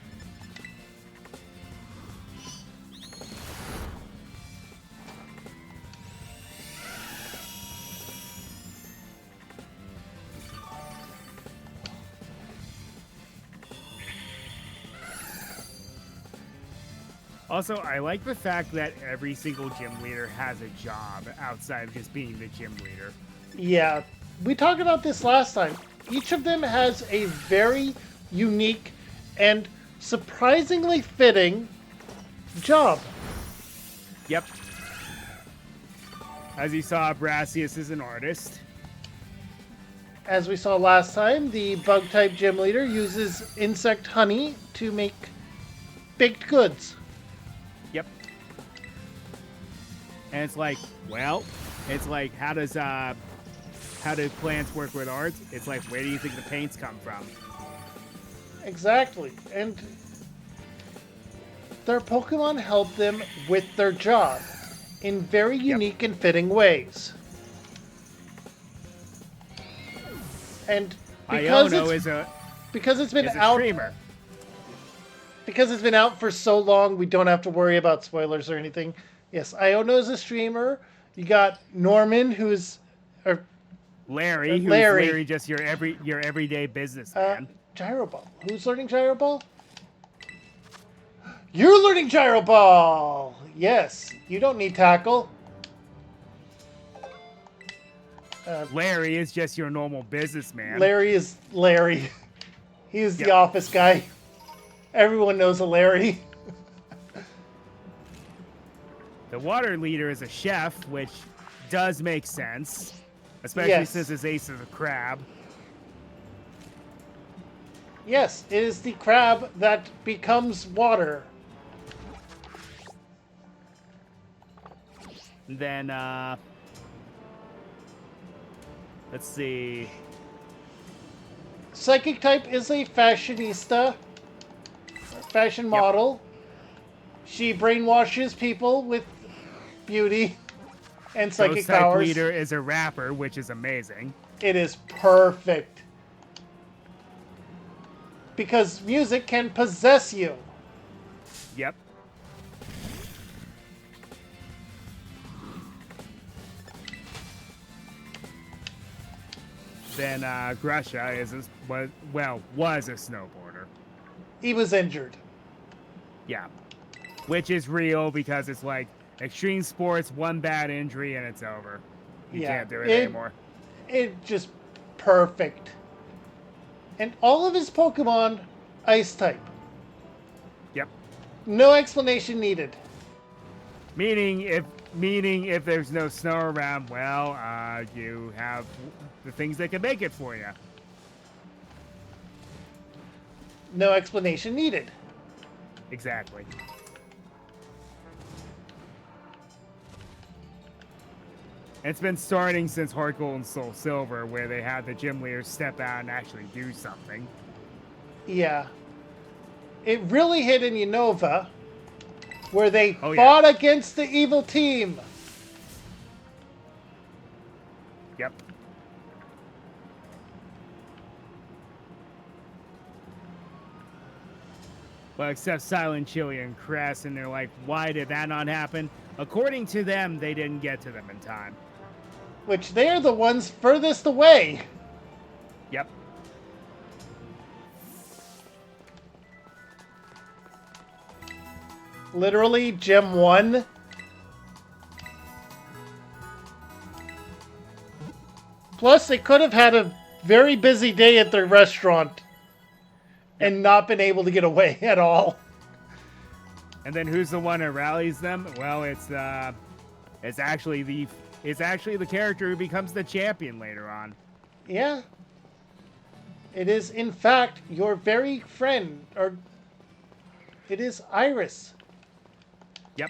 Also, I like the fact that every single gym leader has a job outside of just being the gym leader. Yeah, we talked about this last time. Each of them has a very unique and surprisingly fitting job. Yep. As you saw, Brassius is an artist. As we saw last time, the bug-type gym leader uses insect honey to make baked goods. Yep. And it's like, well, it's like, how do plants work with art? It's like, where do you think the paints come from? Exactly. And their Pokemon help them with their job in very unique and fitting ways. And because it's been out streamer. Because it's been out for so long, we don't have to worry about spoilers or anything. Yes, Iono is a streamer. You got Norman, who's Larry, who's Larry, just your everyday businessman. Gyro Ball. Who's learning Gyro Ball? You're learning Gyro Ball! Yes, you don't need tackle. Larry is just your normal businessman. Larry is Larry. He's the office guy. Everyone knows a Larry. The water leader is a chef, which does make sense. Especially since his ace is a crab. Yes, it is the crab that becomes water. Then, let's see. Psychic type is a fashionista. Fashion model. She brainwashes people with beauty and psychic powers. Leader is a rapper, which is amazing. It is perfect. Because music can possess you. Yep. Then Grusha was a snowboarder. He was injured. Yeah. Which is real because it's like extreme sports, one bad injury, and it's over. You can't do it anymore. It's just perfect. And all of his Pokemon, Ice type. Yep. No explanation needed. Meaning if there's no snow around, well, you have the things that can make it for you. No explanation needed. Exactly. It's been starting since Heart Gold and Soul Silver, where they had the gym leaders step out and actually do something. Yeah. It really hit in Unova, where they fought against the evil team. Yep. Well, except Silent Chili and Cress, and they're like, why did that not happen? According to them, they didn't get to them in time. Which they're the ones furthest away. Yep. Literally, Gym 1. Plus, they could have had a very busy day at their restaurant and not been able to get away at all. And then who's the one that rallies them? Well, it's It's actually the character who becomes the champion later on. Yeah. It is, in fact, your very friend, or it is Iris. Yep.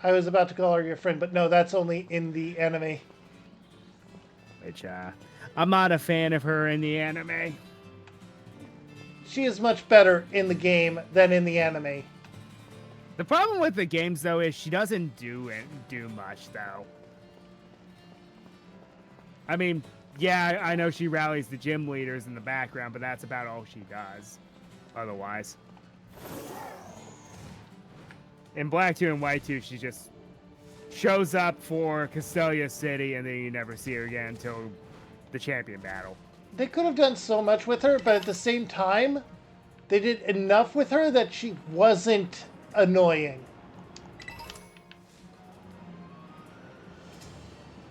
I was about to call her your friend, but no, that's only in the anime. Which I'm not a fan of her in the anime. She is much better in the game than in the anime. The problem with the games though is she doesn't do much though. I mean, yeah, I know she rallies the gym leaders in the background, but that's about all she does. Otherwise, in Black 2 and White 2, she just shows up for Castelia City, and then you never see her again until the champion battle. They could have done so much with her, but at the same time, they did enough with her that she wasn't annoying.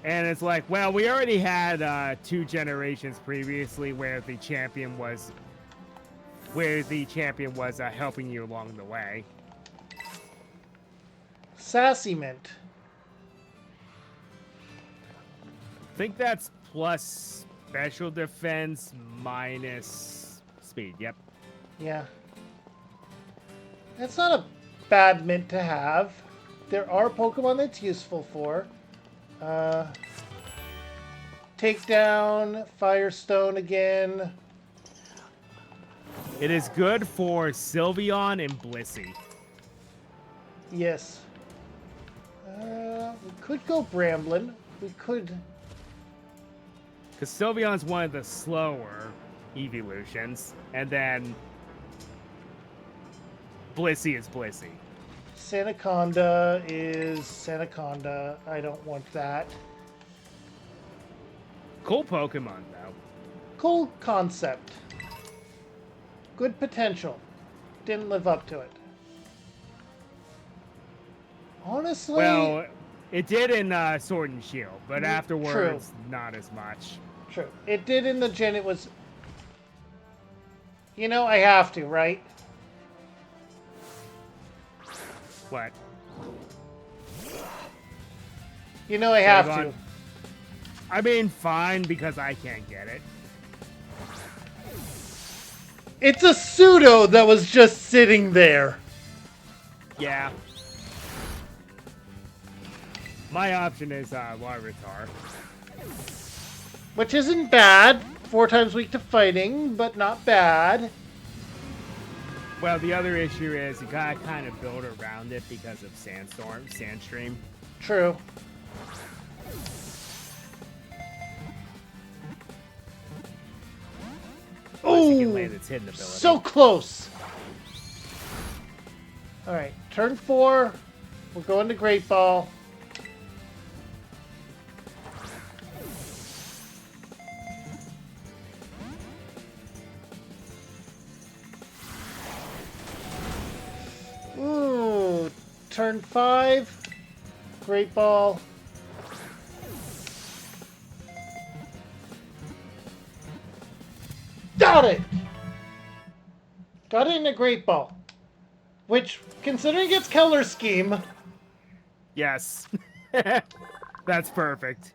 And it's like, well, we already had 2 generations previously where the champion was helping you along the way. Sassy Mint. I think that's plus special defense minus speed. Yep. Yeah. That's not a bad mint to have. There are Pokemon that's useful for. Takedown, Firestone again. It is good for Sylveon and Blissey. Yes. We could go Bramblin. We could... Because Sylveon's one of the slower evolutions, and then Blissey is Blissey. Sandaconda is Sandaconda. I don't want that. Cool Pokemon, though. Cool concept. Good potential. Didn't live up to it. Honestly... Well, it did in Sword and Shield, but afterwards, true. Not as much. True. It did in the gen. It was... You know, I have to, right? What? You know I have to. I mean, fine, because I can't get it. It's a pseudo that was just sitting there. Yeah. My option is Larvitar. Which isn't bad. 4 times weak to fighting, but not bad. Well, the other issue is you gotta kind of build around it because of Sandstream. True. Oh, so close. All right, turn 4. We're going to Great Ball. Ooh, turn 5. Great Ball. Got it! Got it in a Great Ball. Which, considering its color scheme... Yes. That's perfect.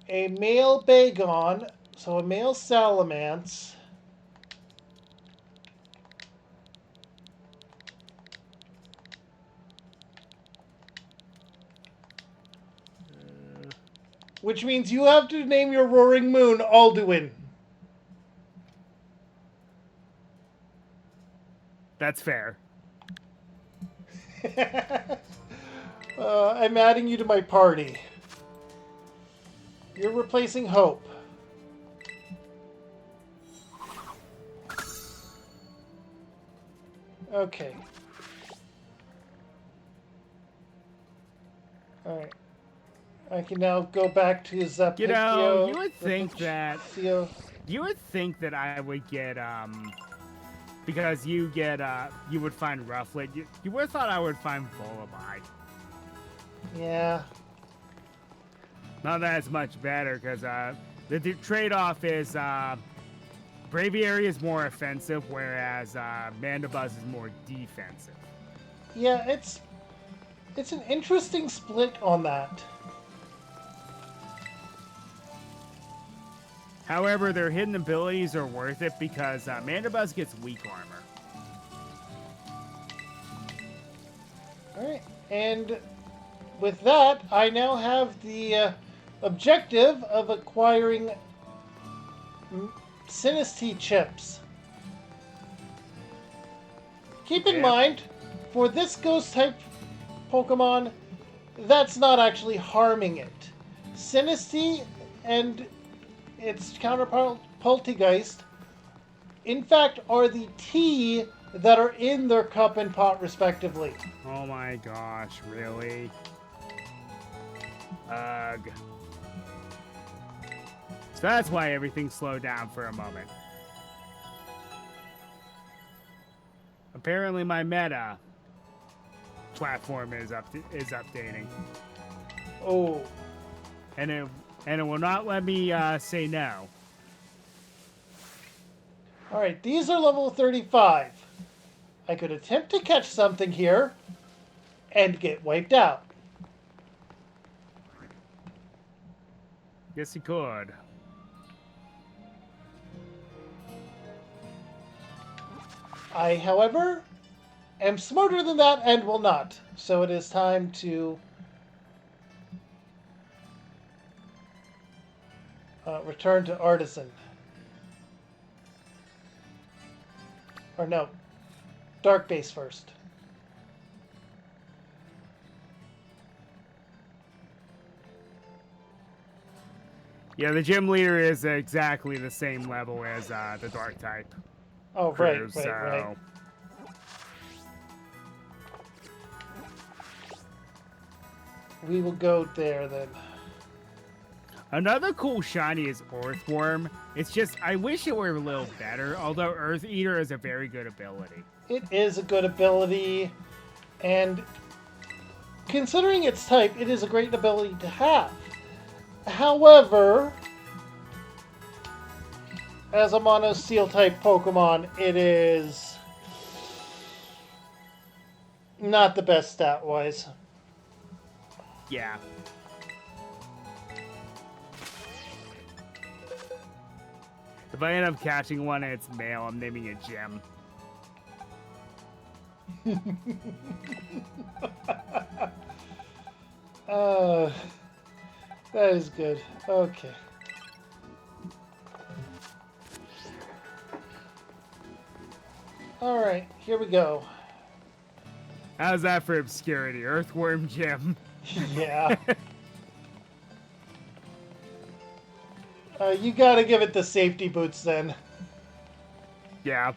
A male Bagon, so a male Salamence... Which means you have to name your Roaring Moon Alduin. That's fair. I'm adding you to my party. You're replacing Hope. Okay. Alright. I can now go back to Zapikio. You know, you would think that... You would think that I would get, because you get, you would find Rufflet. You would have thought I would find Volibite. Yeah. Not that it's much better, because the trade-off is Braviary is more offensive, whereas Mandibuzz is more defensive. Yeah, it's an interesting split on that. However, their hidden abilities are worth it because Mandibuzz gets weak armor. Alright, and with that, I now have the objective of acquiring Sinistea chips. Keep in mind, for this ghost type Pokemon, that's not actually harming it. Sinistea and its counterpart Poltegeist, in fact, are the tea that are in their cup and pot, respectively. Oh my gosh, really? Ugh. So that's why everything slowed down for a moment. Apparently my meta platform is updating. Oh. And it will not let me say no. Alright, these are level 35. I could attempt to catch something here and get wiped out. Yes, you could. I, however, am smarter than that and will not. So it is time to return to Artisan. Or no, Dark Base first. Yeah, the gym leader is exactly the same level as the dark type. Oh, crew, right. We will go there then. Another cool shiny is Earthworm. It's just, I wish it were a little better, although Earth Eater is a very good ability. It is a good ability, and considering its type, it is a great ability to have. However, as a Mono Steel type Pokemon, it is not the best stat-wise. Yeah. If I end up catching one and it's male, I'm naming it Gem. That is good. Okay. Alright, here we go. How's that for obscurity? Earthworm Gem. Yeah. You gotta give it the safety boots then. Yeah.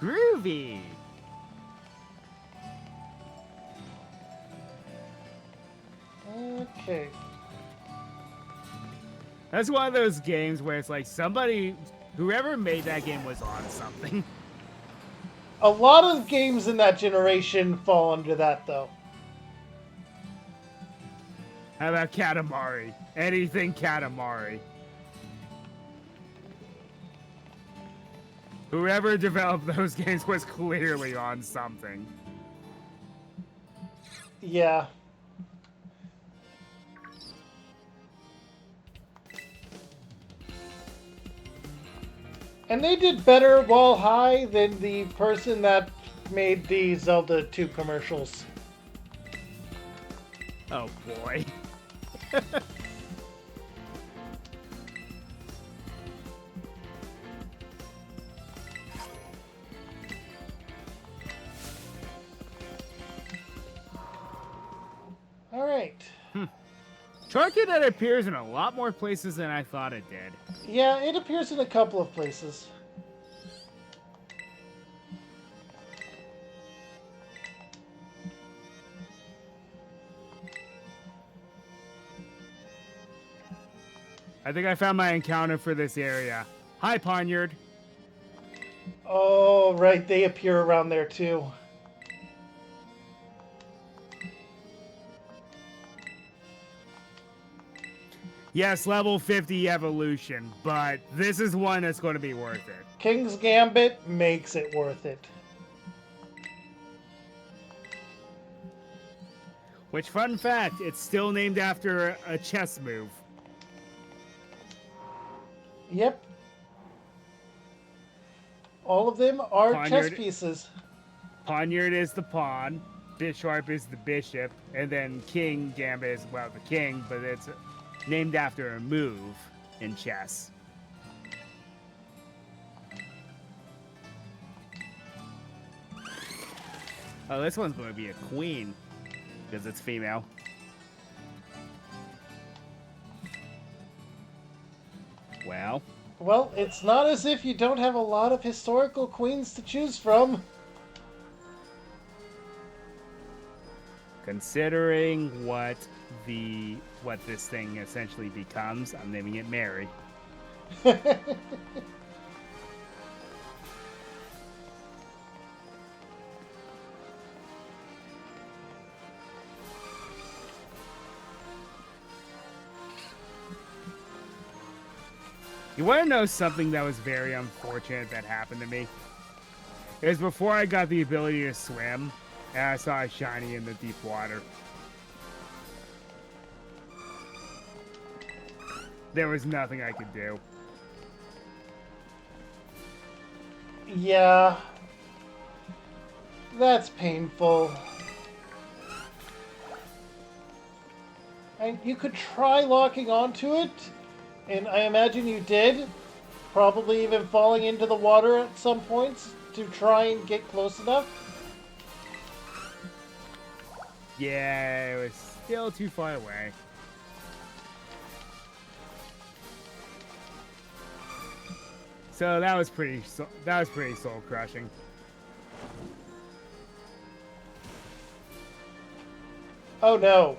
Groovy. Okay. That's one of those games where it's like whoever made that game was on something. A lot of games in that generation fall under that, though. How about Katamari? Anything Katamari. Whoever developed those games was clearly on something. Yeah. And they did better while high than the person that made the Zelda 2 commercials. Oh boy. Alright. Charcadet appears in a lot more places than I thought it did. Yeah, it appears in a couple of places. I think I found my encounter for this area. Hi, Poniard. Oh, right, they appear around there too. Yes, level 50 evolution, but this is one that's going to be worth it. King's Gambit makes it worth it. Which, fun fact, it's still named after a chess move. Yep. All of them are chess Poniard, pieces. Poniard is the pawn, Bisharp is the bishop, and then King Gambit is, well, the king, but it's named after a move in chess. Oh, this one's going to be a queen because it's female. Well, Well, it's not as if you don't have a lot of historical queens to choose from. considering what this thing essentially becomes, I'm naming it Mary. You want to know something that was very unfortunate that happened to me? It was before I got the ability to swim, and I saw a shiny in the deep water. There was nothing I could do. Yeah. That's painful. And you could try locking onto it, and I imagine you did. Probably even falling into the water at some points to try and get close enough. Yeah, it was still too far away. So that was pretty soul crushing. Oh no.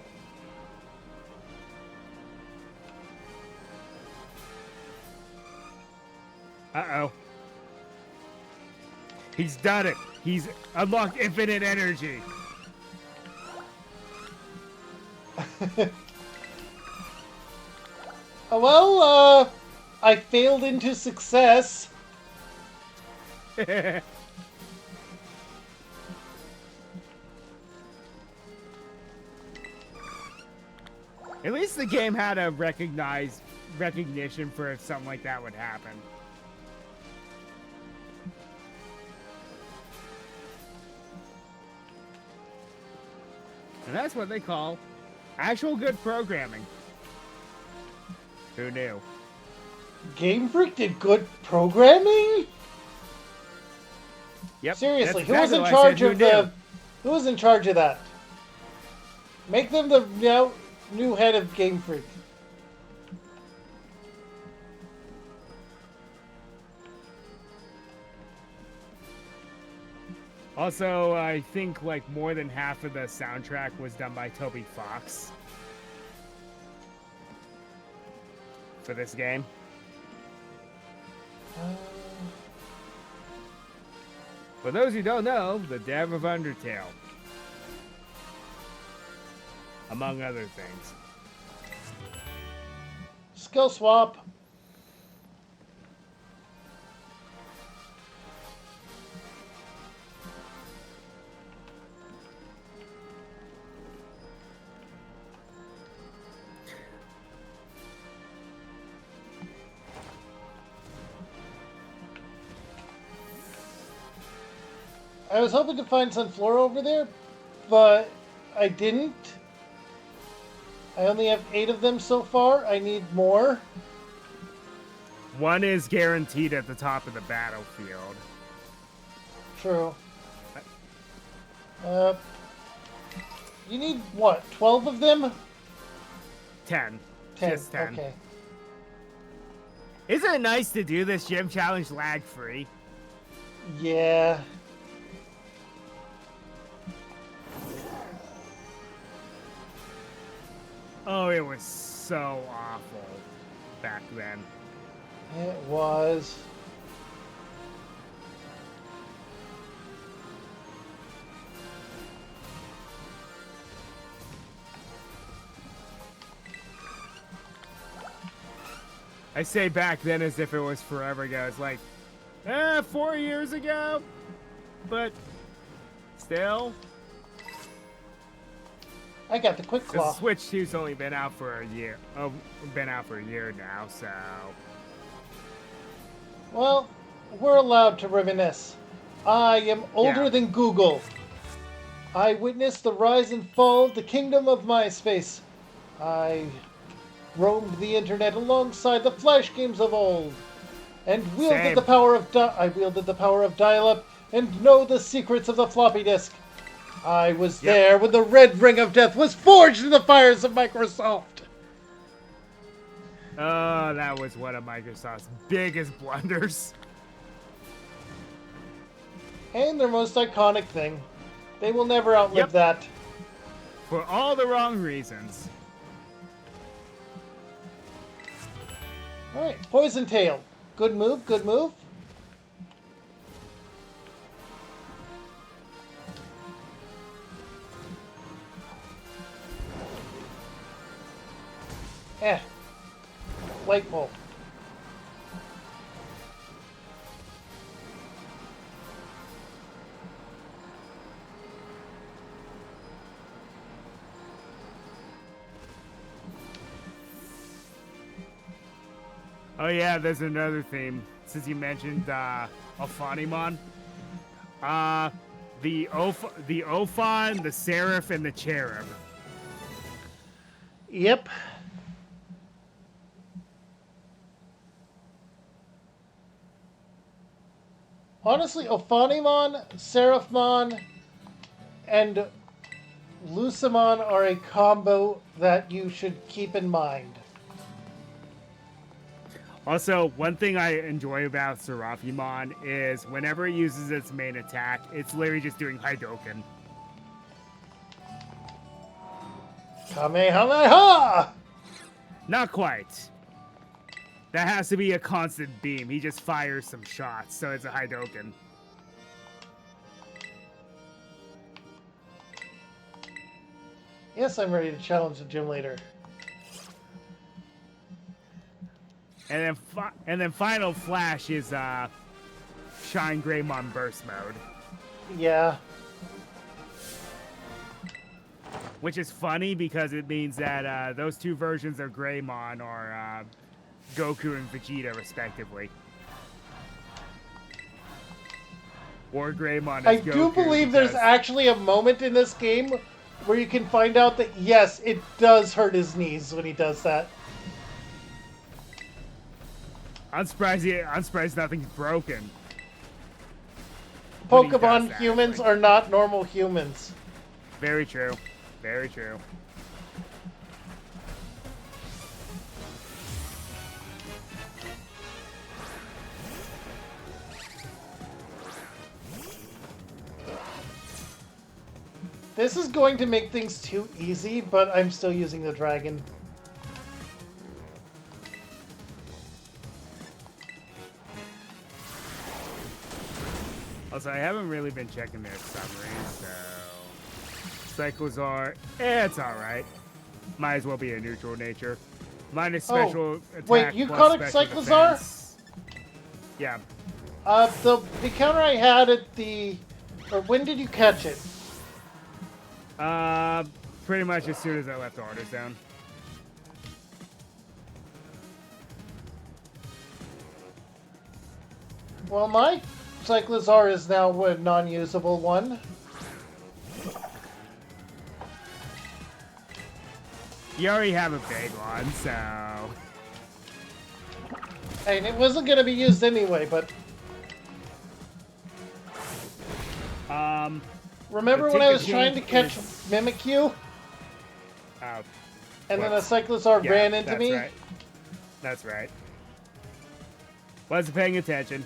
Uh-oh. He's done it. He's unlocked infinite energy. Well, I failed into success. At least the game had a recognition for if something like that would happen. And that's what they call actual good programming. Who knew? Game Freak did good programming? Yep. Seriously, that's exactly who what I said, who was in charge of that? Make them the new head of Game Freak. Also, I think like more than half of the soundtrack was done by Toby Fox for this game. For those who don't know, the dev of Undertale, among other things. Skill swap. I was hoping to find Sunflora over there, but I didn't. I only have 8 of them so far. I need more. One is guaranteed at the top of the battlefield. True. You need, what, 12 of them? 10. 10, Just 10. okay. Isn't it nice to do this gym challenge lag-free? Yeah. Oh, it was so awful back then. It was. I say back then as if it was forever ago. It's like, 4 years ago, but still. I got the quick The claw. Switch 2's only been out for a year. Oh, been out for a year now, so. Well, we're allowed to reminisce. I am older Yeah. than Google. I witnessed the rise and fall of the kingdom of MySpace. I roamed the internet alongside the flash games of old, and wielded Same. the power of I wielded the power of dial-up and know the secrets of the floppy disk. I was Yep. there when the red ring of death was forged in the fires of Microsoft. Oh, that was one of Microsoft's biggest blunders. And their most iconic thing. They will never outlive Yep. that. For all the wrong reasons. Alright, Poison Tail. Good move, good move. Light bulb. Oh yeah, there's another theme. Since you mentioned Ophanimon. The Ophan, the Seraph, and the Cherub. Yep. Honestly, Ophanimon, Seraphmon, and Lucimon are a combo that you should keep in mind. Also, one thing I enjoy about Seraphimon is whenever it uses its main attack, it's literally just doing Hadouken. Kamehameha! Not quite. That has to be a constant beam. He just fires some shots, so it's a Hadouken. Yes, I'm ready to challenge the gym leader. And then Final Flash is Shine Greymon Burst mode, Yeah. which is funny because it means that those two versions of Greymon are Goku and Vegeta, respectively. Or Greymon is I Goku. do believe there's actually a moment in this game where you can find out that, yes, it does hurt his knees when he does that. I'm surprised nothing's broken. when he does Pokemon that, humans like- are not normal humans. Very true. Very true. This is going to make things too easy, but I'm still using the dragon. Also, I haven't really been checking their summaries, so Cyclozar, it's alright. Might as well be a neutral nature. Minus special attack. Wait, you plus caught it special Cyclozar? defense. Yeah. The encounter I had at the... Or when did you catch it? Pretty much as soon as I left Artist Zone. Well, my Cyclozar is now a non-usable one. You already have a big one, so... And it wasn't going to be used anyway, but... Remember when I was trying to catch Mimikyu? And then a Cyclozar yeah, ran into that's me? Right. That's right. Wasn't paying attention.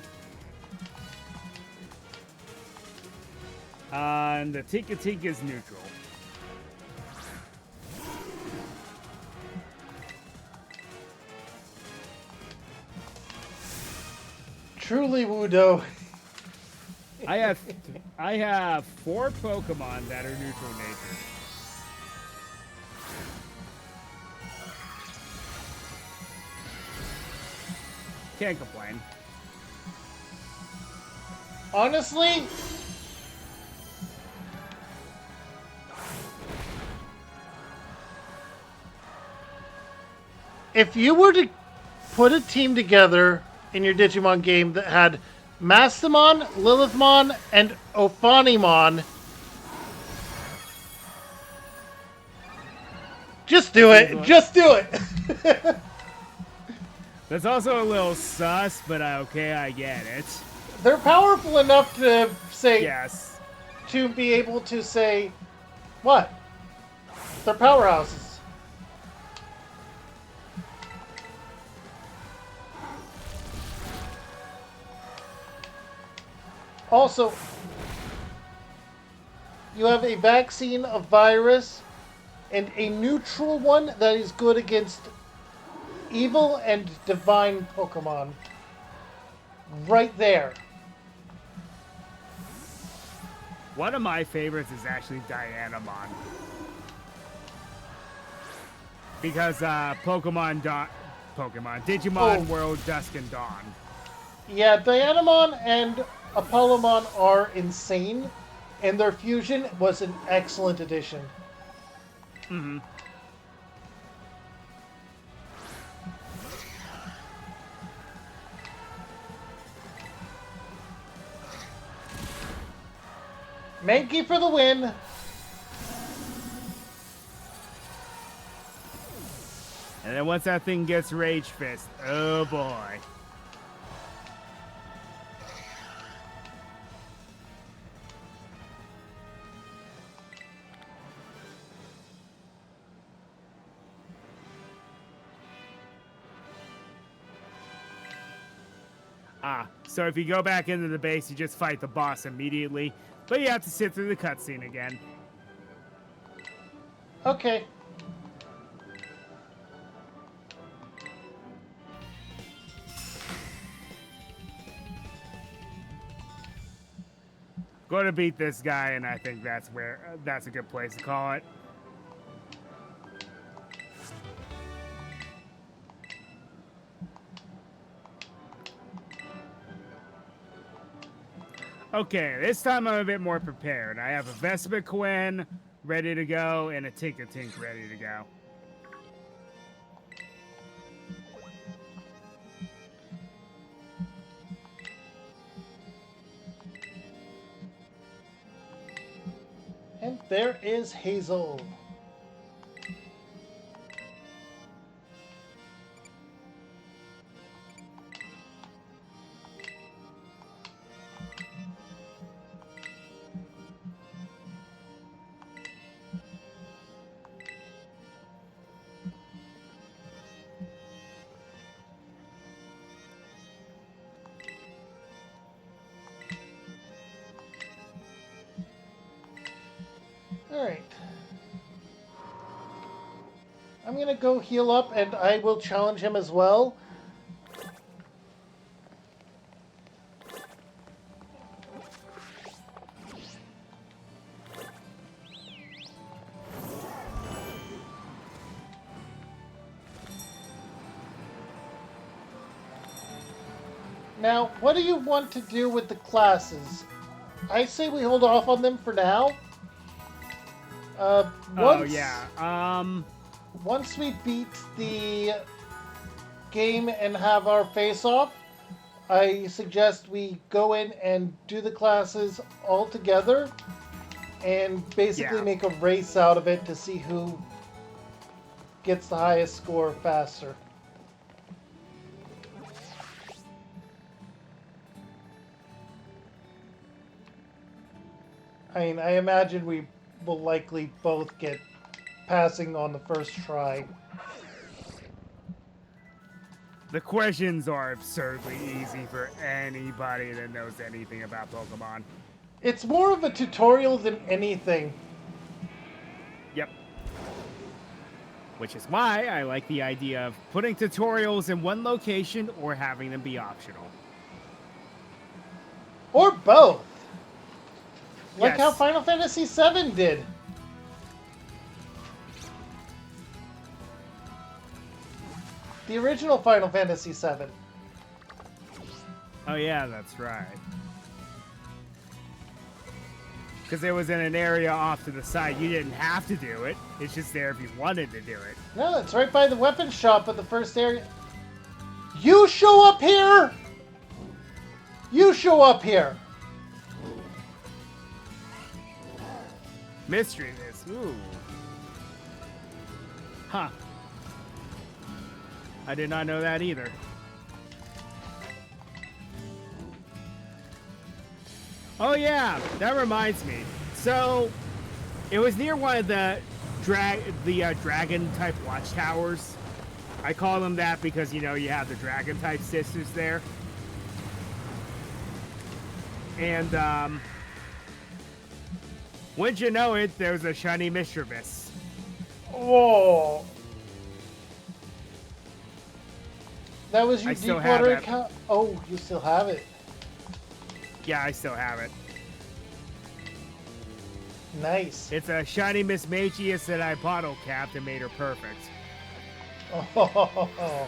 And the Tika is neutral. Truly, Wudo. I have 4 Pokemon that are neutral nature. Can't complain. Honestly, if you were to put a team together in your Digimon game that had Mastamon, Lilithmon, and Ophanimon, just do it. Just do it. That's also a little sus, but okay, I get it. They're powerful enough to say, Yes. to be able to say, what? They're powerhouses. Also, you have a vaccine of virus and a neutral one that is good against evil and divine Pokemon. Right there. One of my favorites is actually Dianamon. Because Digimon World Dusk and Dawn. Yeah, Dianamon and Apollomon are insane, and their fusion was an excellent addition. Mm-hmm. Mankey for the win. And then once that thing gets Rage Fist, oh boy. So if you go back into the base, you just fight the boss immediately, but you have to sit through the cutscene again. Okay. Go to beat this guy, and I think that's a good place to call it. Okay, this time I'm a bit more prepared. I have a Vespiquen ready to go and a Tinkatink ready to go. And there is Hazel. Alright. I'm gonna go heal up and I will challenge him as well. Now, what do you want to do with the classes? I say we hold off on them for now. Once we beat the game and have our face-off, I suggest we go in and do the classes all together and basically make a race out of it to see who gets the highest score faster. I mean, I imagine we will likely both get passing on the first try. The questions are absurdly easy for anybody that knows anything about Pokemon. It's more of a tutorial than anything. Yep. Which is why I like the idea of putting tutorials in one location or having them be optional. Or both. Like Yes. how Final Fantasy VII did. The original Final Fantasy VII. Oh yeah, that's right. Because it was in an area off to the side. You didn't have to do it. It's just there if you wanted to do it. No, it's right by the weapon shop at the first area. You show up here! You show up here! Mystery this. Ooh. Huh. I did not know that either. Oh yeah, that reminds me. So, it was near one of the dragon type watchtowers. I call them that because you have the dragon type sisters there. And wouldn't you know it, there was a shiny Mischievous. Whoa. That was your Deepwater account? Oh, you still have it. Yeah, I still have it. Nice. It's a shiny Miss Magius that I bottle capped and made her perfect. Oh,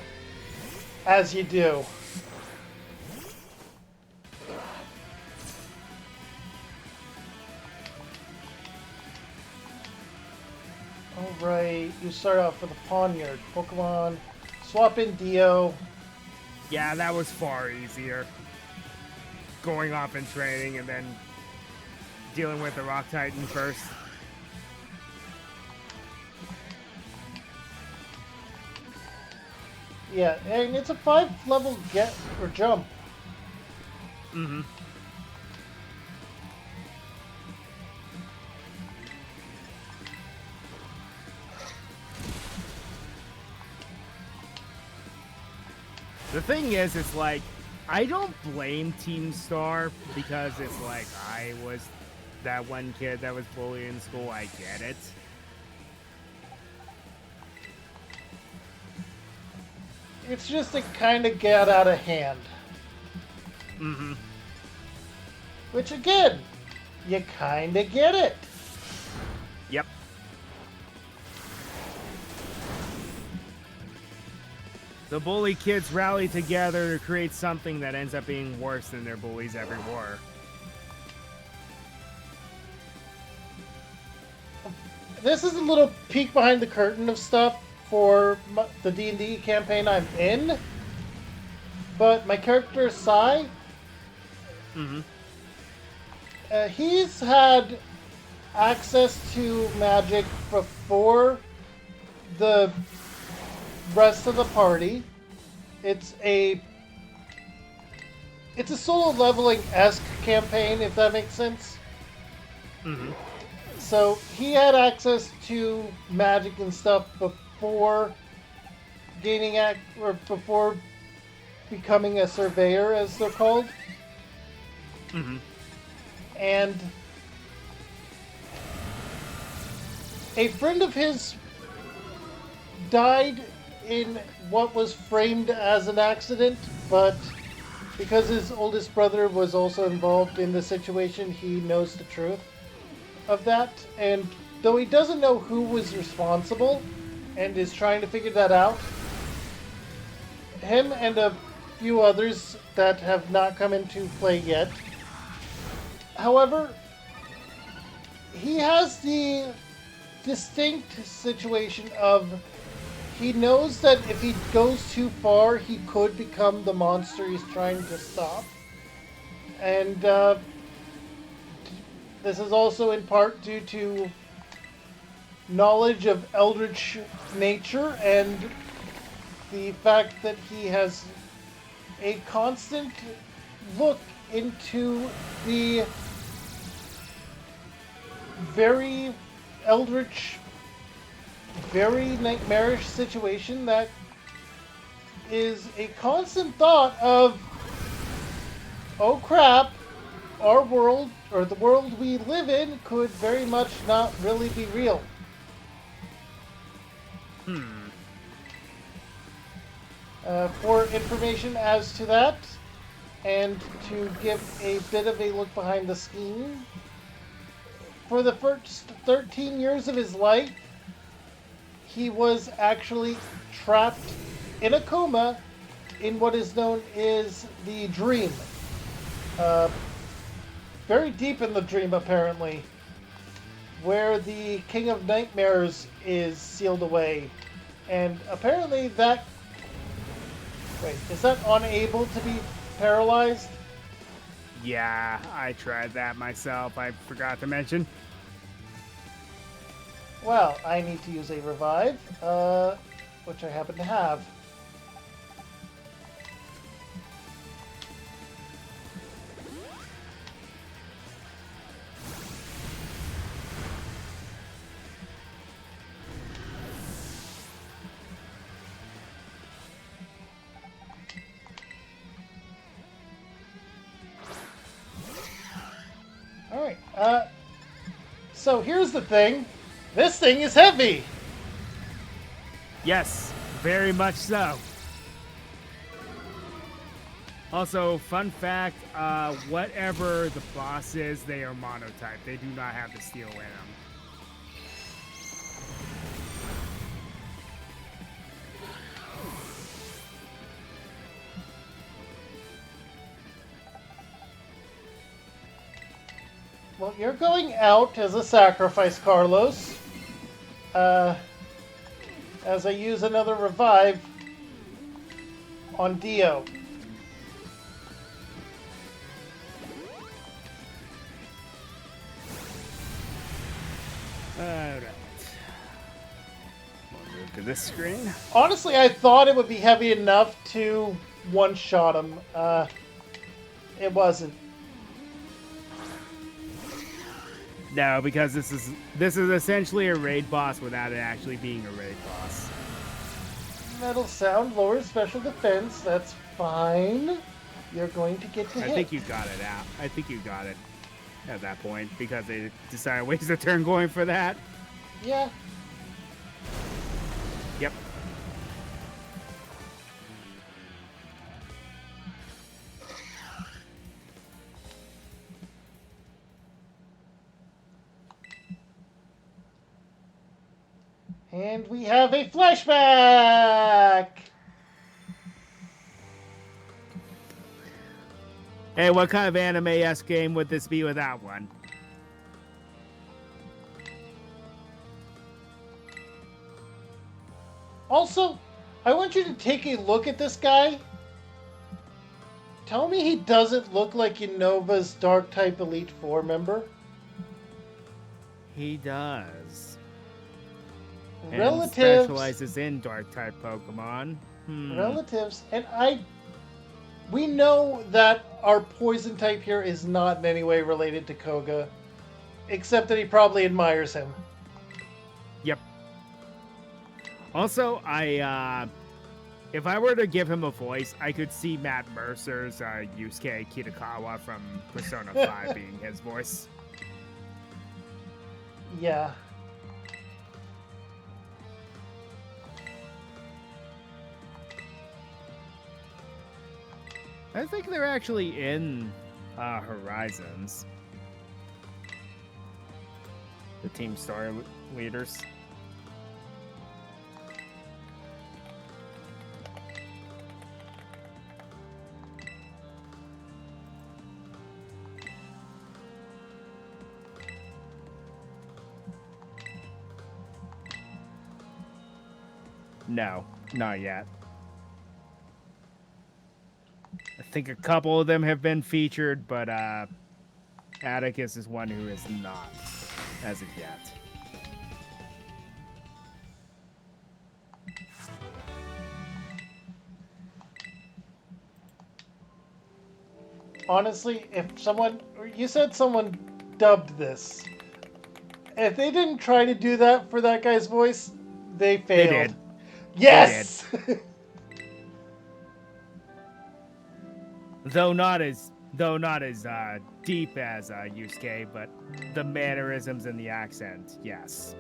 as you do. Alright, you start off with a Pawniard. Pokemon. Swap in Dio. Yeah, that was far easier. Going off and training and then dealing with the Rock Titan first. Yeah, and it's a 5-level get or jump. Mm-hmm. The thing is, it's like, I don't blame Team Star because it's like, I was that one kid that was bullied in school. I get it. It's just a kind of get out of hand. Mm-hmm. Which again, you kind of get it. Yep. The bully kids rally together to create something that ends up being worse than their bullies ever were. This is a little peek behind the curtain of stuff for the D&D campaign I'm in. But my character, Sai, he's had access to magic before the rest of the party. It's a solo leveling-esque campaign, if that makes sense. Mm-hmm. So he had access to magic and stuff before before becoming a surveyor, as they're called. Mm-hmm. And a friend of his died in what was framed as an accident, but because his oldest brother was also involved in the situation, he knows the truth of that. And though he doesn't know who was responsible and is trying to figure that out, him and a few others that have not come into play yet. However, he has the distinct situation of he knows that if he goes too far, he could become the monster he's trying to stop. And this is also in part due to knowledge of eldritch nature and the fact that he has a constant look into the very eldritch, very nightmarish situation that is a constant thought of, oh crap, our world, or the world we live in, could very much not really be real. For information as to that, and to give a bit of a look behind the scheme, for the first 13 years of his life, he was actually trapped in a coma in what is known as the Dream. Uh, very deep in the Dream, apparently, where the King of Nightmares is sealed away. And apparently that... Wait, is that unable to be paralyzed? Yeah, I tried that myself. I forgot to mention. Well, I need to use a revive, which I happen to have. Alright, so here's the thing. This thing is heavy! Yes, very much so. Also, fun fact, whatever the boss is, they are monotype. They do not have the steel in them. Well, you're going out as a sacrifice, Carlos. As I use another revive on Dio. Alright. We'll move to this screen. Honestly, I thought it would be heavy enough to one-shot him. It wasn't. No, because this is essentially a raid boss without it actually being a raid boss. Metal sound lowers special defense. That's fine. You're going to get to hit. I think you got it out. I think you got it at that point because they decided to waste a turn going for that. Yeah. Yep. And we have a flashback! Hey, what kind of anime-esque game would this be without one? Also, I want you to take a look at this guy. Tell me he doesn't look like Unova's Dark-type Elite Four member. He does. Relatives. And specializes in Dark-type Pokemon. Relatives. And we know that our poison type here is not in any way related to Koga. Except that he probably admires him. Yep. Also, if I were to give him a voice, I could see Matt Mercer's Yusuke Kitagawa from Persona 5 being his voice. Yeah. I think they're actually in Horizons. The Team Star leaders. No, not yet. I think a couple of them have been featured, but Atticus is one who is not as of yet. Honestly, if you said someone dubbed this. If they didn't try to do that for that guy's voice, they failed. They did. Yes! They did. Though not as deep as Yusuke, but the mannerisms and the accent, yes.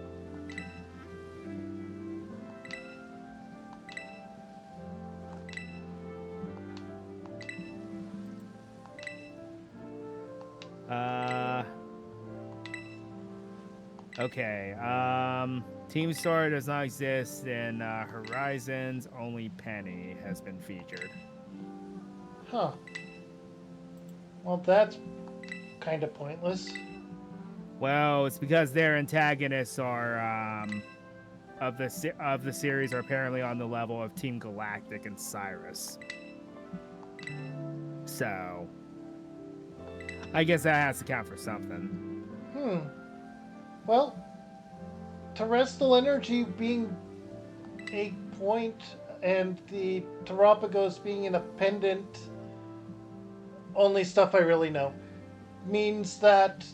Okay. Team Star does not exist in Horizons. Only Penny has been featured. Huh. Well, that's kind of pointless. Well, it's because their antagonists are of the series are apparently on the level of Team Galactic and Cyrus. So, I guess that has to count for something. Well, terrestrial energy being a point and the Terapagos being an appendant, only stuff I really know, means that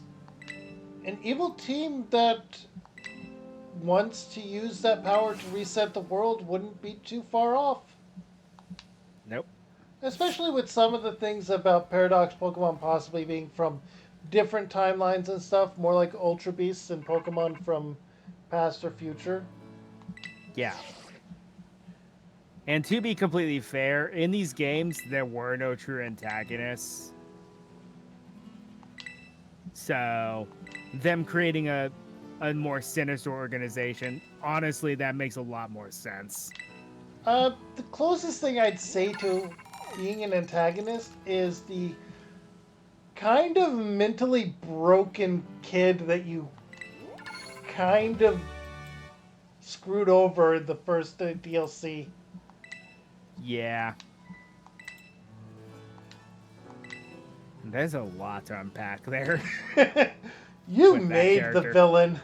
an evil team that wants to use that power to reset the world wouldn't be too far off. Nope. Especially with some of the things about Paradox Pokemon possibly being from different timelines and stuff, more like Ultra Beasts and Pokemon from past or future. Yeah. And to be completely fair, in these games, there were no true antagonists. So, them creating a more sinister organization, honestly, that makes a lot more sense. The closest thing I'd say to being an antagonist is the kind of mentally broken kid that you kind of screwed over in the first DLC. Yeah. There's a lot to unpack there. You With that made the character. villain.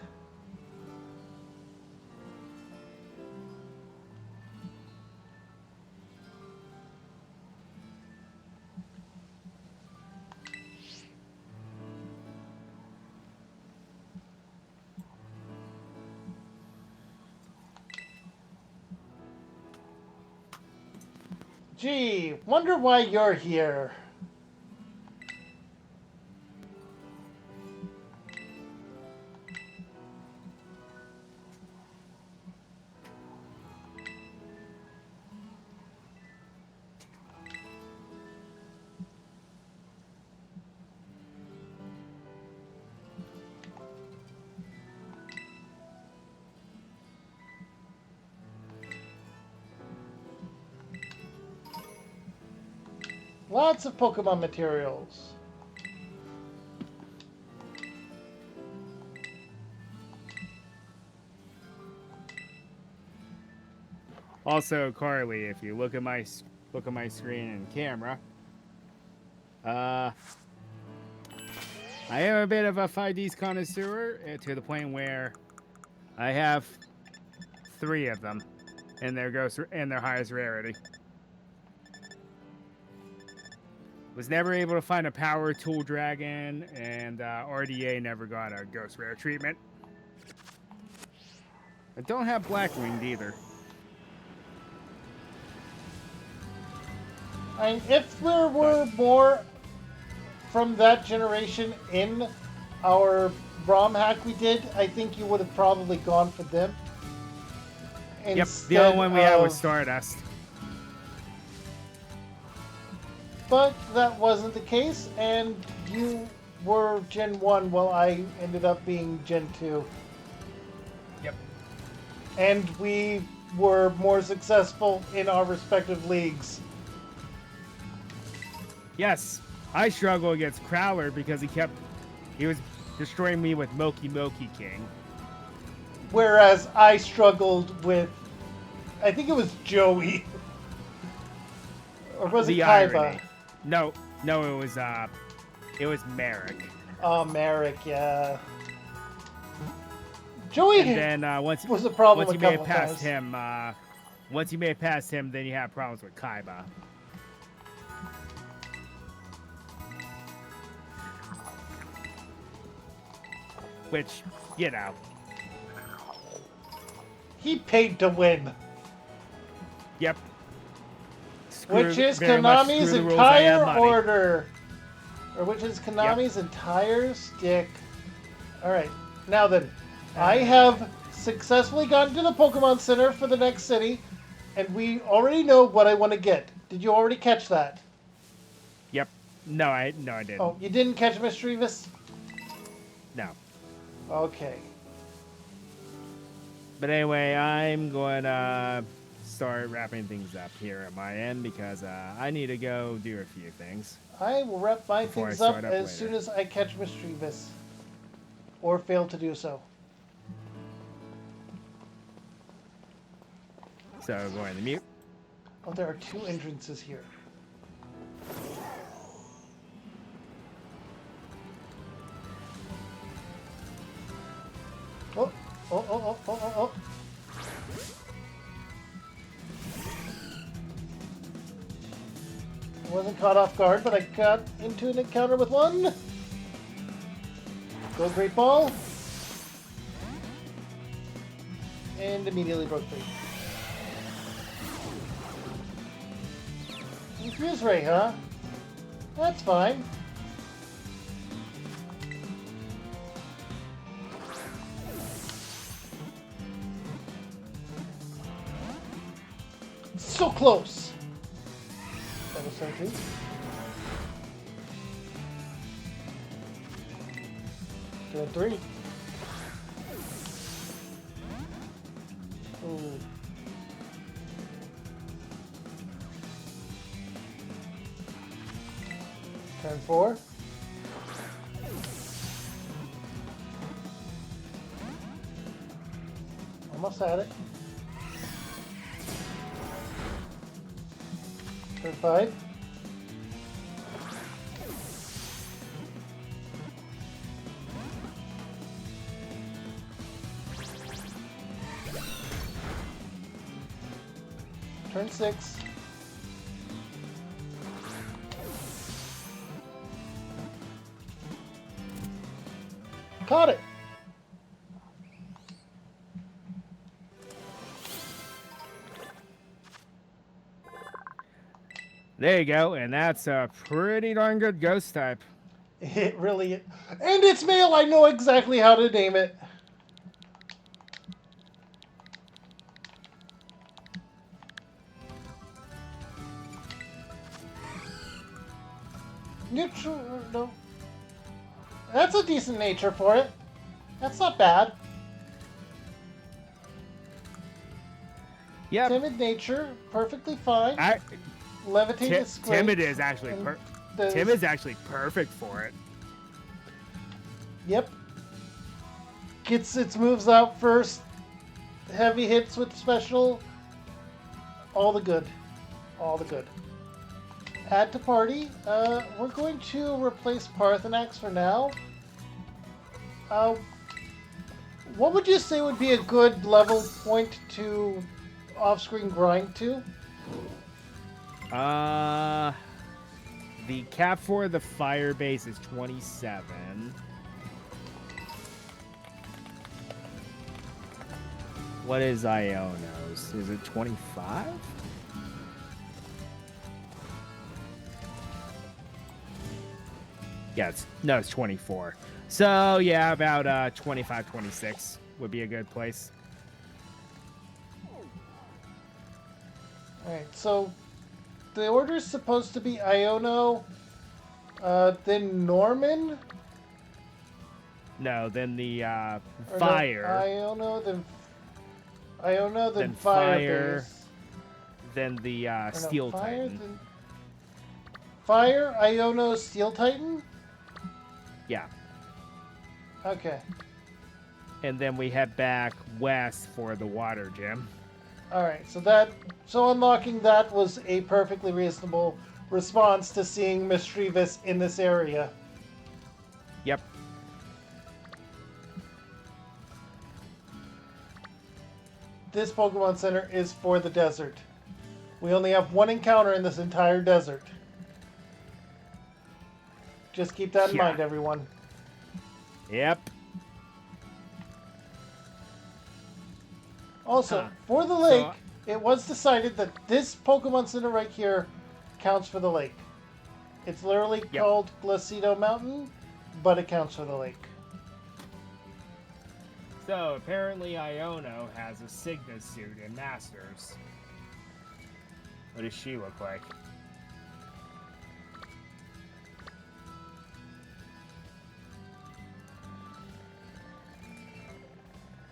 Gee, wonder why you're here. Lots of Pokemon materials. Also, Carly, if you look at my screen and camera, I am a bit of a 5Ds connoisseur to the point where I have 3 of them, and their highest rarity. Was never able to find a power tool dragon, and RDA never got a ghost rare treatment. I don't have black winged either. I mean, if there were more from that generation in our ROM hack we did, I think you would have probably gone for them. Yep, the only one we had was Stardust. But that wasn't the case, and you were Gen 1 while I ended up being Gen 2. Yep. And we were more successful in our respective leagues. Yes, I struggle against Crowler because he was destroying me with Moki Moki King. Whereas I struggled with, I think it was Joey. Or was it Kaiba? Irony. No, it was Merrick. Oh, Merrick, yeah. Joey and then was a problem once a you made couple it past times. him, once you made it past him, then you have problems with Kaiba. Which, you know. He paid to win. Yep. Which is very much Konami's screw the rules, I have entire money. order. Or which is Konami's entire stick. Alright, now then. I have successfully gotten to the Pokemon Center for the next city, and we already know what I want to get. Did you already catch that? Yep. No, I didn't. Oh, you didn't catch Mischievous? No. Okay. But anyway, I'm going to start wrapping things up here at my end because I need to go do a few things I will wrap my before I things start up up as later. soon as I catch Mischievous. Or fail to do so. So going to mute. Oh, there are 2 entrances here. Oh, oh, oh, oh, oh, oh. I wasn't caught off guard, but I got into an encounter with one. Go Great Ball. And immediately broke free. Fuse Ray, huh? That's fine. So close. That was 17. Doing 3. Ooh. Turn 4. Almost had it. Turn 5. Turn 6. Caught it. There you go, and that's a pretty darn good ghost type. It really is. And it's male. I know exactly how to name it. Neutral, no. That's a decent nature for it. That's not bad. Yep. Timid nature, perfectly fine. Levitate is great. Timid is actually Timid is actually perfect for it. Yep. Gets its moves out first. Heavy hits with special. All the good. All the good. Add to party. We're going to replace Parthenax for now. What would you say would be a good level point to off-screen grind to? The cap for the fire base is 27. What is Iono's? Is it 25? Yeah, it's 24. So, yeah, about 25, 26 would be a good place. Alright, so the order's supposed to be Iono, then Norman? No, then the Or fire. No, Iono, then fire base. Then the Steel Titan. Fire, Iono, Steel Titan? Yeah. Okay. And then we head back west for the water gym. Alright, so unlocking that was a perfectly reasonable response to seeing Mischievous in this area. Yep. This Pokemon Center is for the desert. We only have one encounter in this entire desert. Just keep that in mind, everyone. Yep. Also, for the lake, it was decided that this Pokemon Center right here counts for the lake. It's literally called Glacido Mountain, but it counts for the lake. So, apparently Iono has a Sigma suit in Masters. What does she look like?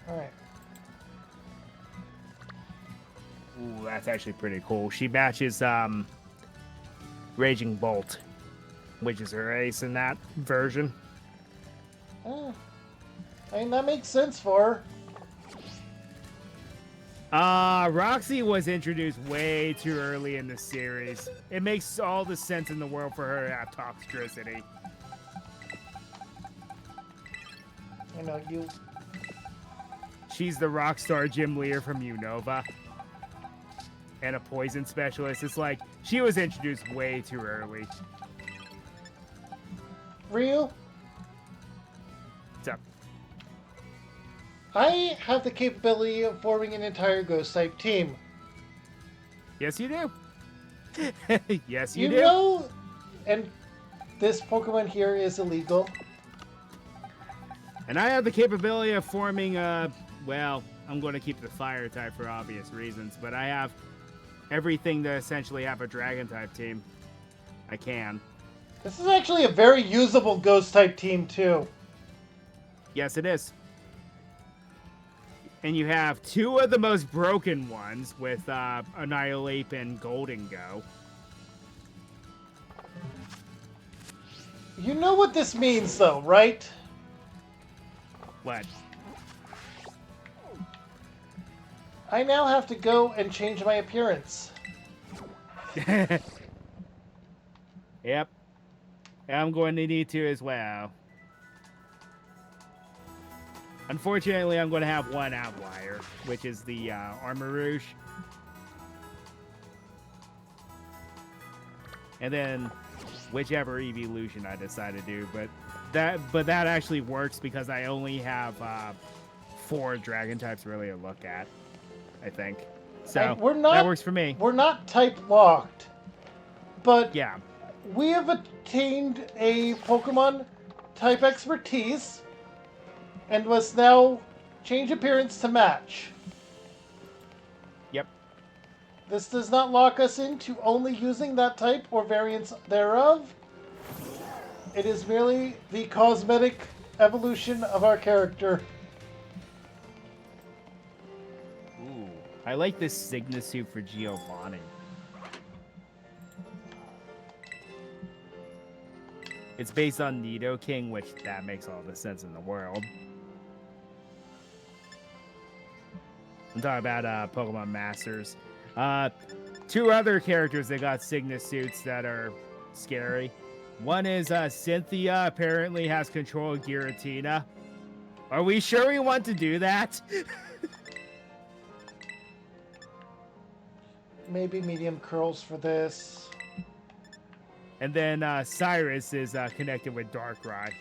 Alright. Ooh, that's actually pretty cool. She matches Raging Bolt, which is her ace in that version. Eh, I mean, that makes sense for her. Roxy was introduced way too early in the series. It makes all the sense in the world for her to have toxicity. I know, you... She's the rockstar gym leader from Unova. And a poison specialist. It's like, she was introduced way too early. Ryu, What's up? I have the capability of forming an entire Ghost-type team. Yes, you do. Yes, you You do. know, and this Pokemon here is illegal. And I have the capability of forming, well, I'm going to keep the fire type for obvious reasons, but I have everything to essentially have a dragon type team. I can. This is actually a very usable Ghost-type team, too. Yes, it is. And you have two of the most broken ones with Annihilate and Golden Go. You know what this means, though, right? What? I now have to go and change my appearance. Yep. I'm going to need to as well. Unfortunately, I'm going to have one outlier, which is the Armor Rouge. And then whichever evolution I decide to do, but that actually works because I only have 4 dragon types really to look at, I think. So that works for me. We're not type locked, but Yeah. we have attained a Pokemon type expertise and must now change appearance to match. Yep. This does not lock us into only using that type or variants thereof. It is merely the cosmetic evolution of our character. Ooh. I like this Signa suit for Giovanni. It's based on Nidoking, which that makes all the sense in the world. I'm talking about Pokemon Masters. 2 other characters that got Signa suits that are scary. One is Cynthia apparently has control of Giratina. Are we sure we want to do that? Maybe medium curls for this. And then Cyrus is connected with Darkrai.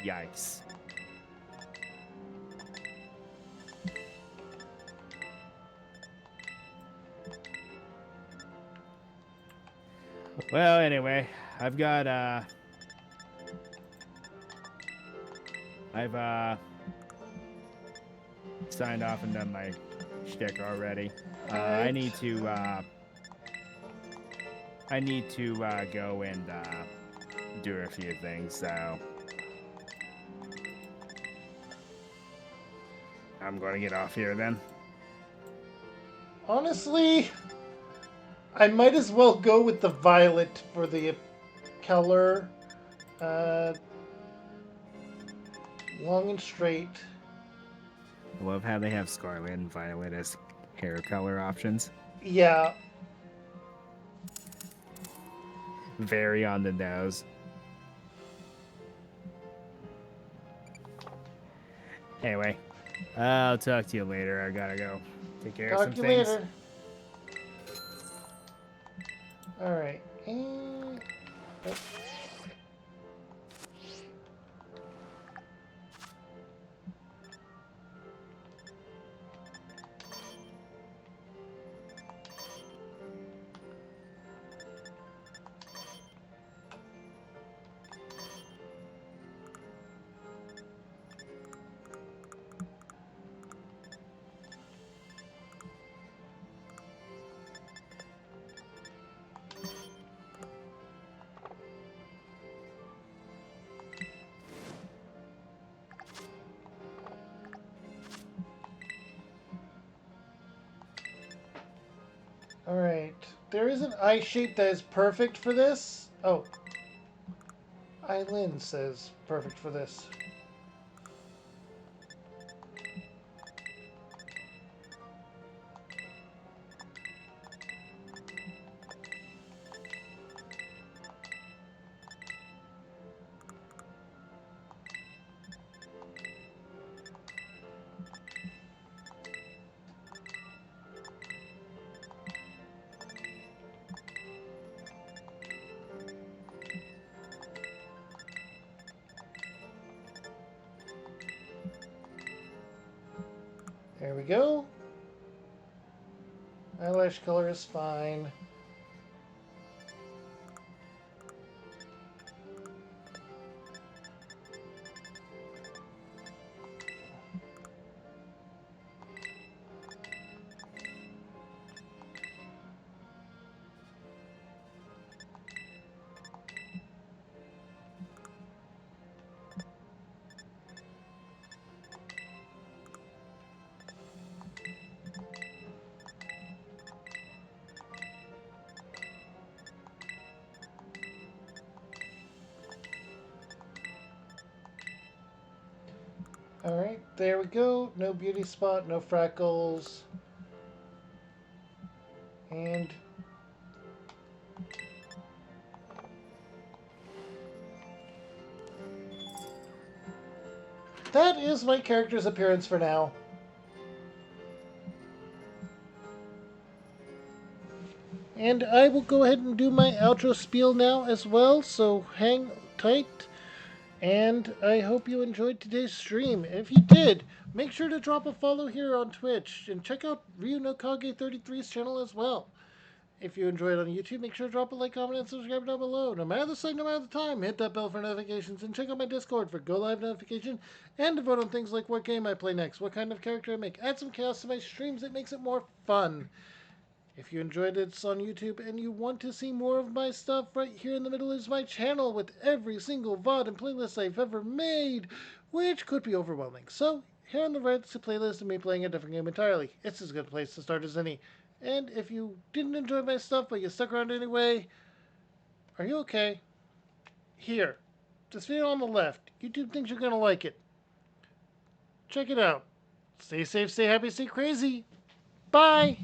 Yikes. Well, anyway, I've got I've signed off and done my shtick already. I need to go and do a few things, so I'm gonna get off here then. Honestly, I might as well go with the violet for the color. Long and straight. I love how they have Scarlet and Violet as hair color options. Yeah. Very on the nose. Anyway, I'll talk to you later. I gotta go take care of some things. Talk to you later. Alright. And... oh. There is an eye shape that is perfect for this. Oh, Eileen says perfect for this. There we go. Eyelash color is fine. Alright, there we go. No beauty spot, no freckles. And that is my character's appearance for now. And I will go ahead and do my outro spiel now as well, so hang tight. And I hope you enjoyed today's stream. If you did, make sure to drop a follow here on Twitch and check out Ryu no Kage 33's channel as well. If you enjoyed on YouTube, make sure to drop a like, comment, and subscribe down below. No matter the site, no matter the time, hit that bell for notifications and check out my Discord for go live notification and to vote on things like what game I play next, what kind of character I make. Add some chaos to my streams, it makes it more fun. If you enjoyed it on YouTube and you want to see more of my stuff, right here in the middle is my channel with every single VOD and playlist I've ever made, which could be overwhelming. So, here on the right is a playlist of me playing a different game entirely. It's as good a place to start as any. And if you didn't enjoy my stuff but you stuck around anyway, are you okay? Here, this video on the left. YouTube thinks you're gonna like it. Check it out. Stay safe, stay happy, stay crazy. Bye!